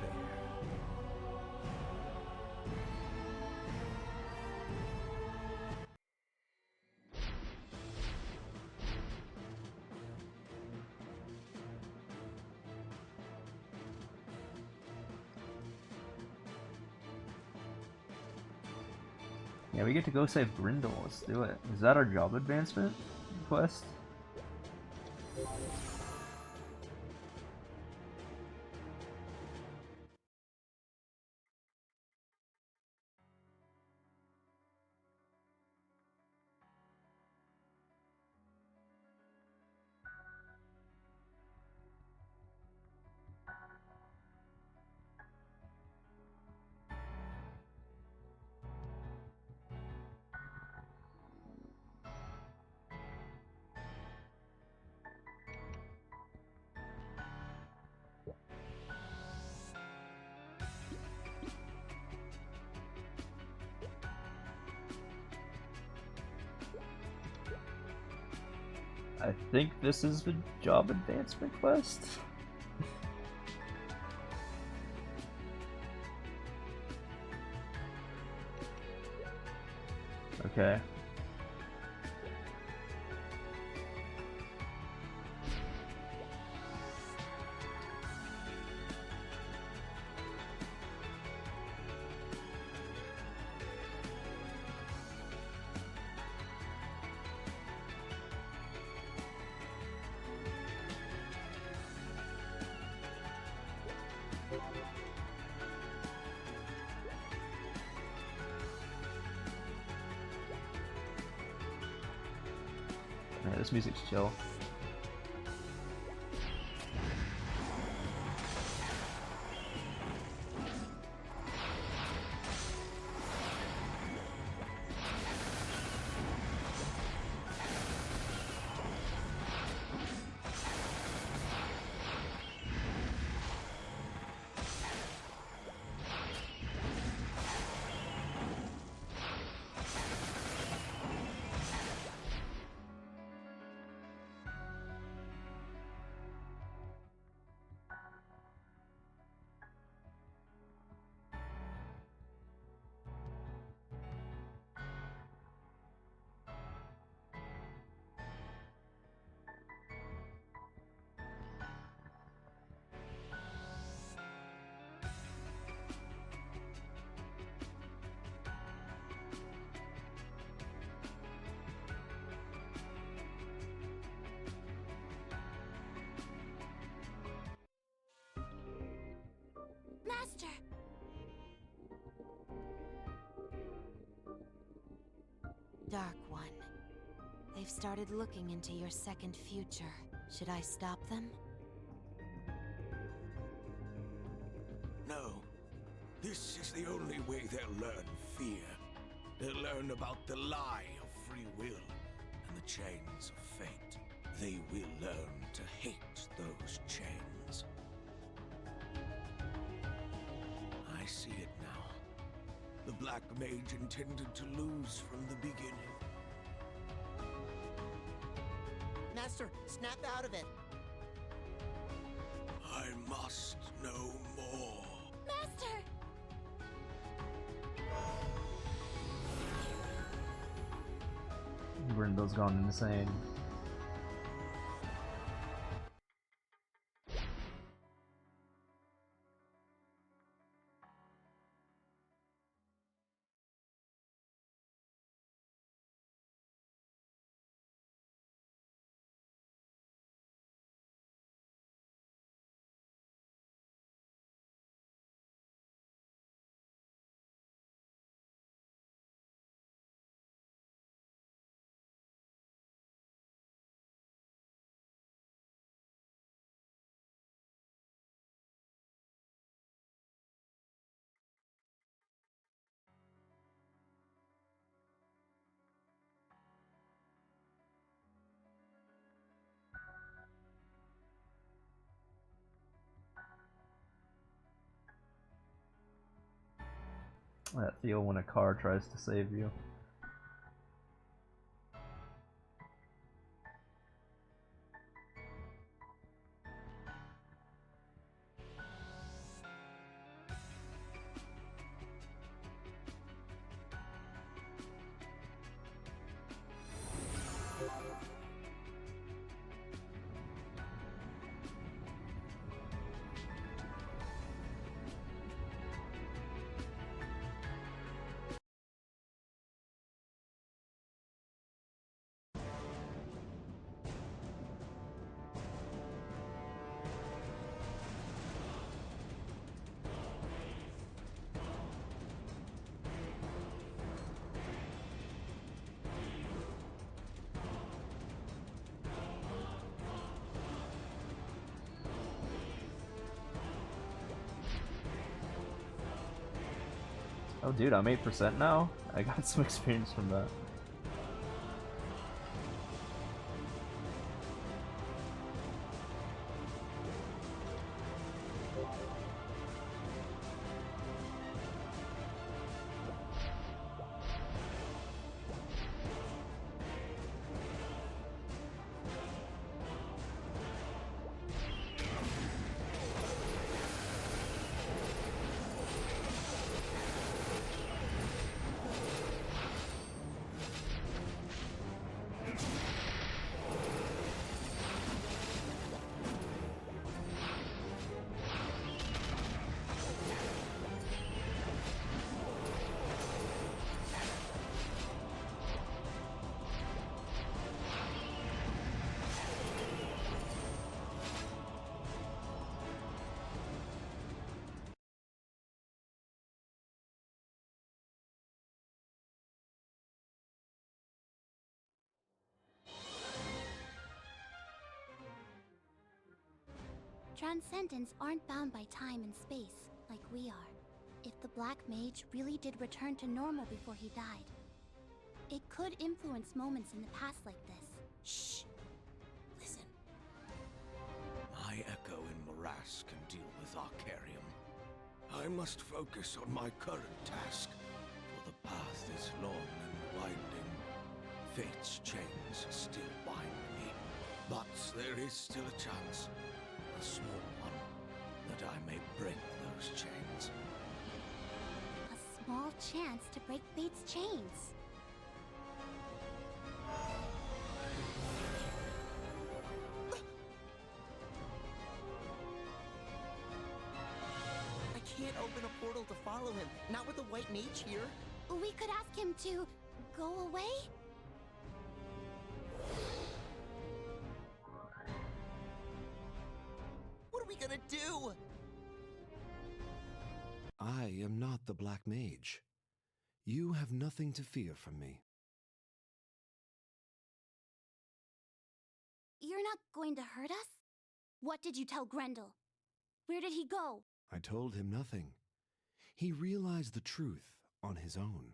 Yeah, we get to go save Grindel. Let's do it. Is that our job advancement quest? I think this is the job advancement quest. Okay. Yeah, this music's chill. Dark One. They've started looking into your second future. Should I stop them? No. This is the only way they'll learn fear. They'll learn about the lie of free will and the chains of fate. They will learn to hate those chains. I see it now. The Black Mage intended to lose from the beginning. Master, snap out of it. I must know more. Master! Grindel's gone insane. That feel when a car tries to save you. Oh dude, I'm 8% now? I got some experience from that. Transcendents aren't bound by time and space, like we are. If the Black Mage really did return to normal before he died, it could influence moments in the past like this. Shh. Listen. My echo in Morass can deal with Arcarium. I must focus on my current task, for the path is long and winding. Fate's chains still bind me, but there is still a chance, a small one, that I may break those chains. A small chance to break Fate's chains. I can't open a portal to follow him, not with the White Mage here. We could ask him to go away? What are we gonna do? I am not the Black Mage. You have nothing to fear from me. You're not going to hurt us? What did you tell Grendel? Where did he go? I told him nothing. He realized the truth on his own.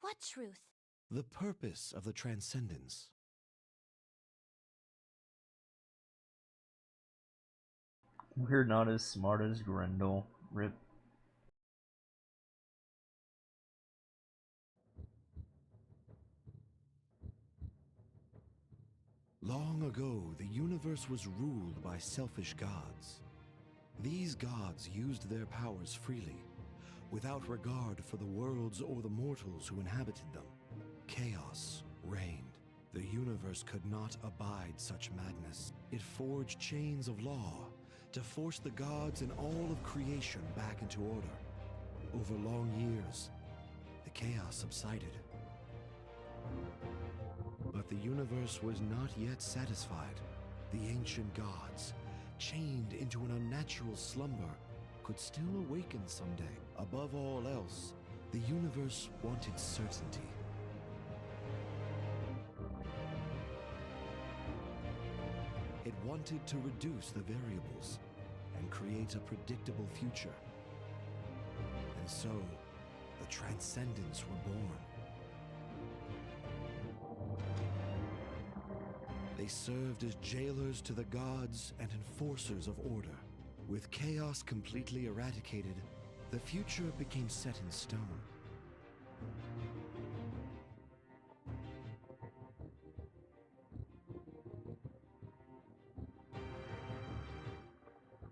What truth? The purpose of the Transcendence. We're not as smart as Grendel. Rip. Long ago, the universe was ruled by selfish gods. These gods used their powers freely, without regard for the worlds or the mortals who inhabited them. Chaos reigned. The universe could not abide such madness. It forged chains of law to force the gods and all of creation back into order. Over long years, the chaos subsided. But the universe was not yet satisfied. The ancient gods, chained into an unnatural slumber, could still awaken someday. Above all else, the universe wanted certainty. It wanted to reduce the variables and create a predictable future. And so, the Transcendents were born. They served as jailers to the gods and enforcers of order. With chaos completely eradicated, the future became set in stone.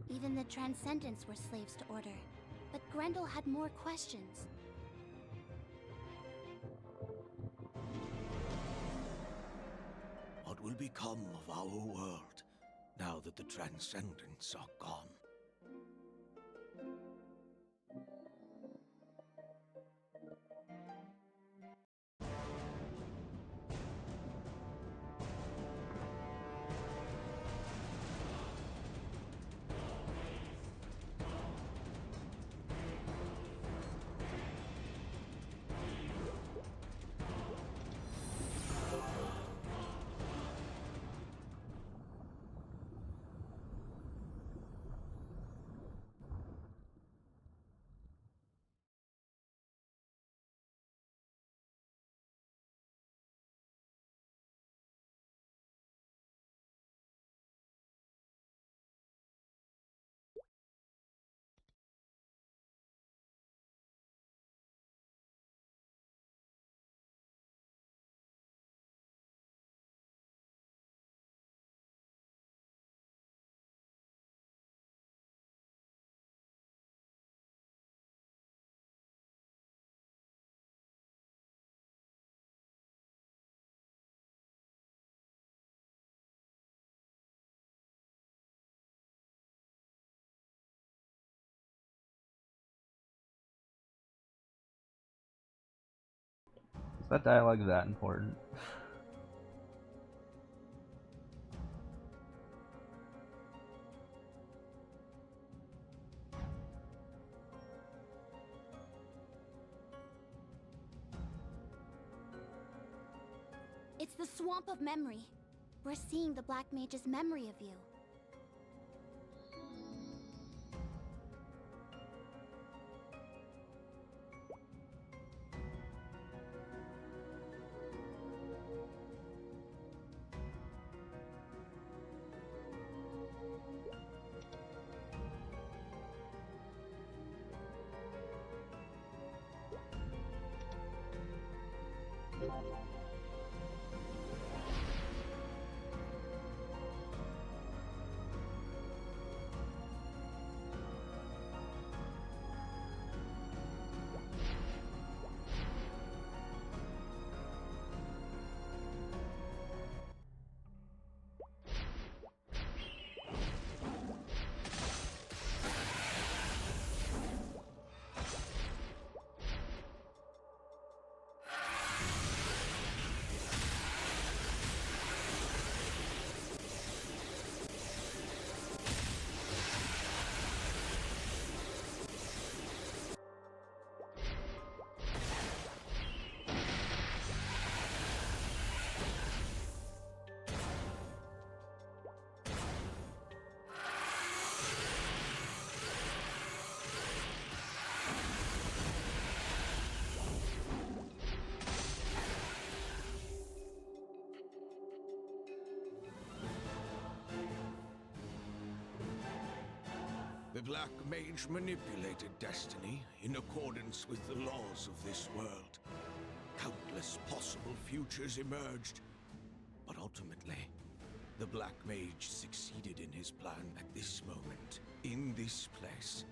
Even the Transcendents were slaves to order, but Grendel had more questions. What will become of our world now that the Transcendents are gone? Is that dialogue that important? It's the Swamp of Memory. We're seeing the Black Mage's memory of you. The Black Mage manipulated destiny in accordance with the laws of this world. Countless possible futures emerged, but ultimately, the Black Mage succeeded in his plan at this moment. In this place,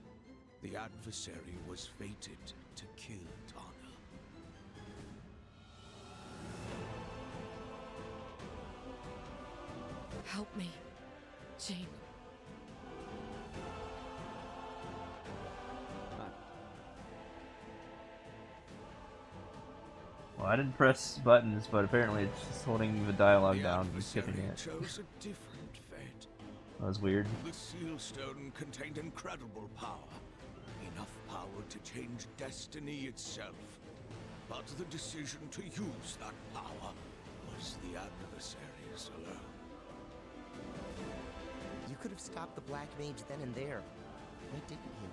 the adversary was fated to kill Tana. Help me, Jane. Well, I didn't press buttons, but apparently it's just holding the dialogue The down and skipping adversary it. chose a different fate. That was weird. The Seal Stone contained incredible power. Enough power to change destiny itself. But the decision to use that power was the adversary's alone. You could have stopped the Black Mage then and there. Why didn't you?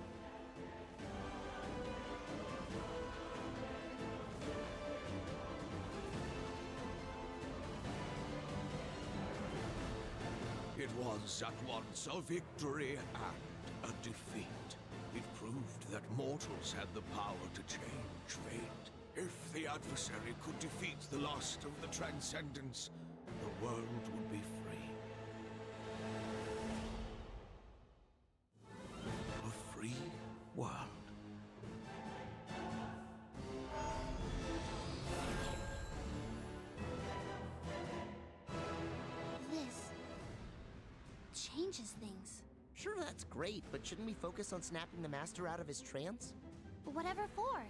It was at once a victory and a defeat. It proved that mortals had the power to change fate. If the adversary could defeat the last of the Transcendents, the world would be free. A free world. This changes things. Sure, that's great, but shouldn't we focus on snapping the Master out of his trance? Whatever for?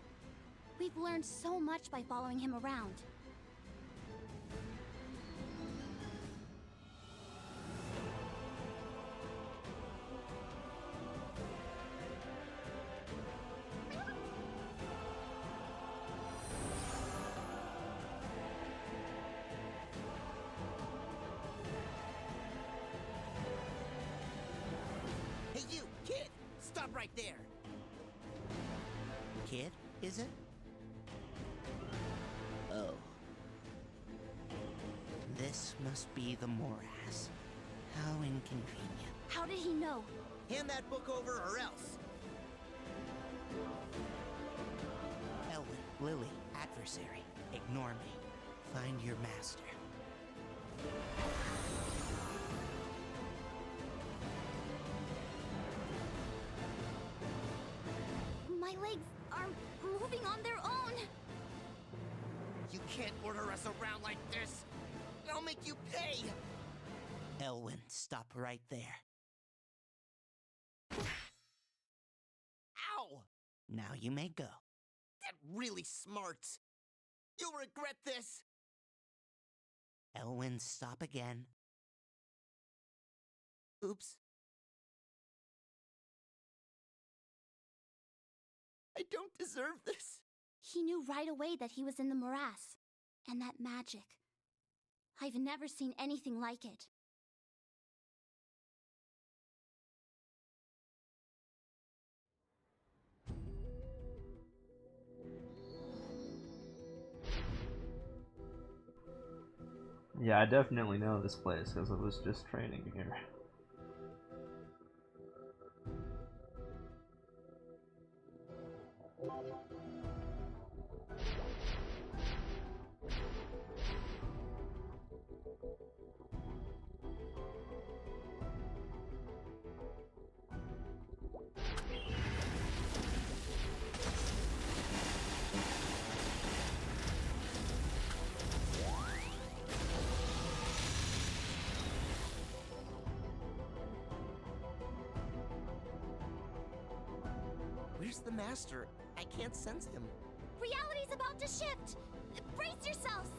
We've learned so much by following him around. Hey you, kid! Stop right there! Kid, is it? Oh. This must be the morass. How inconvenient. How did he know? Hand that book over or else! Elwyn, Lily, adversary, ignore me. Find your master. My legs are moving on their own. You can't order us around like this! I'll make you pay! Elwyn, stop right there. Ow! Now you may go. That really smarts. You'll regret this! Elwyn, stop again. Oops. I don't deserve this. He knew right away that he was in the morass. And that magic. I've never seen anything like it. Yeah, I definitely know this place because I was just training here. Where's the master? I can't sense him. Reality's about to shift! Brace yourselves!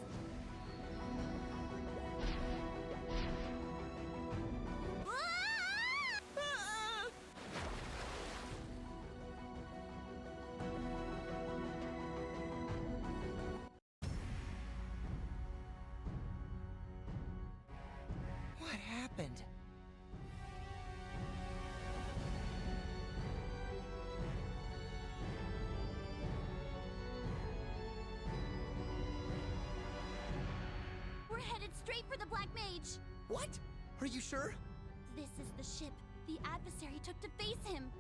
What happened? We're headed straight for the Black Mage! What? Are you sure? This is the ship the adversary took to face him!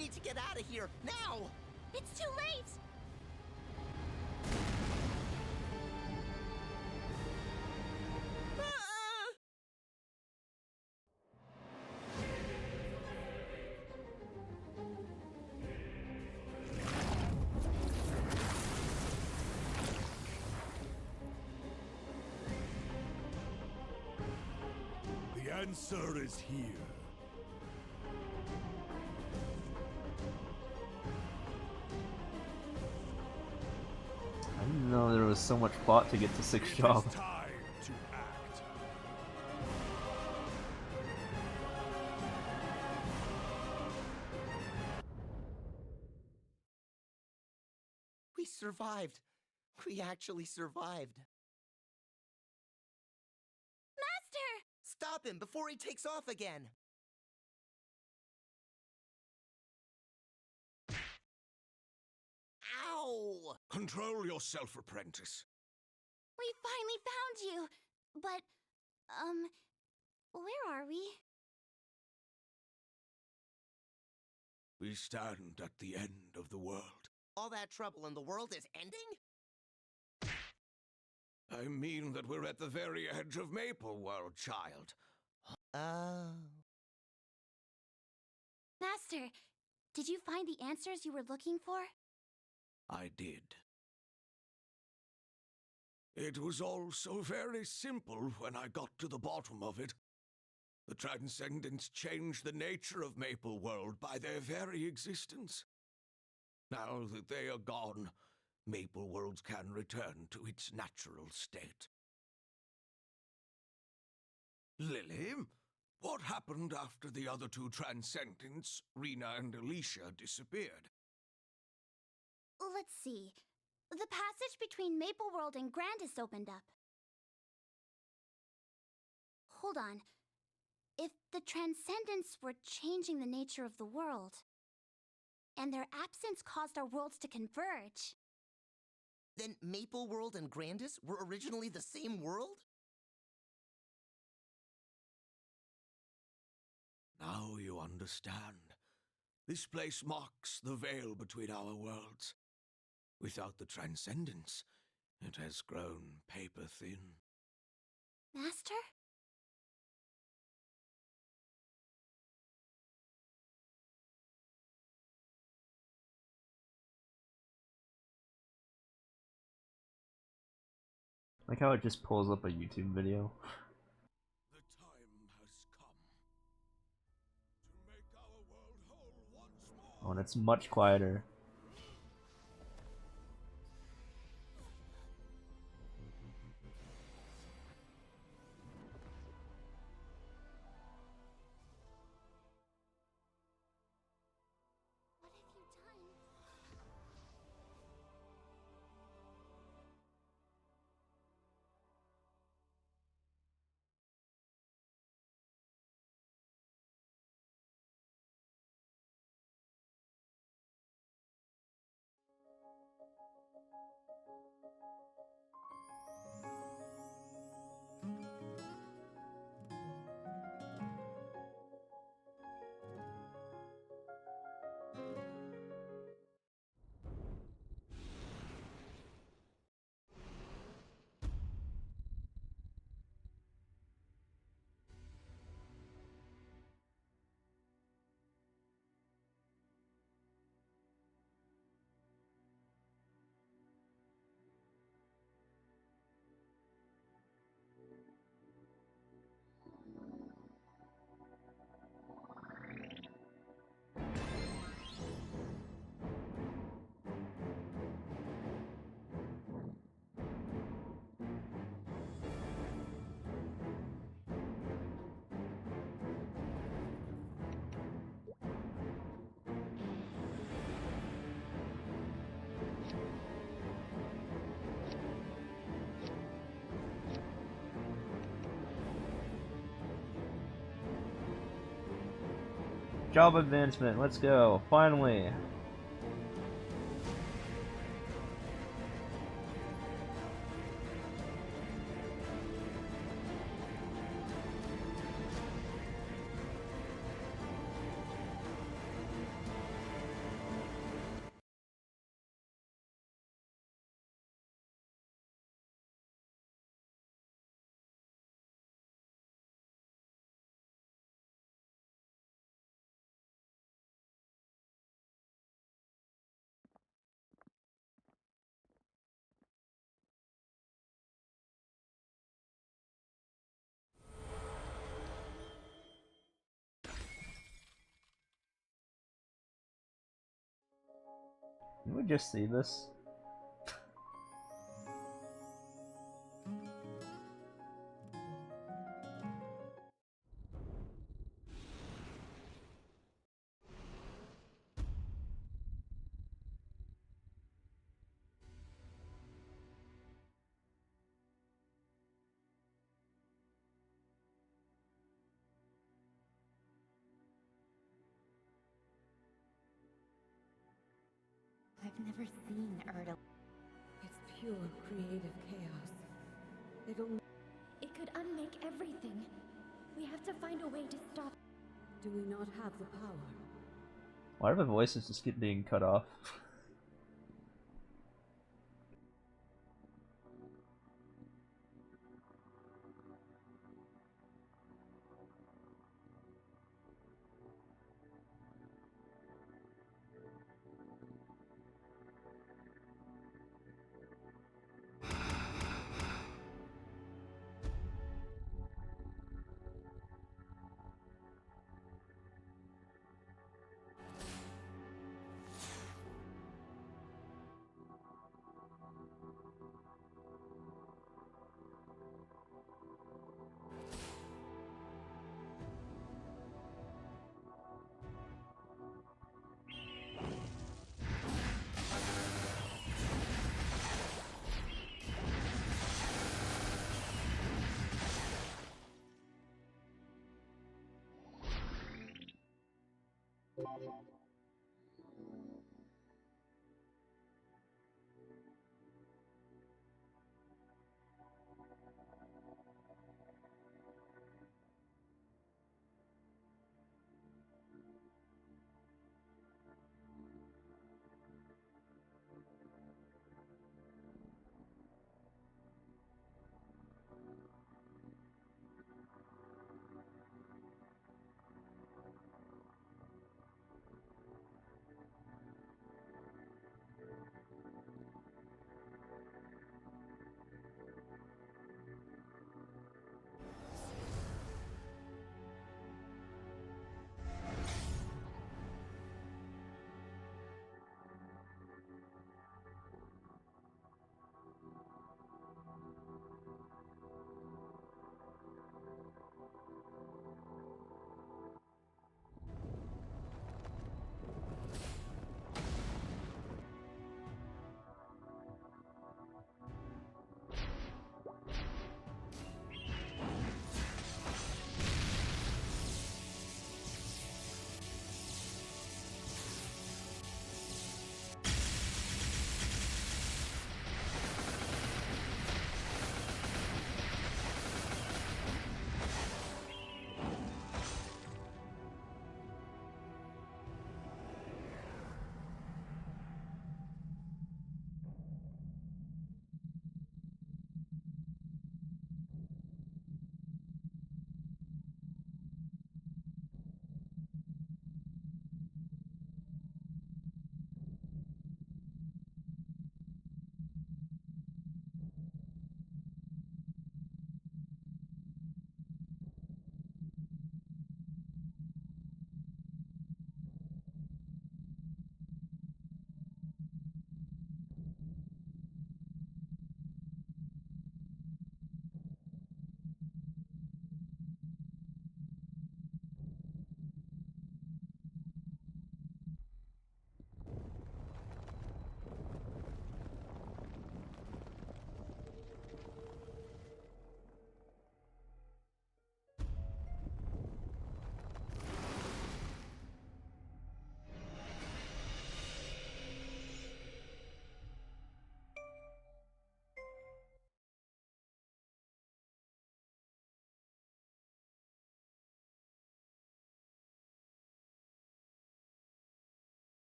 need to get out of here, now! It's too late! Ah! The answer is here. I didn't know there was so much plot to get to 6th job. It's time to act. We survived. We actually survived. Master! Stop him before he takes off again! Ow! Control yourself, apprentice. We finally found you! But, where are we? We stand at the end of the world. All that trouble in the world is ending? I mean that we're at the very edge of Maple World, child. Oh. Master, did you find the answers you were looking for? I did. It was all so very simple when I got to the bottom of it. The Transcendents changed the nature of Maple World by their very existence. Now that they are gone, Maple World can return to its natural state. Lily, what happened after the other two Transcendents, Rena and Alicia, disappeared? Let's see. The passage between Maple World and Grandis opened up. Hold on. If the Transcendents were changing the nature of the world, and their absence caused our worlds to converge... Then Maple World and Grandis were originally the same world? Now you understand. This place marks the veil between our worlds. Without the Transcendence, it has grown paper-thin. Master? Like how it just pulls up a YouTube video. The time has come to make our world whole once more. Oh, and it's much quieter. What have you done? Job advancement, let's go, finally. Didn't we just see this? I've never seen Erda. It's pure creative chaos. It'll... It could unmake everything. We have to find a way to stop. Do we not have the power? Why do the voices just keep being cut off?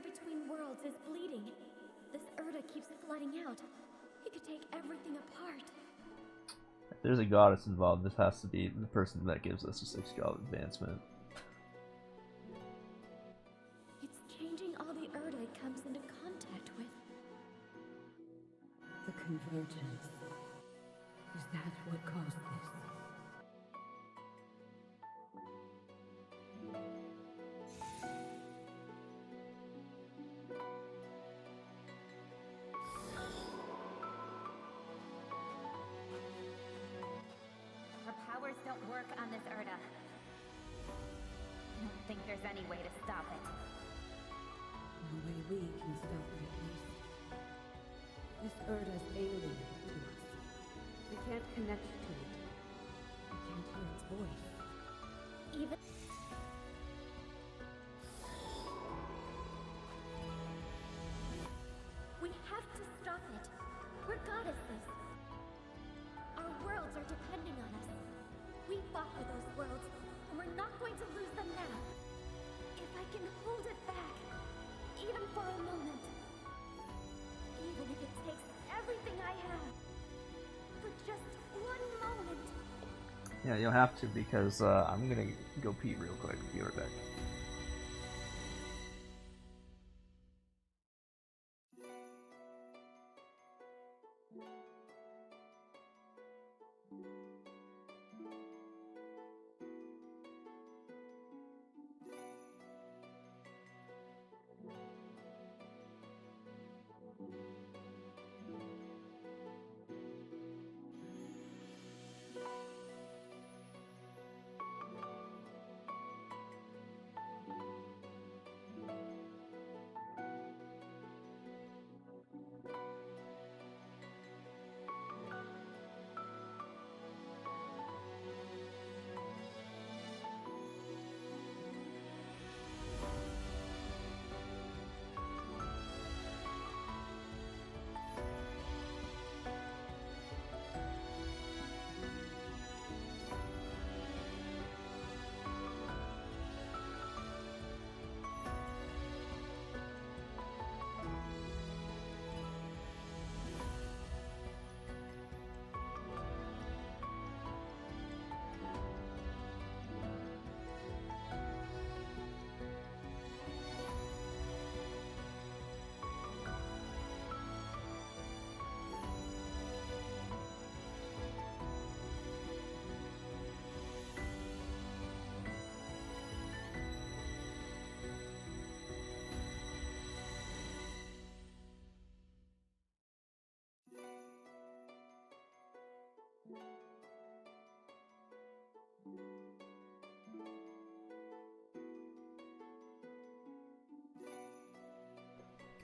between worlds is bleeding. This Erda keeps flooding out. He could take everything apart. If there's a goddess involved, this has to be the person that gives us a 6-job advancement. It's changing all the Erda it comes into contact with. The convergence. Is that what caused this? Her powers don't work on this Erda. I don't think there's any way to stop it. No way we can stop it, at least. This Erda's alien to us. We can't connect to it. We can't hear its voice. Even... We have to stop it. We're goddesses. Our worlds are depending on us. We fought for those worlds, and we're not going to lose them now. If I can hold it back, even for a moment. Even if it takes everything I have. For just one moment. Yeah, you'll have to, because I'm gonna go pee real quick. Be right back.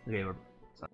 Okay, we're sorry.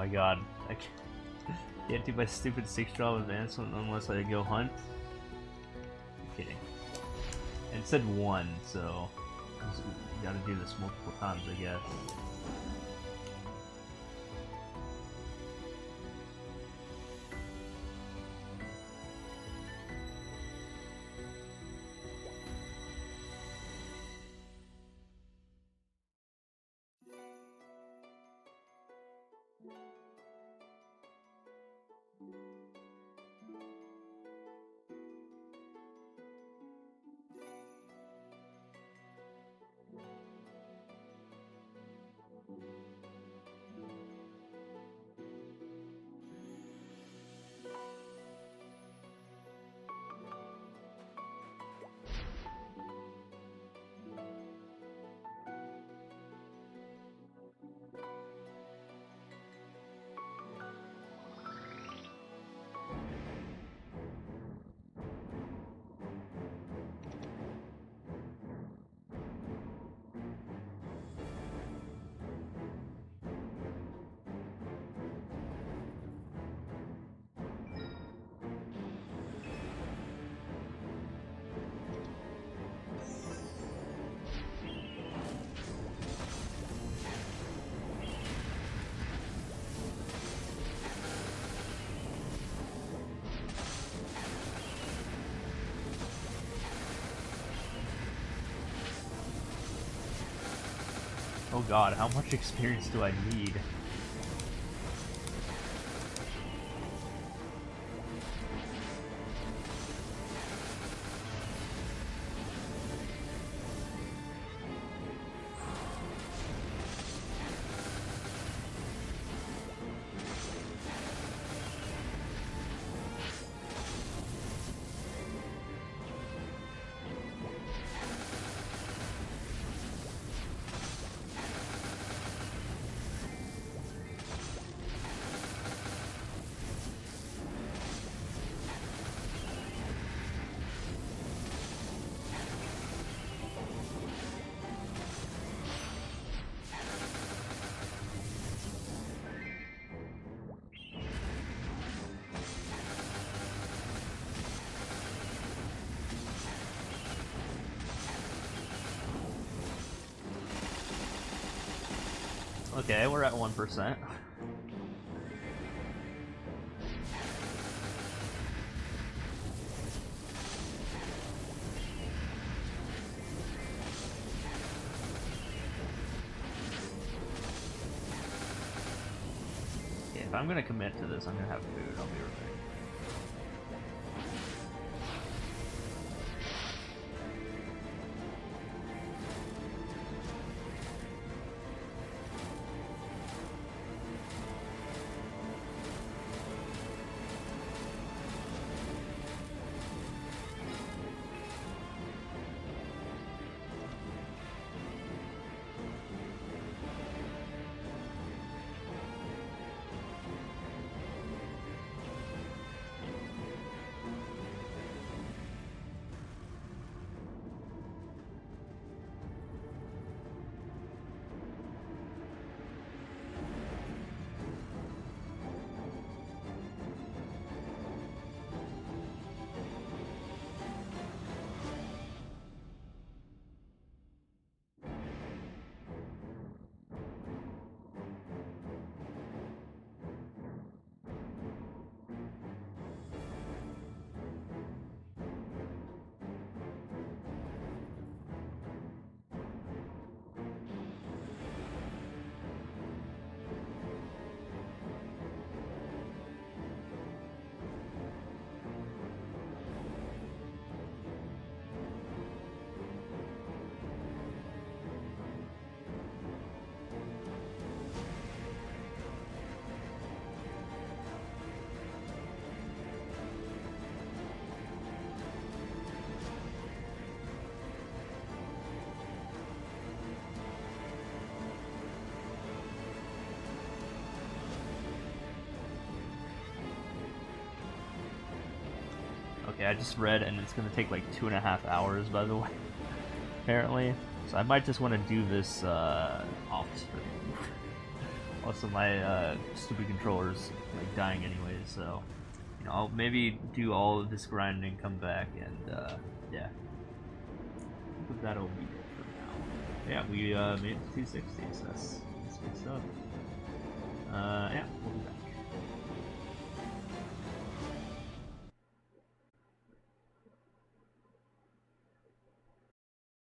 god. I can't do my stupid 6 job advancement unless I go hunt. I'm kidding. And it said 1, so you gotta do this multiple times, I guess. Oh god, how much experience do I need? Okay, we're at 1%. Okay, if I'm gonna commit to this, I'm gonna have food. I'll be right back. Okay, I just read, and it's gonna take like 2.5 hours, by the way, apparently. So I might just want to do this off stream, Also, my stupid controller's like dying anyways, so you know I'll maybe do all of this grinding, come back, and yeah, I think that'll be it for now. Yeah, we made it to 260, so that's good stuff. Yeah, we'll be back.